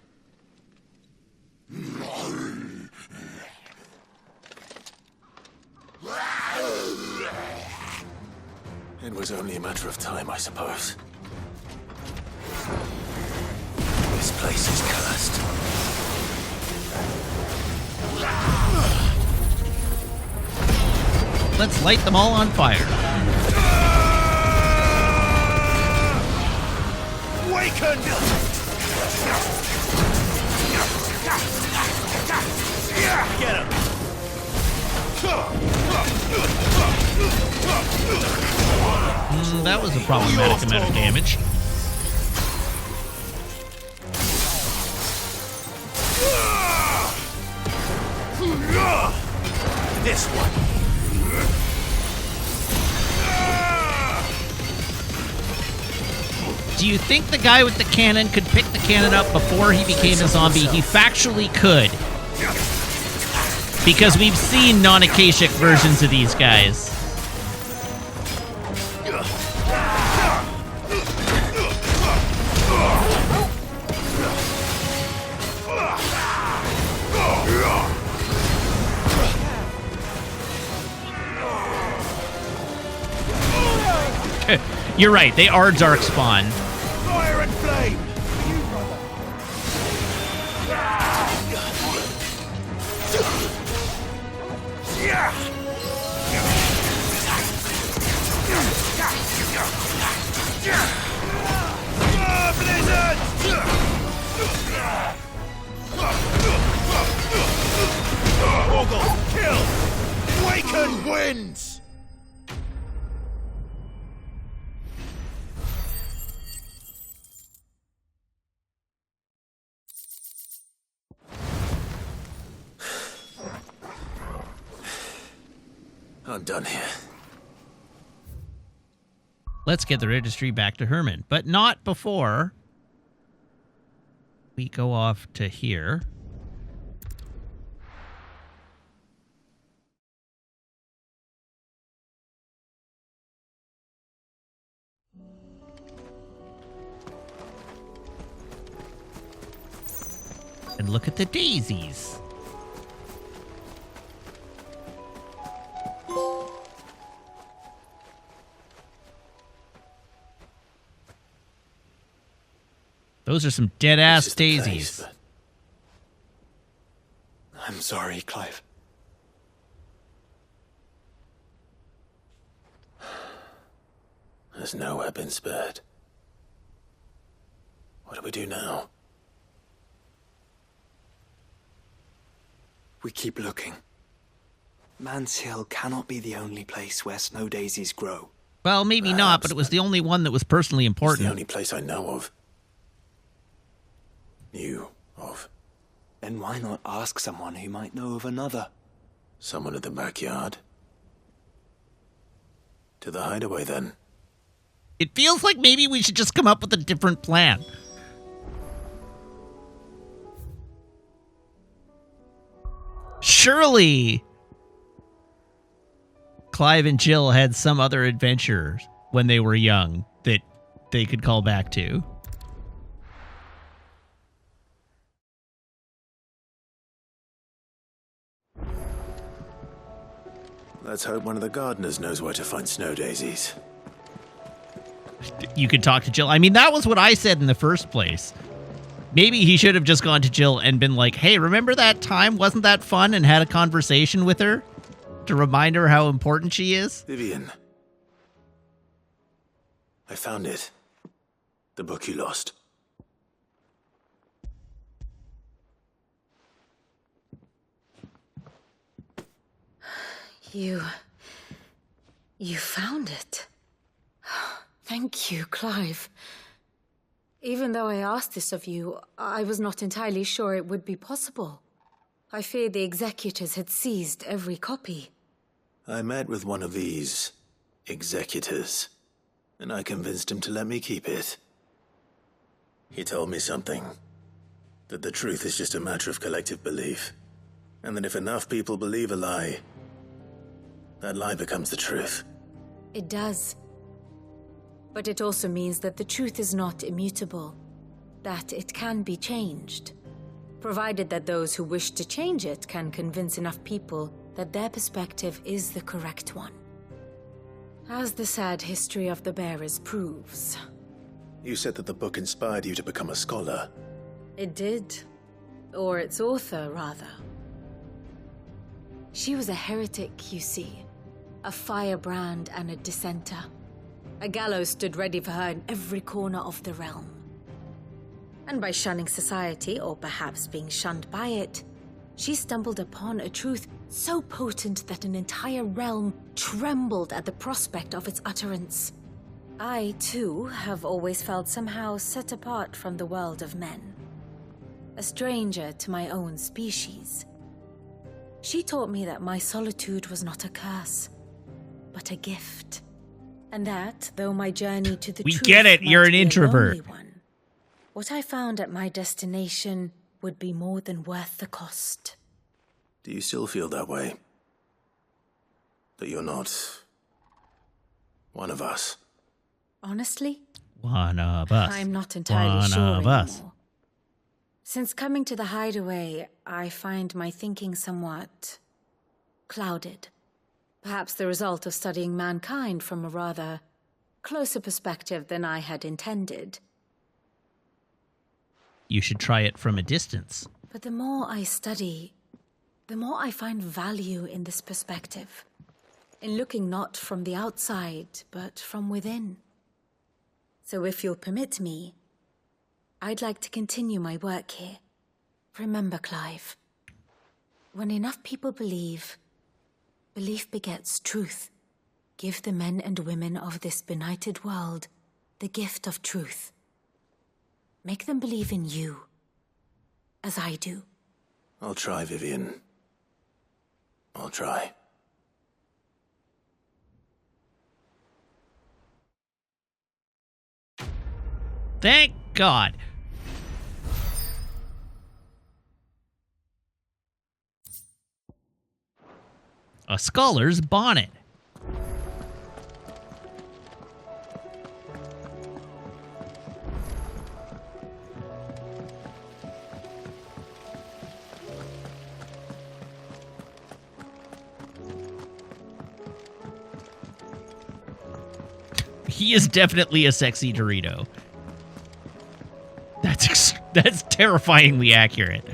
Speaker 3: It was only a matter of time, I suppose. This place is cursed.
Speaker 1: Let's light them all on fire.
Speaker 14: Awaken! Get him!
Speaker 1: That was a problematic amount of damage.
Speaker 14: This one.
Speaker 1: Do you think the guy with the cannon could pick the cannon up before he became a zombie? He factually could. Because we've seen non-Akashic versions of these guys. You're right, they are Darkspawn.
Speaker 14: Fire and flame! Blizzard! Boggle, kill! Waken wins!
Speaker 3: I'm done here.
Speaker 1: Let's get the registry back to Herman, but not before we go off to here. And look at the daisies. Those are some dead-ass daisies.
Speaker 4: I'm sorry, Clive.
Speaker 3: There's nowhere been spared. What do we do now?
Speaker 4: We keep looking. Man's Hill cannot be the only place where snow daisies grow.
Speaker 1: Well, maybe not, but it was the only one that was personally important.
Speaker 3: It's the only place I know of. Knew of.
Speaker 4: Then why not ask someone who might know of another?
Speaker 3: Someone at the backyard? To the hideaway, then.
Speaker 1: It feels like maybe we should just come up with a different plan. Surely Clive and Jill had some other adventures when they were young that they could call back to.
Speaker 3: Let's hope one of the gardeners knows where to find snow daisies.
Speaker 1: You could talk to Jill. I mean, that was what I said in the first place. Maybe he should have just gone to Jill and been like, hey, remember that time? Wasn't that fun? And had a conversation with her to remind her how important she is.
Speaker 3: Vivian. I found it. The book you lost.
Speaker 6: You found it. Thank you, Clive. Even though I asked this of you, I was not entirely sure it would be possible. I feared the executors had seized every copy.
Speaker 3: I met with one of these executors, and I convinced him to let me keep it. He told me something. That the truth is just a matter of collective belief. And that if enough people believe a lie, that lie becomes the truth.
Speaker 6: It does. But it also means that the truth is not immutable, that it can be changed, provided that those who wish to change it can convince enough people that their perspective is the correct one. As the sad history of the bearers proves.
Speaker 3: You said that the book inspired you to become a scholar.
Speaker 6: It did. Or its author, rather. She was a heretic, you see. A firebrand and a dissenter. A gallows stood ready for her in every corner of the realm. And by shunning society, or perhaps being shunned by it, she stumbled upon a truth so potent that an entire realm trembled at the prospect of its utterance. I, too, have always felt somehow set apart from the world of men. A stranger to my own species. She taught me that my solitude was not a curse, but a gift. And that, though my journey to the truth
Speaker 1: we get it, you're an
Speaker 6: might be a
Speaker 1: introvert.
Speaker 6: lonely one, what I found at my destination would be more than worth the cost.
Speaker 3: Do you still feel that way? That you're not one of us?
Speaker 6: Honestly?
Speaker 1: One of us.
Speaker 6: I'm not entirely sure
Speaker 1: One of us.
Speaker 6: anymore. Since coming to the hideaway, I find my thinking somewhat clouded. Perhaps the result of studying mankind from a rather closer perspective than I had intended.
Speaker 1: You should try it from a distance.
Speaker 6: But the more I study, the more I find value in this perspective. In looking not from the outside, but from within. So if you'll permit me, I'd like to continue my work here. Remember, Clive, when enough people believe, belief begets truth. Give the men and women of this benighted world the gift of truth. Make them believe in you, as I do.
Speaker 3: I'll try, Vivian. I'll try.
Speaker 1: Thank God. A scholar's bonnet. He is definitely a sexy Dorito. That's terrifyingly accurate.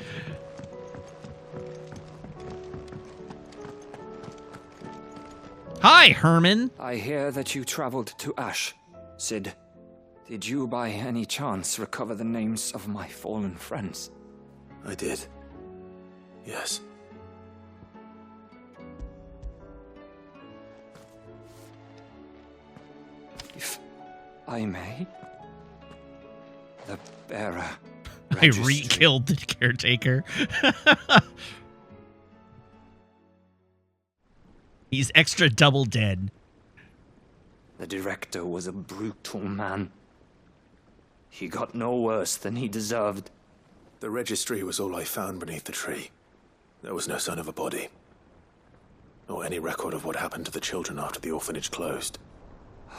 Speaker 1: Hi, Herman.
Speaker 7: I hear that you traveled to Ash. Sid, did you by any chance recover the names of my fallen friends?
Speaker 3: I did. Yes.
Speaker 7: If I may, the bearer.
Speaker 1: I re-killed the caretaker. He's extra double dead.
Speaker 7: The director was a brutal man. He got no worse than he deserved.
Speaker 3: The registry was all I found beneath the tree. There was no sign of a body. Or any record of what happened to the children after the orphanage closed.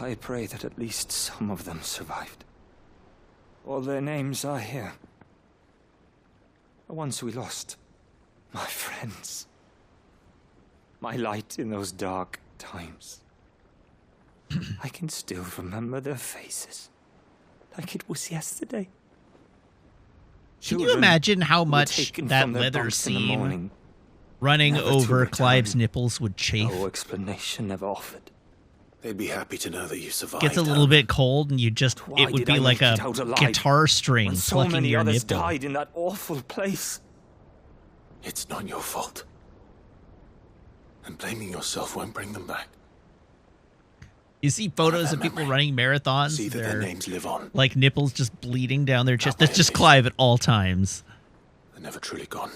Speaker 7: I pray that at least some of them survived. All their names are here. The ones we lost. My friends. My light in those dark times. I can still remember their faces. Like it was yesterday.
Speaker 1: Can you imagine how much that leather seam running over Clive's nipples would chafe?
Speaker 7: No explanation never offered.
Speaker 3: They'd be happy to know that you survived.
Speaker 1: Gets a little bit cold, and it would be like a guitar string plucking your nipple.
Speaker 7: So many others died in that awful place.
Speaker 3: It's not your fault. And blaming yourself won't bring them back.
Speaker 1: You see photos of people running marathons.
Speaker 3: See that their names live on.
Speaker 1: Like nipples just bleeding down their chest. That's just Clive at all times.
Speaker 3: They're never truly gone.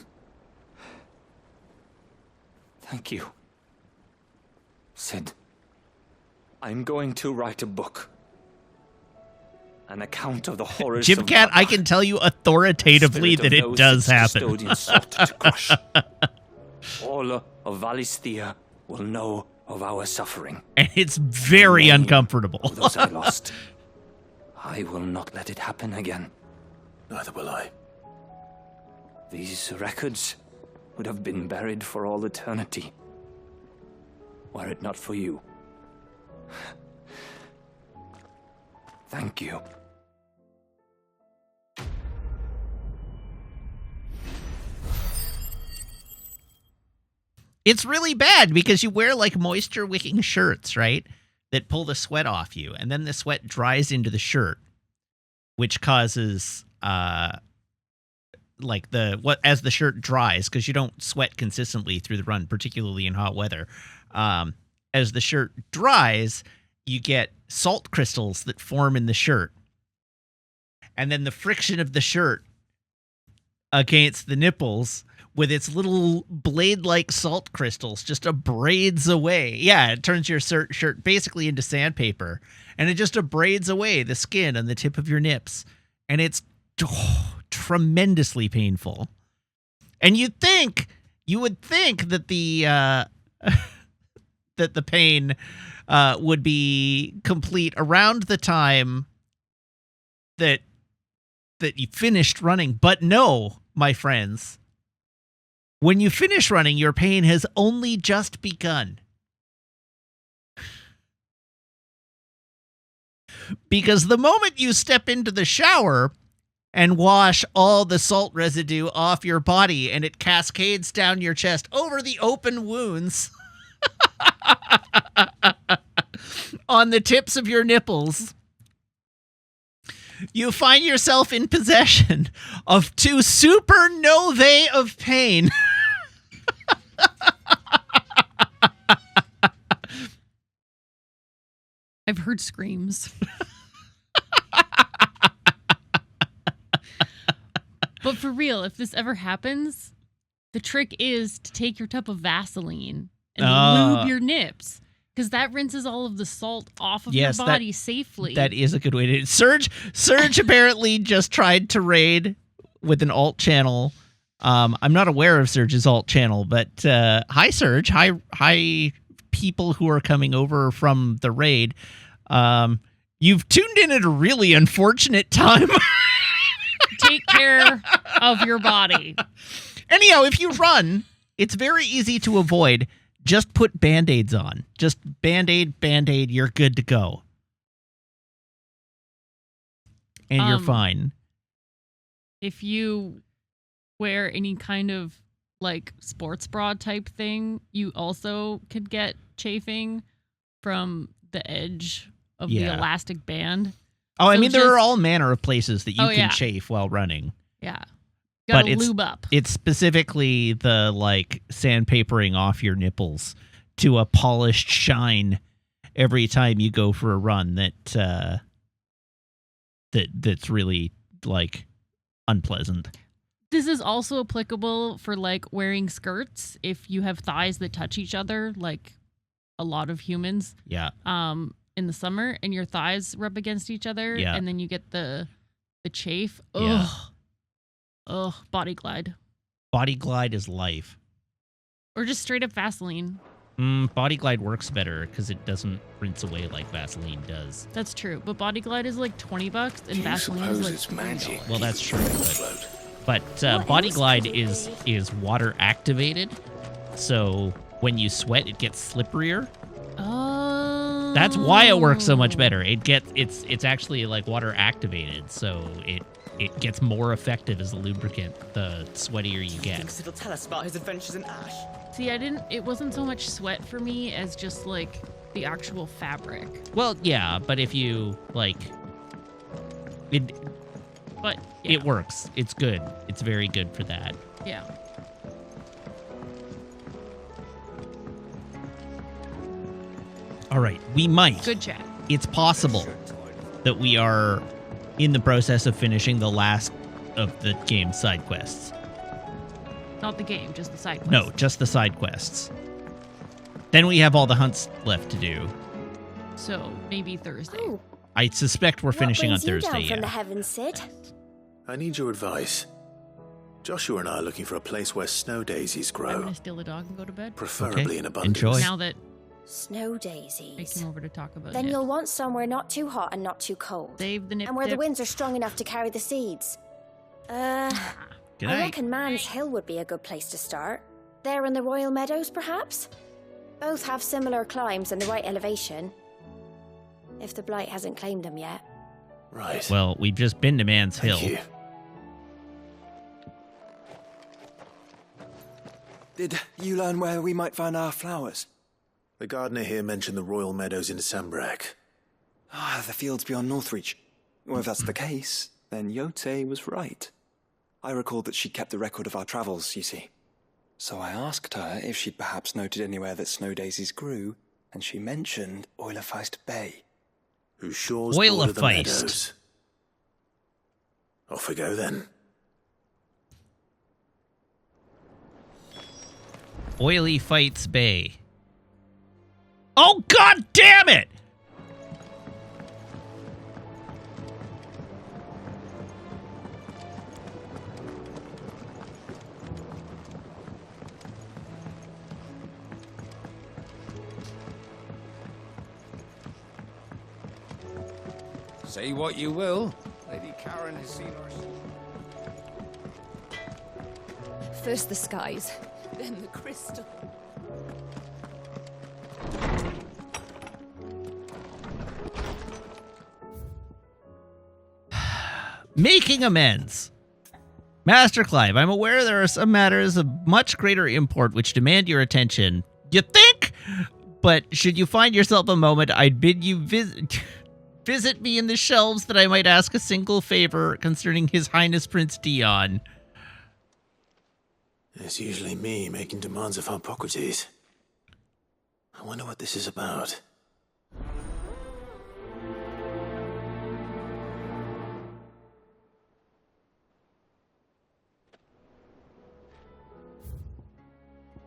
Speaker 7: Thank you. Sid, I'm going to write a book. An account of the horrors
Speaker 1: Jim
Speaker 7: of
Speaker 1: Cat, I can tell you authoritatively that it does happen.
Speaker 7: All of Valisthea will know of our suffering.
Speaker 1: And it's very uncomfortable.
Speaker 7: Those I lost. I will not let it happen again.
Speaker 3: Neither will I.
Speaker 7: These records would have been buried for all eternity, were it not for you. Thank you.
Speaker 1: It's really bad because you wear like moisture wicking shirts, right? That pull the sweat off you, and then the sweat dries into the shirt, which causes as the shirt dries, because you don't sweat consistently through the run, particularly in hot weather. As the shirt dries, you get salt crystals that form in the shirt. And then the friction of the shirt against the nipples with its little blade-like salt crystals just abrades away. Yeah, it turns your shirt basically into sandpaper, and it just abrades away the skin on the tip of your nips. And it's tremendously painful. And you would think that the that the pain would be complete around the time that you finished running. But no, my friends. When you finish running, your pain has only just begun. Because the moment you step into the shower and wash all the salt residue off your body and it cascades down your chest over the open wounds on the tips of your nipples, You find yourself in possession of 2 supernovae of pain.
Speaker 2: I've heard screams. But for real, if this ever happens, the trick is to take your tub of Vaseline and lube your nips. Because that rinses all of the salt off of your body safely.
Speaker 1: That is a good way to... Surge apparently just tried to raid with an alt channel. I'm not aware of Surge's alt channel, but hi, Surge. Hi, people who are coming over from the raid. You've tuned in at a really unfortunate time.
Speaker 2: Take care of your body.
Speaker 1: Anyhow, if you run, it's very easy to avoid. Just put Band-Aids on. Just Band-Aid, you're good to go. And you're fine.
Speaker 2: If you wear any kind of, like, sports bra type thing, you also could get chafing from the edge of the elastic band.
Speaker 1: Oh, I mean, there are all manner of places that you can chafe while running.
Speaker 2: Yeah. Gotta lube up.
Speaker 1: It's specifically the, like, sandpapering off your nipples to a polished shine every time you go for a run that's really, like, unpleasant.
Speaker 2: This is also applicable for, like, wearing skirts if you have thighs that touch each other, like a lot of humans.
Speaker 1: Yeah.
Speaker 2: In the summer, and your thighs rub against each other, and then you get the chafe. Ugh.
Speaker 1: Yeah.
Speaker 2: Ugh, Body Glide.
Speaker 1: Body Glide is life.
Speaker 2: Or just straight up Vaseline.
Speaker 1: Body Glide works better because it doesn't rinse away like Vaseline does.
Speaker 2: That's true, but Body Glide is like $20, and Vaseline is like
Speaker 3: it's magic?
Speaker 1: Well, that's true. But Body Glide is water activated, so when you sweat, it gets slipperier.
Speaker 2: Oh.
Speaker 1: That's why it works so much better. It's actually like water activated, so it gets more effective as a lubricant the sweatier you get.
Speaker 12: Thinks it'll tell us about his adventures in Ash.
Speaker 2: See, it wasn't so much sweat for me as just like the actual fabric.
Speaker 1: Well, yeah, but if you like it,
Speaker 2: but
Speaker 1: it works. It's good. It's very good for that.
Speaker 2: Yeah.
Speaker 1: All right, we might.
Speaker 2: Good chat.
Speaker 1: It's possible that we are in the process of finishing the last of the game's side quests.
Speaker 2: Not the game, just the side quests.
Speaker 1: No, just the side quests. Then we have all the hunts left to do.
Speaker 2: So maybe Thursday.
Speaker 9: Oh,
Speaker 1: I suspect we're finishing on
Speaker 9: what brings you
Speaker 1: Thursday.
Speaker 9: down from the heavens, Sid?
Speaker 3: I need your advice. Joshua and I are looking for a place where snow daisies
Speaker 2: I'm
Speaker 3: grow,
Speaker 2: gonna steal the dog and go to bed.
Speaker 3: preferably in abundance.
Speaker 1: Enjoy.
Speaker 2: Now that
Speaker 5: Snow daisies.
Speaker 2: I came over to talk about
Speaker 5: Then
Speaker 2: it.
Speaker 5: you'll want somewhere not too hot and not too cold.
Speaker 2: Save the nip
Speaker 5: And where the
Speaker 2: dip.
Speaker 5: winds are strong enough to carry the seeds. I
Speaker 1: Good night.
Speaker 5: reckon Man's Hill would be a good place to start. There in the Royal Meadows, perhaps? Both have similar climbs and the right elevation. If the Blight hasn't claimed them yet.
Speaker 3: Right.
Speaker 1: Well, we've just been to Man's Hill.
Speaker 3: Thank you.
Speaker 4: Did you learn where we might find our flowers?
Speaker 3: The gardener here mentioned the Royal Meadows in Sambrak.
Speaker 4: Ah, the fields beyond Northreach. Well, if that's the case, then Yote was right. I recalled that she kept the record of our travels, you see. So I asked her if she'd perhaps noted anywhere that snow daisies grew, and she mentioned Oilafeist Bay.
Speaker 3: Whose shores border the
Speaker 1: Oilafeist.
Speaker 3: meadows. Off we go then.
Speaker 1: Oily Fights Bay. Oh, god damn it!
Speaker 10: Say what you will, Lady Karen has seen us.
Speaker 16: First the skies, then the crystal.
Speaker 1: Making amends. Master Clive, I'm aware there are some matters of much greater import which demand your attention. You think? But should you find yourself a moment, I'd bid you visit... visit me in the shelves that I might ask a single favor concerning His Highness Prince Dion.
Speaker 3: It's usually me making demands of Harpocrates. I wonder what this is about.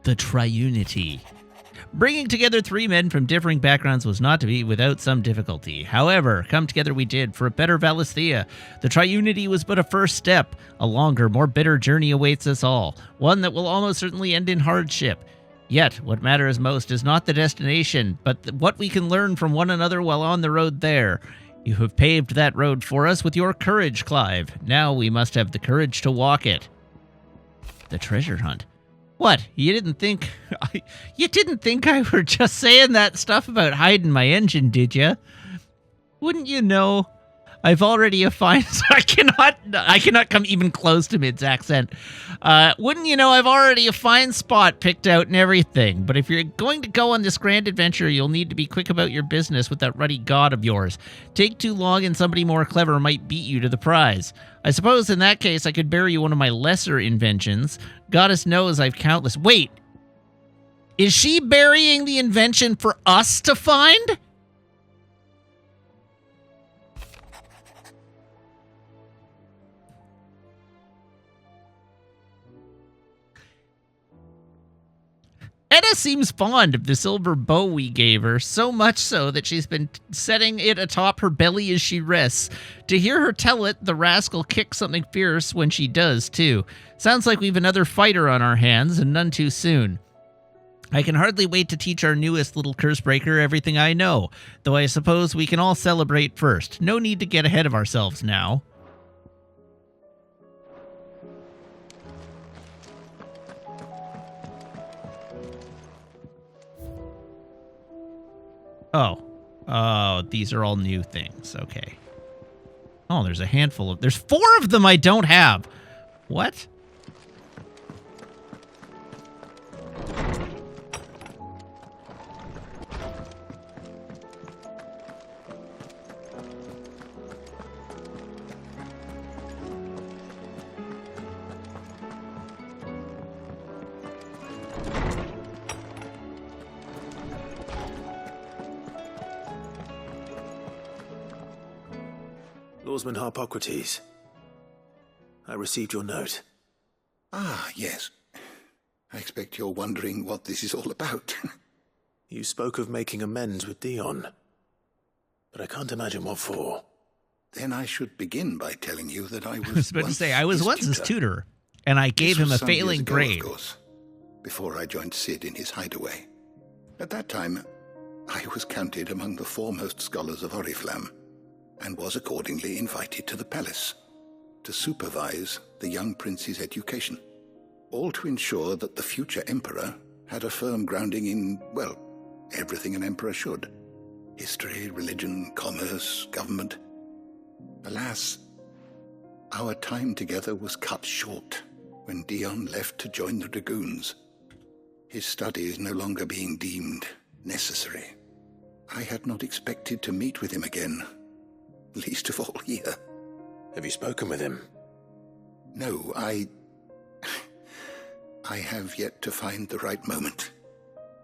Speaker 1: The Triunity. Bringing together three men from differing backgrounds was not to be without some difficulty. However, come together we did for a better Valisthea. The Triunity was but a first step. A longer, more bitter journey awaits us all, one that will almost certainly end in hardship. Yet, what matters most is not the destination, but what we can learn from one another while on the road there. You have paved that road for us with your courage, Clive. Now we must have the courage to walk it. The treasure hunt. What? You didn't think I were just saying that stuff about hiding my engine, did you? Wouldn't you know? I've already assigned. I cannot come even close to Mid's accent. Wouldn't you know? I've already a fine spot picked out and everything. But if you're going to go on this grand adventure, you'll need to be quick about your business with that ruddy god of yours. Take too long, and somebody more clever might beat you to the prize. I suppose in that case, I could bury you one of my lesser inventions. Goddess knows I've countless. Wait, is she burying the invention for us to find? Edda seems fond of the silver bow we gave her, so much so that she's been setting it atop her belly as she rests. To hear her tell it, the rascal kicks something fierce when she does, too. Sounds like we've another fighter on our hands, and none too soon. I can hardly wait to teach our newest little cursebreaker everything I know, though I suppose we can all celebrate first. No need to get ahead of ourselves now. Oh, these are all new things. Okay. Oh, there's a handful of... There's 4 of them I don't have. What?
Speaker 3: Lawsman Harpocrates, I received your note.
Speaker 15: Ah, yes. I expect you're wondering what this is all about.
Speaker 3: You spoke of making amends with Dion, but I can't imagine what for.
Speaker 15: Then I should begin by telling you that I was
Speaker 1: I was about to say, I was once his tutor, and I gave him a failing grade.
Speaker 15: Of course, before I joined Sid in his hideaway. At that time, I was counted among the foremost scholars of Oriflamme, and was accordingly invited to the palace to supervise the young prince's education, all to ensure that the future emperor had a firm grounding in, well, everything an emperor should. History, religion, commerce, government. Alas, our time together was cut short when Dion left to join the Dragoons, his studies no longer being deemed necessary. I had not expected to meet with him again, least of all here.
Speaker 3: Have you spoken with him?
Speaker 15: No, I have yet to find the right moment.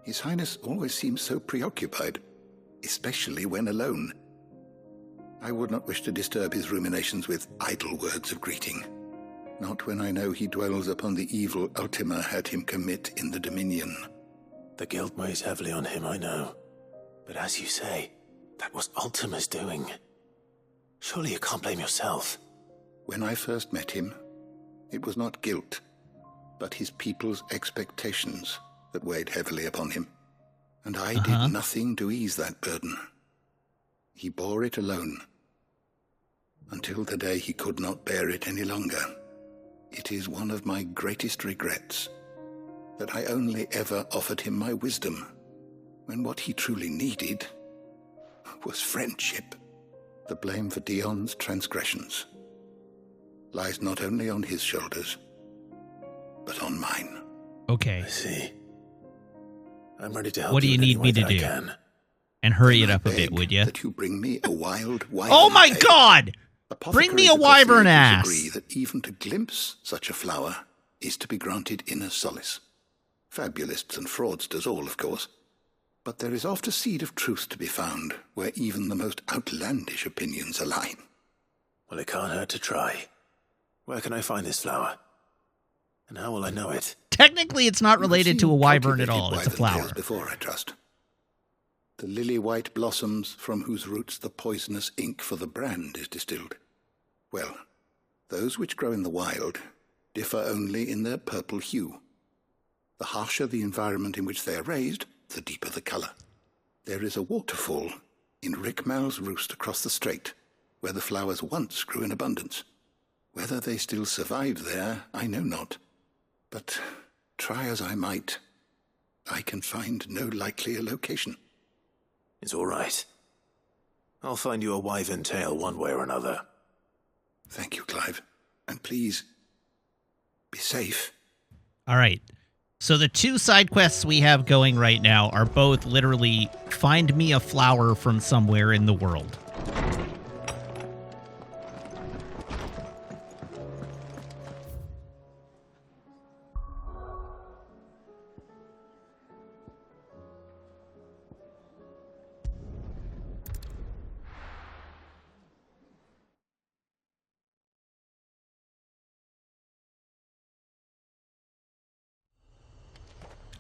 Speaker 15: His Highness always seems so preoccupied, especially when alone. I would not wish to disturb his ruminations with idle words of greeting, not when I know he dwells upon the evil Ultima had him commit in the Dominion.
Speaker 3: The guilt weighs heavily on him, I know. But as you say, that was Ultima's doing. Surely you can't blame yourself.
Speaker 15: When I first met him, it was not guilt, but his people's expectations that weighed heavily upon him. And I did nothing to ease that burden. He bore it alone, until the day he could not bear it any longer. It is one of my greatest regrets that I only ever offered him my wisdom, when what he truly needed was friendship. The blame for Dion's transgressions lies not only on his shoulders, but on mine.
Speaker 1: Okay.
Speaker 3: I see. I'm ready to help
Speaker 1: What do you need me to do? And hurry
Speaker 15: Then
Speaker 1: it
Speaker 15: I
Speaker 1: up a bit,
Speaker 15: beg
Speaker 1: would you?
Speaker 15: That you bring me a wild wyvern.
Speaker 1: Oh my
Speaker 15: tail.
Speaker 1: God! Bring me a wyvern ass!
Speaker 15: Agree that even to glimpse such a flower is to be granted inner solace. Fabulists and fraudsters all, of course. But there is oft a seed of truth to be found where even the most outlandish opinions align.
Speaker 3: Well, it can't hurt to try. Where can I find this flower? And how will I know it?
Speaker 1: Technically, it's not related to a wyvern at all. It's a
Speaker 15: Wyvern
Speaker 1: flower.
Speaker 15: tales before, I trust. The lily-white blossoms from whose roots the poisonous ink for the brand is distilled. Well, those which grow in the wild differ only in their purple hue. The harsher the environment in which they are raised, the deeper the colour. There is a waterfall in Rickmal's roost across the strait, where the flowers once grew in abundance. Whether they still survive there, I know not. But try as I might, I can find no likelier location.
Speaker 3: It's all right. I'll find you a wyvern tail one way or another.
Speaker 15: Thank you, Clive. And please, be safe.
Speaker 1: All right. So the two side quests we have going right now are both literally find me a flower from somewhere in the world.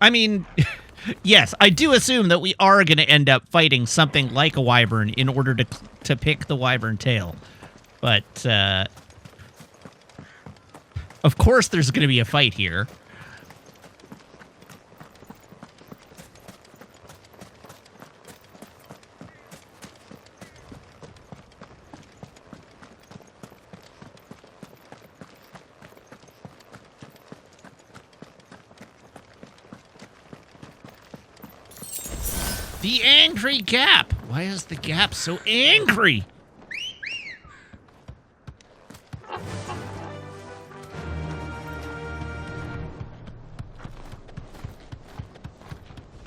Speaker 1: I mean, yes, I do assume that we are going to end up fighting something like a wyvern in order to pick the wyvern tail. But, of course there's going to be a fight here. The angry gap. Why is the gap so angry?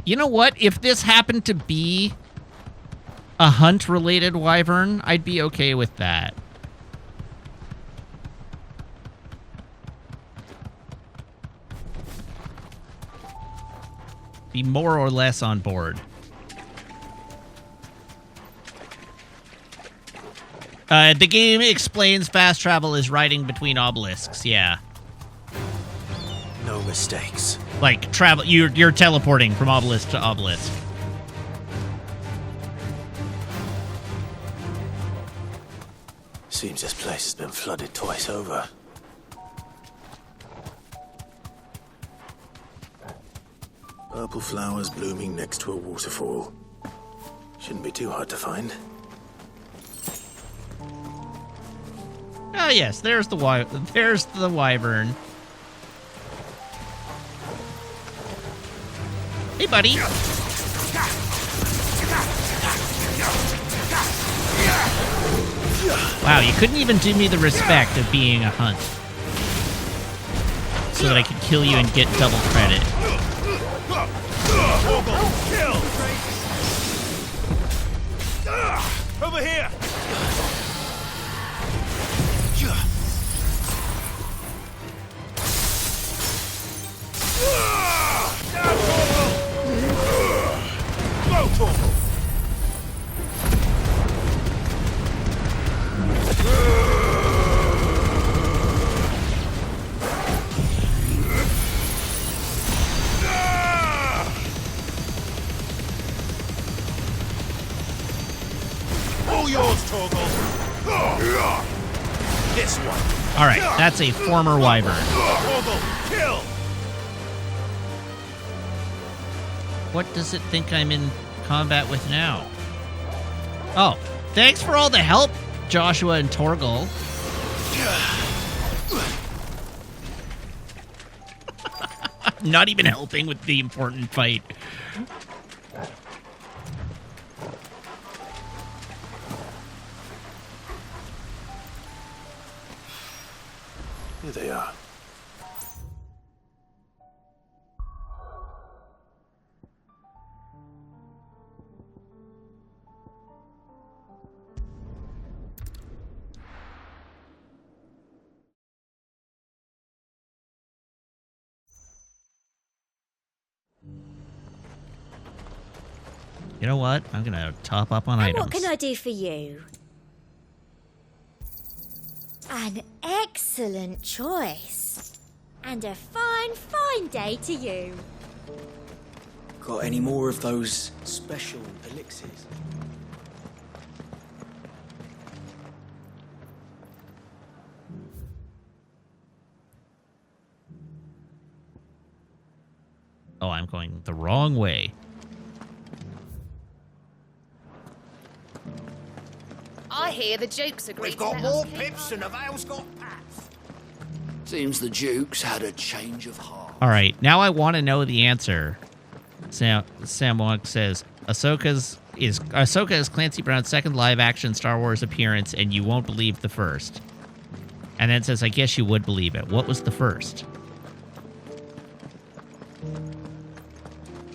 Speaker 1: You know what? If this happened to be a hunt-related wyvern, I'd be okay with that. Be more or less on board. The game explains fast travel is riding between obelisks, yeah.
Speaker 3: No mistakes.
Speaker 1: Like, travel, you're teleporting from obelisk to obelisk.
Speaker 3: Seems this place has been flooded twice over. Purple flowers blooming next to a waterfall. Shouldn't be too hard to find.
Speaker 1: Oh yes, there's the wyvern. Hey, buddy. Wow, you couldn't even do me the respect of being a hunt. So that I could kill you and get double credit.
Speaker 14: Over here! All yours, Torgal. This one.
Speaker 1: Alright, that's a former wyvern.
Speaker 14: Torgal, kill!
Speaker 1: What does it think I'm in combat with now? Oh, thanks for all the help, Joshua and Torgal. Not even helping with the important fight.
Speaker 3: Here they are.
Speaker 1: You know what? I'm gonna top up on items.
Speaker 11: What can I do for you? An excellent choice. And a fine, fine day to you.
Speaker 12: Got any more of those special elixirs?
Speaker 1: Oh, I'm going the wrong way.
Speaker 17: I hear the Duke's agreed
Speaker 14: We've got
Speaker 17: to let
Speaker 14: more
Speaker 17: us keep
Speaker 14: pips than the Vale's got pats.
Speaker 19: Seems the Duke's had a change of heart.
Speaker 1: All right, now I want to know the answer. Samwonk says, Ahsoka is Clancy Brown's second live-action Star Wars appearance, and you won't believe the first. And then says, I guess you would believe it. What was the first?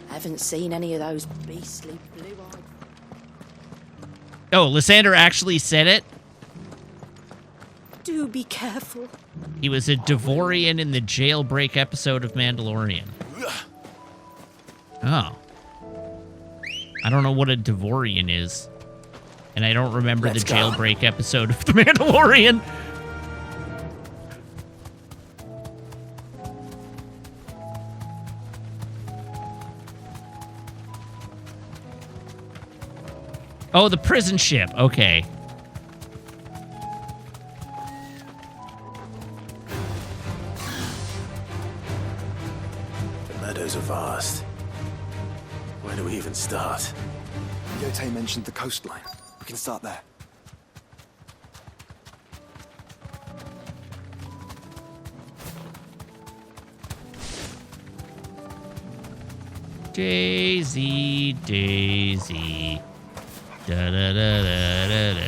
Speaker 12: Haven't seen any of those beastly blue-eyed...
Speaker 1: Oh, Lysander actually said it?
Speaker 12: Do be careful.
Speaker 1: He was a Devorian in the jailbreak episode of Mandalorian. Oh. I don't know what a Devorian is. And I don't remember the jailbreak episode of The Mandalorian. Oh, the prison ship. Okay.
Speaker 3: The meadows are vast. Where do we even start?
Speaker 4: Yote mentioned the coastline. We can start there.
Speaker 1: Daisy, Daisy. Da da da da da da.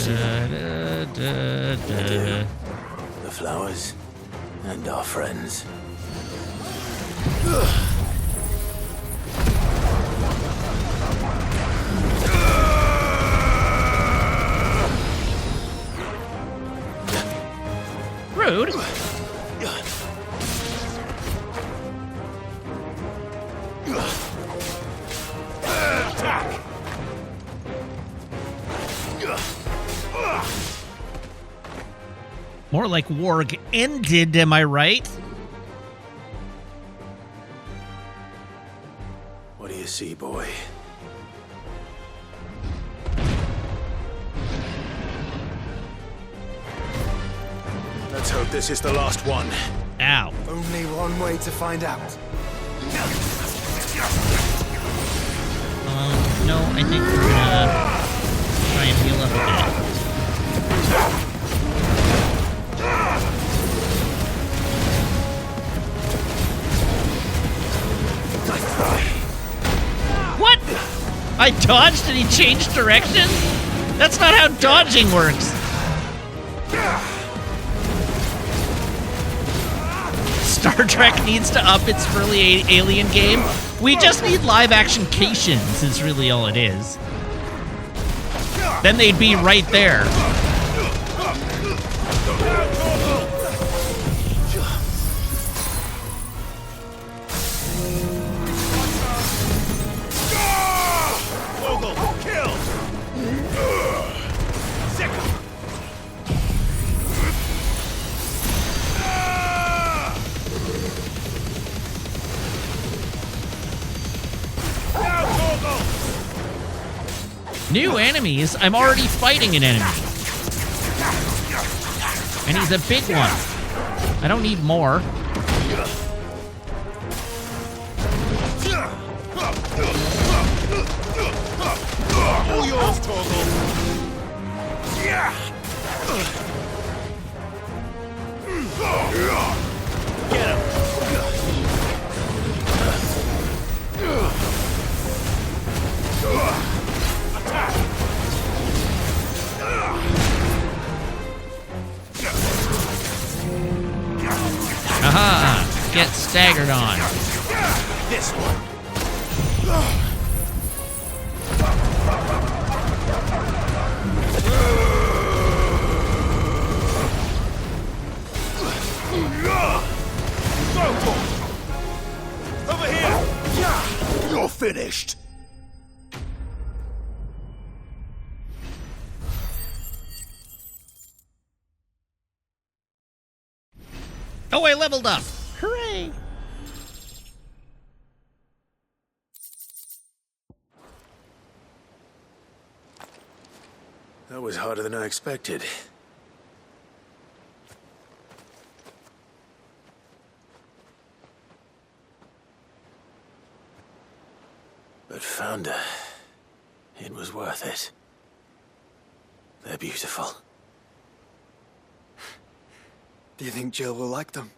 Speaker 1: Da da da.
Speaker 3: The flowers and our friends.
Speaker 1: Rude. More like Warg ended, am I right?
Speaker 3: What do you see, boy? Let's hope this is the last one.
Speaker 1: Ow.
Speaker 4: Only one way to find out.
Speaker 1: No, I think we're gonna try and heal up a bit. What? I dodged and he changed direction? That's not how dodging works. Star Trek needs to up its early Alien game. We just need live-action cations is really all it is. Then they'd be right there. New enemies? I'm already fighting an enemy. And he's a big one. I don't need more.
Speaker 14: All yours, Torgal. Get him.
Speaker 1: Aha! Get staggered on.
Speaker 14: This one. Over here.
Speaker 1: Oh, I leveled up. Hooray.
Speaker 3: That was harder than I expected. But Founder, it was worth it. They're beautiful.
Speaker 4: Do you think Jill will like them?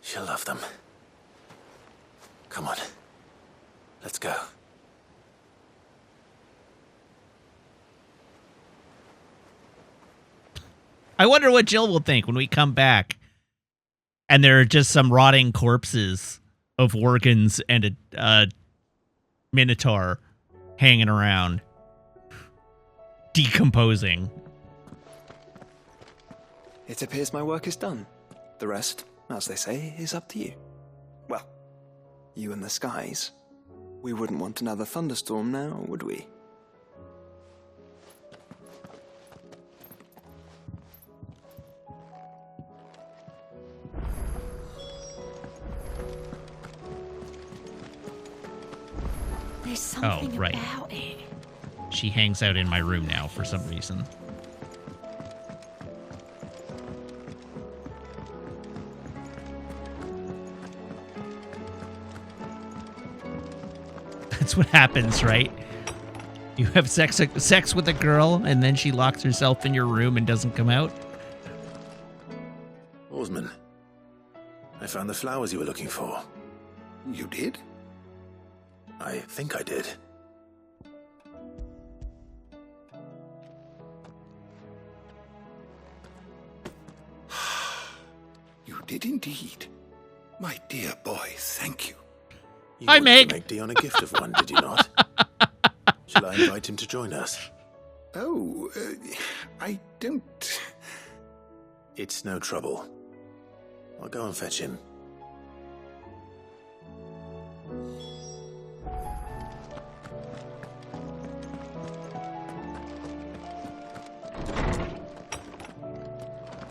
Speaker 3: She'll love them. Come on. Let's go.
Speaker 1: I wonder what Jill will think when we come back and there are just some rotting corpses of Worgans and a Minotaur hanging around, decomposing.
Speaker 4: It appears my work is done. The rest, as they say, is up to you. Well, you and the skies. We wouldn't want another thunderstorm now, would we?
Speaker 11: There's something
Speaker 1: right.
Speaker 11: about it.
Speaker 1: She hangs out in my room now for some reason. That's what happens, right? You have sex with a girl, and then she locks herself in your room and doesn't come out?
Speaker 3: Oarsman, I found the flowers you were looking for.
Speaker 15: You did?
Speaker 3: I think I did.
Speaker 15: You did indeed. My dear boy, thank you.
Speaker 3: You
Speaker 1: Hi,
Speaker 3: wanted
Speaker 1: Meg.
Speaker 3: to make Dion a gift of one, did you not? Shall I invite him to join us?
Speaker 15: Oh, I don't...
Speaker 3: It's no trouble. I'll go and fetch him.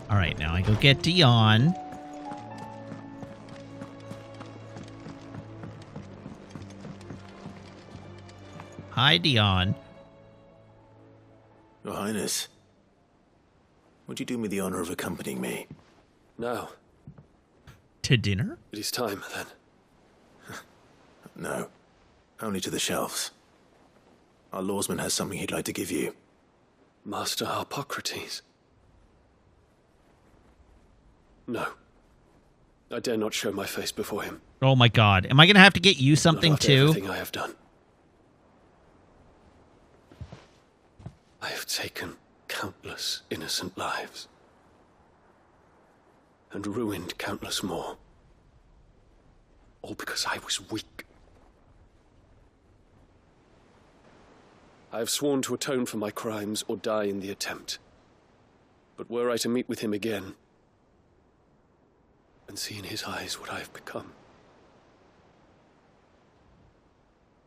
Speaker 1: All right, now I go get Dion. Hi, Dion.
Speaker 3: Your Highness, would you do me the honor of accompanying me?
Speaker 20: No.
Speaker 1: To dinner?
Speaker 20: It is time, then.
Speaker 3: No. Only to the shelves. Our lawsman has something he'd like to give you.
Speaker 20: Master Harpocrates. No. I dare not show my face before him.
Speaker 1: Oh my god. Am I going to have to get you something
Speaker 20: Not after
Speaker 1: too?
Speaker 20: everything I have done. I have taken countless innocent lives. And ruined countless more. All because I was weak. I have sworn to atone for my crimes or die in the attempt. But were I to meet with him again, and see in his eyes what I have become,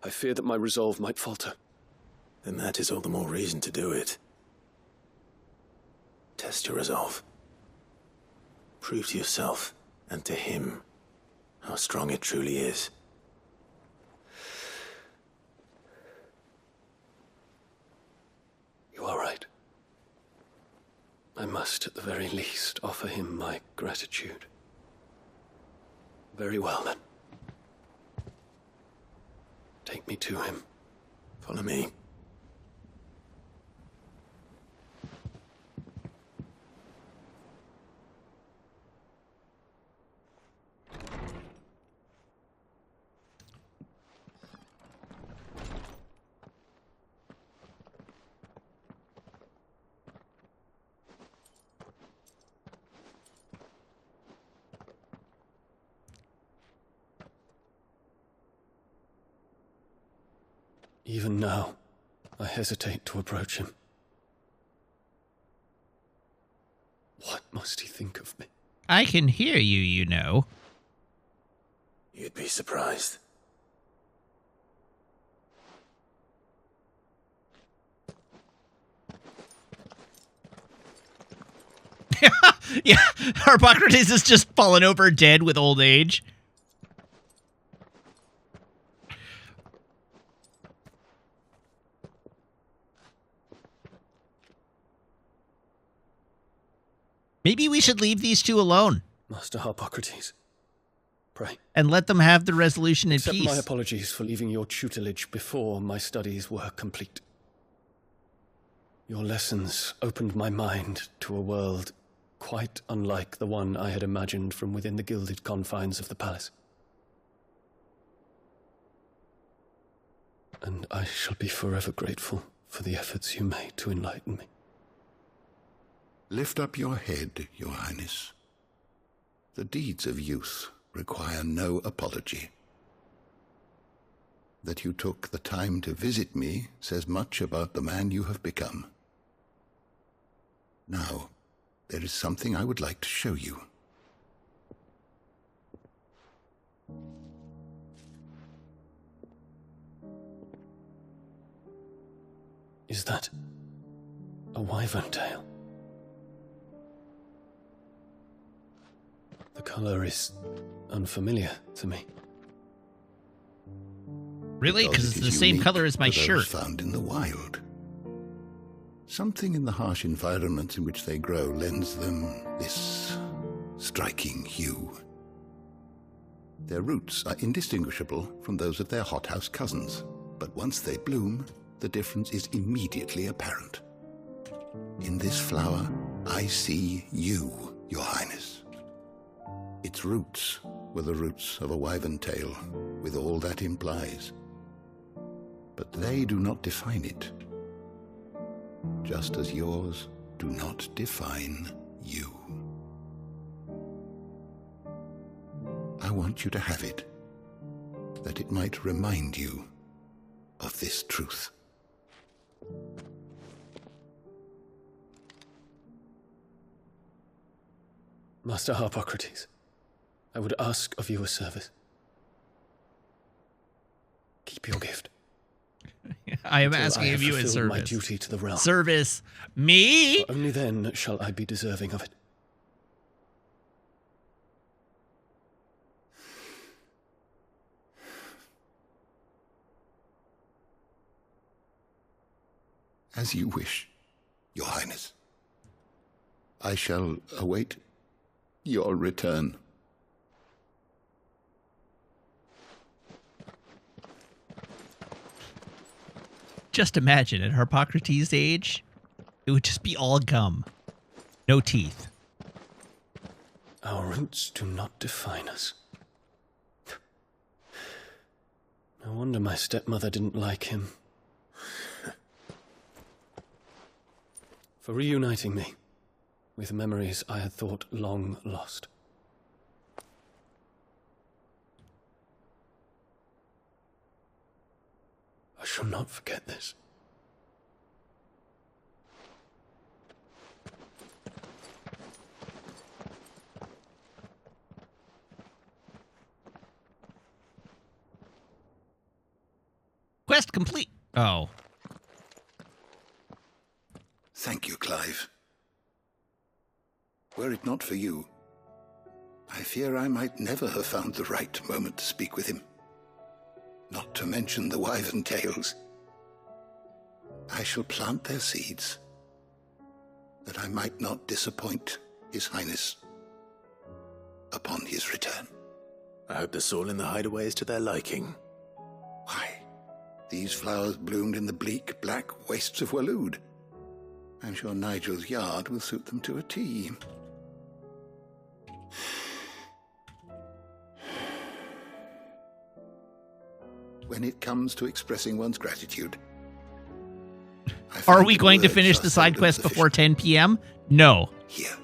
Speaker 20: I fear that my resolve might falter.
Speaker 3: Then that is all the more reason to do it. Test your resolve. Prove to yourself and to him how strong it truly is.
Speaker 20: You are right. I must, at the very least, offer him my gratitude. Very well, then. Take me to him.
Speaker 3: Follow me.
Speaker 20: Even now, I hesitate to approach him. What must he think of me?
Speaker 1: I can hear you, you know.
Speaker 3: You'd be surprised.
Speaker 1: Yeah, Harpocrates is just fallen over dead with old age. Maybe we should leave these two alone.
Speaker 20: Master Harpocrates, pray.
Speaker 1: And let them have the resolution in
Speaker 20: Accept
Speaker 1: peace.
Speaker 20: my apologies for leaving your tutelage before my studies were complete. Your lessons opened my mind to a world quite unlike the one I had imagined from within the gilded confines of the palace. And I shall be forever grateful for the efforts you made to enlighten me.
Speaker 15: Lift up your head, Your Highness. The deeds of youth require no apology. That you took the time to visit me says much about the man you have become. Now, there is something I would like to show you.
Speaker 20: Is that a wyvern tail? The color is unfamiliar to me.
Speaker 1: Really? Because it's the same color as my shirt.
Speaker 15: Found in the wild. Something in the harsh environments in which they grow lends them this striking hue. Their roots are indistinguishable from those of their hothouse cousins, but once they bloom, the difference is immediately apparent. In this flower, I see you, Your Highness. Its roots were the roots of a wyvern tail, with all that implies. But they do not define it, just as yours do not define you. I want you to have it, that it might remind you of this truth.
Speaker 20: Master Harpocrates, I would ask of you a service. Keep your gift.
Speaker 1: I am
Speaker 20: until
Speaker 1: asking
Speaker 20: I have
Speaker 1: of you a
Speaker 20: fulfilled
Speaker 1: service.
Speaker 20: my duty to the realm.
Speaker 1: Service me?
Speaker 20: For only then shall I be deserving of it.
Speaker 15: As you wish, Your Highness. I shall await your return.
Speaker 1: Just imagine, at Harpocrates' age, it would just be all gum. No teeth.
Speaker 20: Our roots do not define us. No wonder my stepmother didn't like him. For reuniting me with memories I had thought long lost. I shall not forget this.
Speaker 1: Quest complete. Oh.
Speaker 15: Thank you, Clive. Were it not for you, I fear I might never have found the right moment to speak with him. Not to mention the wyvern tales. I shall plant their seeds, that I might not disappoint His Highness upon his return.
Speaker 3: I hope the soil in the hideaway is to their liking.
Speaker 15: Why, these flowers bloomed in the bleak, black wastes of Waloed. I'm sure Nigel's yard will suit them to a T. When it comes to expressing one's gratitude,
Speaker 1: Are we going to finish the side quest before 10 p.m.? No.
Speaker 15: Here.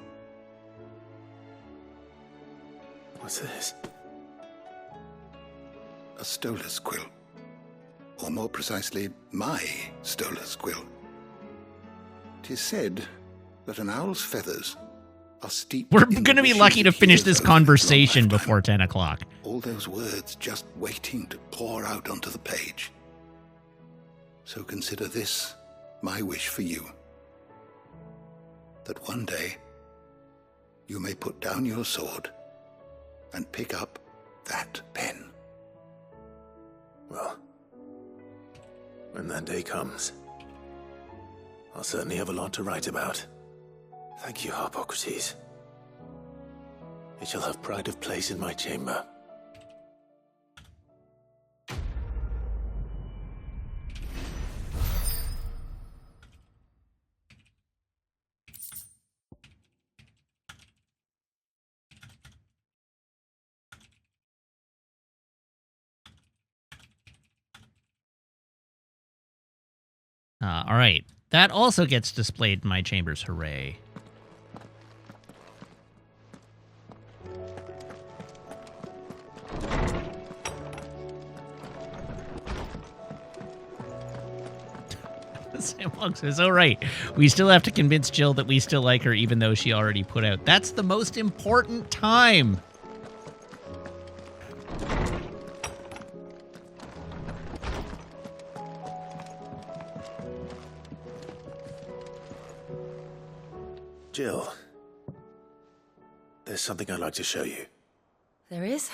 Speaker 3: What's this?
Speaker 15: A stolas quill. Or more precisely, my stolas quill. 'Tis said that an owl's feathers are steeped.
Speaker 1: We're going to be lucky to finish this conversation before 10 o'clock.
Speaker 15: All those words just waiting to pour out onto the page. So consider this my wish for you. That one day, you may put down your sword and pick up that pen.
Speaker 3: Well, when that day comes, I'll certainly have a lot to write about. Thank you, Harpocrates. It shall have pride of place in my chamber.
Speaker 1: All right. That also gets displayed in my chambers. Hooray. Sam Wong says, oh, right. We still have to convince Jill that we still like her, even though she already put out. That's the most important time.
Speaker 3: Jill, there's something I'd like to show you.
Speaker 18: There is?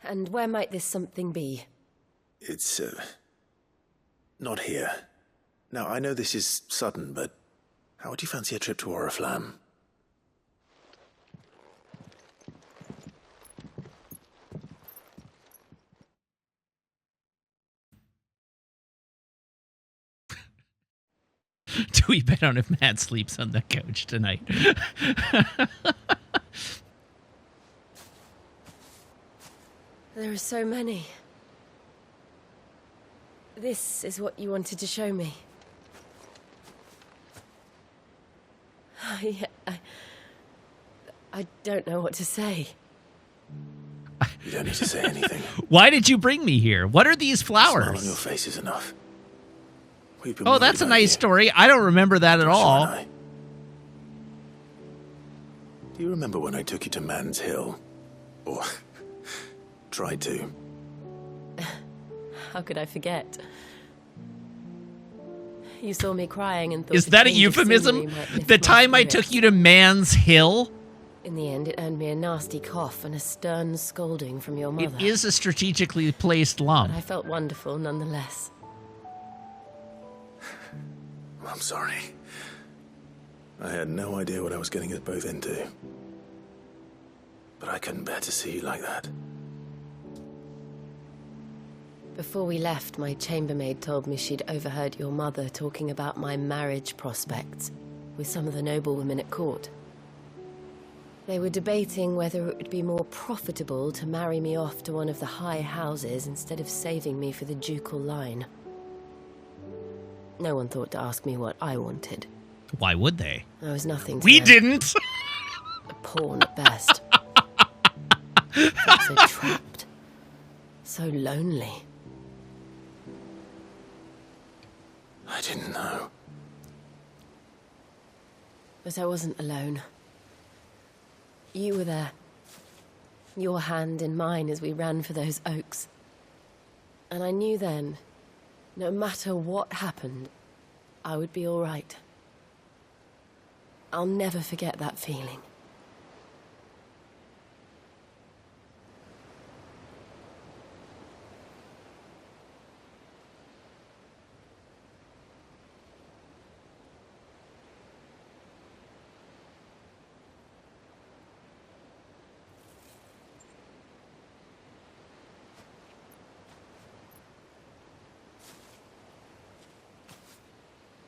Speaker 18: And where might this something be?
Speaker 3: It's, not here. Now, I know this is sudden, but how would you fancy a trip to Oriflamme?
Speaker 1: Do we bet on if Matt sleeps on the couch tonight?
Speaker 18: There are so many. This is what you wanted to show me. I don't know what to say.
Speaker 3: You don't need to say anything.
Speaker 1: Why did you bring me here? What are these flowers?
Speaker 3: A smile on your face is enough.
Speaker 1: Oh, that's a nice story. I don't remember that at all.
Speaker 3: Do you remember when I took you to Man's Hill? Or tried to?
Speaker 18: How could I forget? You saw me crying and thought...
Speaker 1: Is that a euphemism? The time I took you to Man's Hill?
Speaker 18: In the end, it earned me a nasty cough and a stern scolding from your mother.
Speaker 1: It is a strategically placed lump.
Speaker 18: But I felt wonderful nonetheless.
Speaker 3: I'm sorry. I had no idea what I was getting us both into. But I couldn't bear to see you like that.
Speaker 18: Before we left, my chambermaid told me she'd overheard your mother talking about my marriage prospects with some of the noblewomen at court. They were debating whether it would be more profitable to marry me off to one of the high houses instead of saving me for the ducal line. No one thought to ask me what I wanted.
Speaker 1: Why would they?
Speaker 18: I was nothing to
Speaker 1: We
Speaker 18: them.
Speaker 1: didn't!
Speaker 18: A pawn at best. Felt so trapped. So lonely.
Speaker 3: I didn't know.
Speaker 18: But I wasn't alone. You were there. Your hand in mine as we ran for those oaks. And I knew then, no matter what happened, I would be all right. I'll never forget that feeling.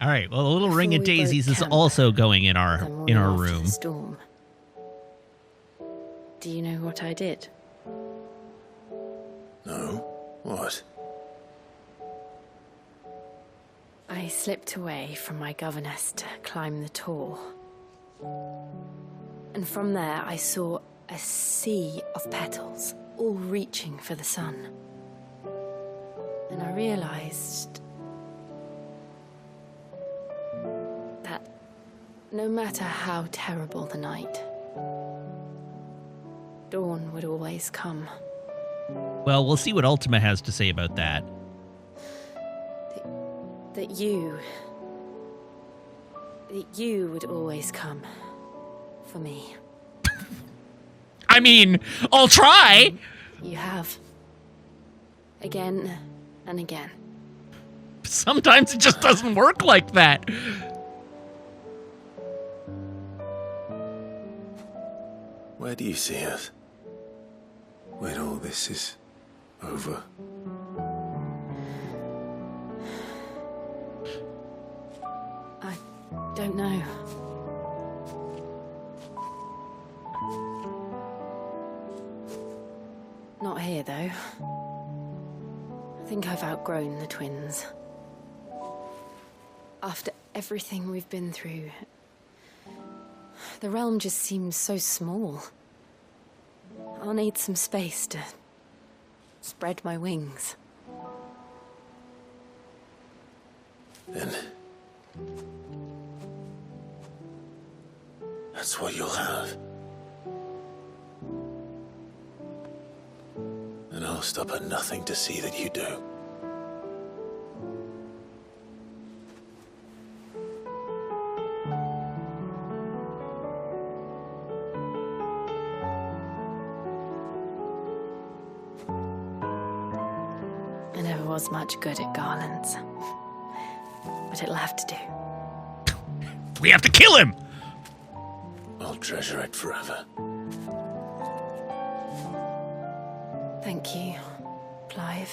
Speaker 1: All right. Well, the little ring of
Speaker 18: Before we
Speaker 1: daisies
Speaker 18: broke
Speaker 1: is
Speaker 18: camp,
Speaker 1: also going in our
Speaker 18: the morning after
Speaker 1: room.
Speaker 18: the storm. Do you know what I did?
Speaker 3: No? What?
Speaker 18: I slipped away from my governess to climb the tor. And from there I saw a sea of petals, all reaching for the sun. And I realized that no matter how terrible the night, dawn would always come.
Speaker 1: Well, we'll see what Ultima has to say about that.
Speaker 18: That you would always come. for me.
Speaker 1: I mean, I'll try.
Speaker 18: You have. Again and again.
Speaker 1: Sometimes it just doesn't work like that.
Speaker 3: Where do you see us? When all this is over?
Speaker 18: I don't know. Not here, though. I think I've outgrown the twins. After everything we've been through, the realm just seems so small. I'll need some space to spread my wings.
Speaker 3: Then that's what you'll have. And I'll stop at nothing to see that you do.
Speaker 18: I never was much good at garlands. But it'll have to do.
Speaker 1: We have to kill him!
Speaker 3: I'll treasure it forever.
Speaker 18: Thank you, Clive.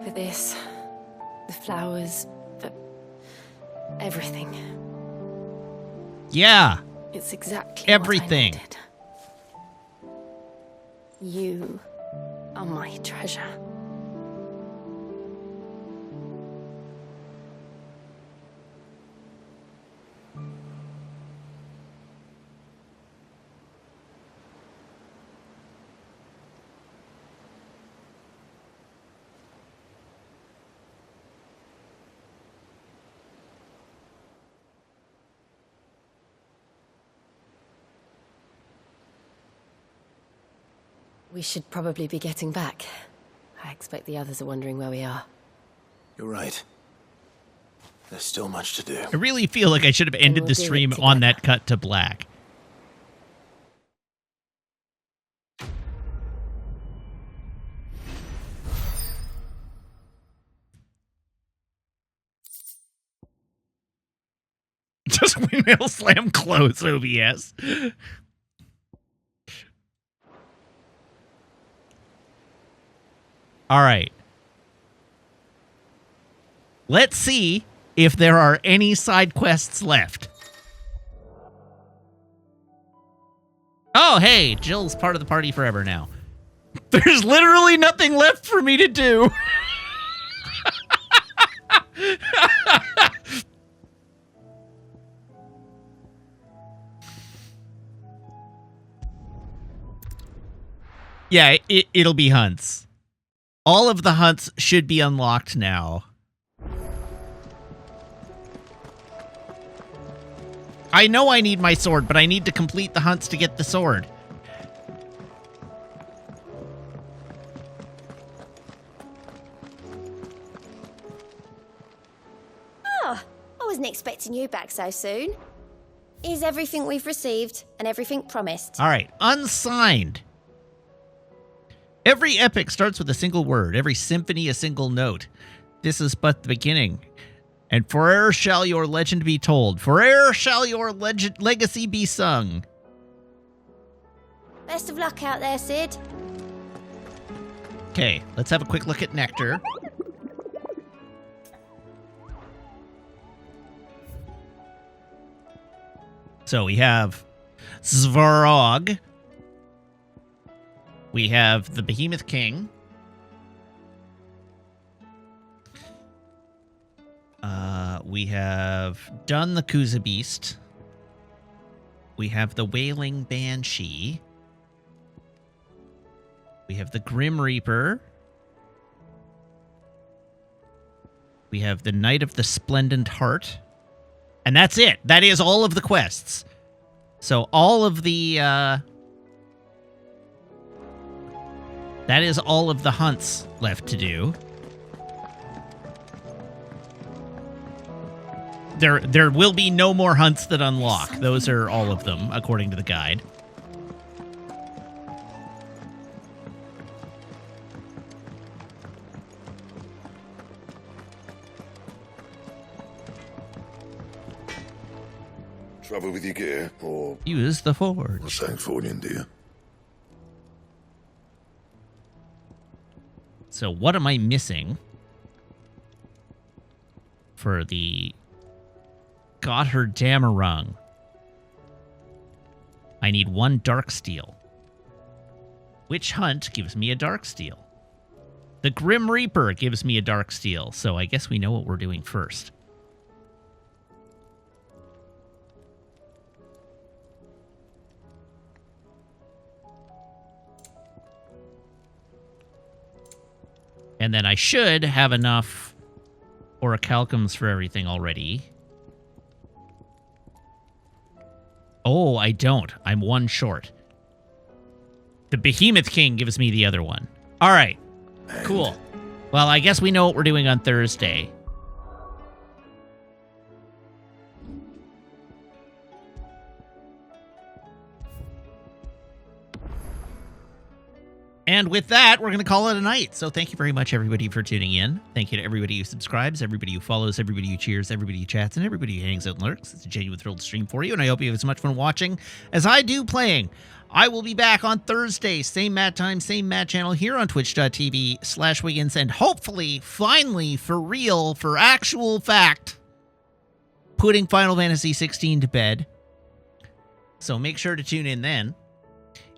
Speaker 18: For this, the flowers, for everything.
Speaker 1: Yeah.
Speaker 18: It's exactly
Speaker 1: everything.
Speaker 18: What I needed. You are my treasure. We should probably be getting back. I expect the others are wondering where we are.
Speaker 3: You're right. There's still much to do.
Speaker 1: I really feel like I should have ended the stream on that cut to black. Just windmill slam close, OBS. All right. Let's see if there are any side quests left. Oh, hey, Jill's part of the party forever now. There's literally nothing left for me to do. Yeah, it'll be hunts. All of the hunts should be unlocked now. I know I need my sword, but I need to complete the hunts to get the sword.
Speaker 11: Oh, I wasn't expecting you back so soon. Is everything we've received and everything promised?
Speaker 1: All right, unsigned. Every epic starts with a single word, every symphony a single note. This is but the beginning. And fore'er shall your legend be told. Fore'er shall your legacy be sung.
Speaker 11: Best of luck out there, Sid.
Speaker 1: Okay, let's have a quick look at Nectar. So we have Svarog. We have the Behemoth King. We have Dun the Kuza Beast. We have the Wailing Banshee. We have the Grim Reaper. We have the Knight of the Splendent Heart. And that's it. That is all of the quests. So all of the... that is all of the hunts left to do. There will be no more hunts that unlock. Those are all of them, according to the guide.
Speaker 8: Trouble with your gear, or
Speaker 1: use the forge.
Speaker 8: What's saying forging, dear?
Speaker 1: So what am I missing for the Gotthard Damarung? I need 1 dark steel. Witch Hunt gives me a dark steel. The Grim Reaper gives me a dark steel, so I guess we know what we're doing first. And then I should have enough orichalcums for everything already. Oh, I don't. I'm 1 short. The Behemoth King gives me the other one. All right. Cool. Well, I guess we know what we're doing on Thursday. And with that, we're going to call it a night. So thank you very much, everybody, for tuning in. Thank you to everybody who subscribes, everybody who follows, everybody who cheers, everybody who chats, and everybody who hangs out and lurks. It's a genuine thrill to stream for you, and I hope you have as much fun watching as I do playing. I will be back on Thursday, same Matt time, same Matt channel here on twitch.tv/Wiggins, and hopefully, finally, for real, for actual fact, putting Final Fantasy XVI to bed. So make sure to tune in then.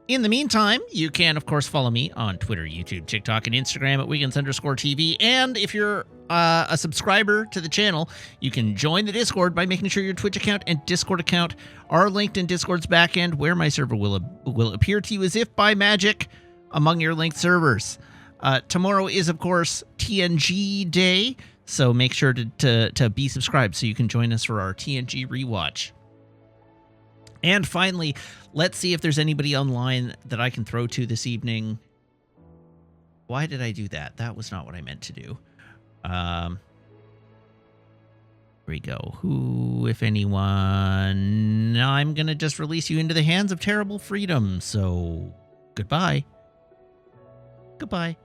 Speaker 1: In the meantime, you can, of course, follow me on Twitter, YouTube, TikTok, and Instagram at Wiggins_TV. And if you're a subscriber to the channel, you can join the Discord by making sure your Twitch account and Discord account are linked in Discord's backend, where my server will appear to you as if by magic among your linked servers. Tomorrow is, of course, TNG Day, so make sure to be subscribed so you can join us for our TNG rewatch. And finally, let's see if there's anybody online that I can throw to this evening. Why did I do that? That was not what I meant to do. Here we go. Who, if anyone? I'm going to just release you into the hands of terrible freedom. So, goodbye. Goodbye.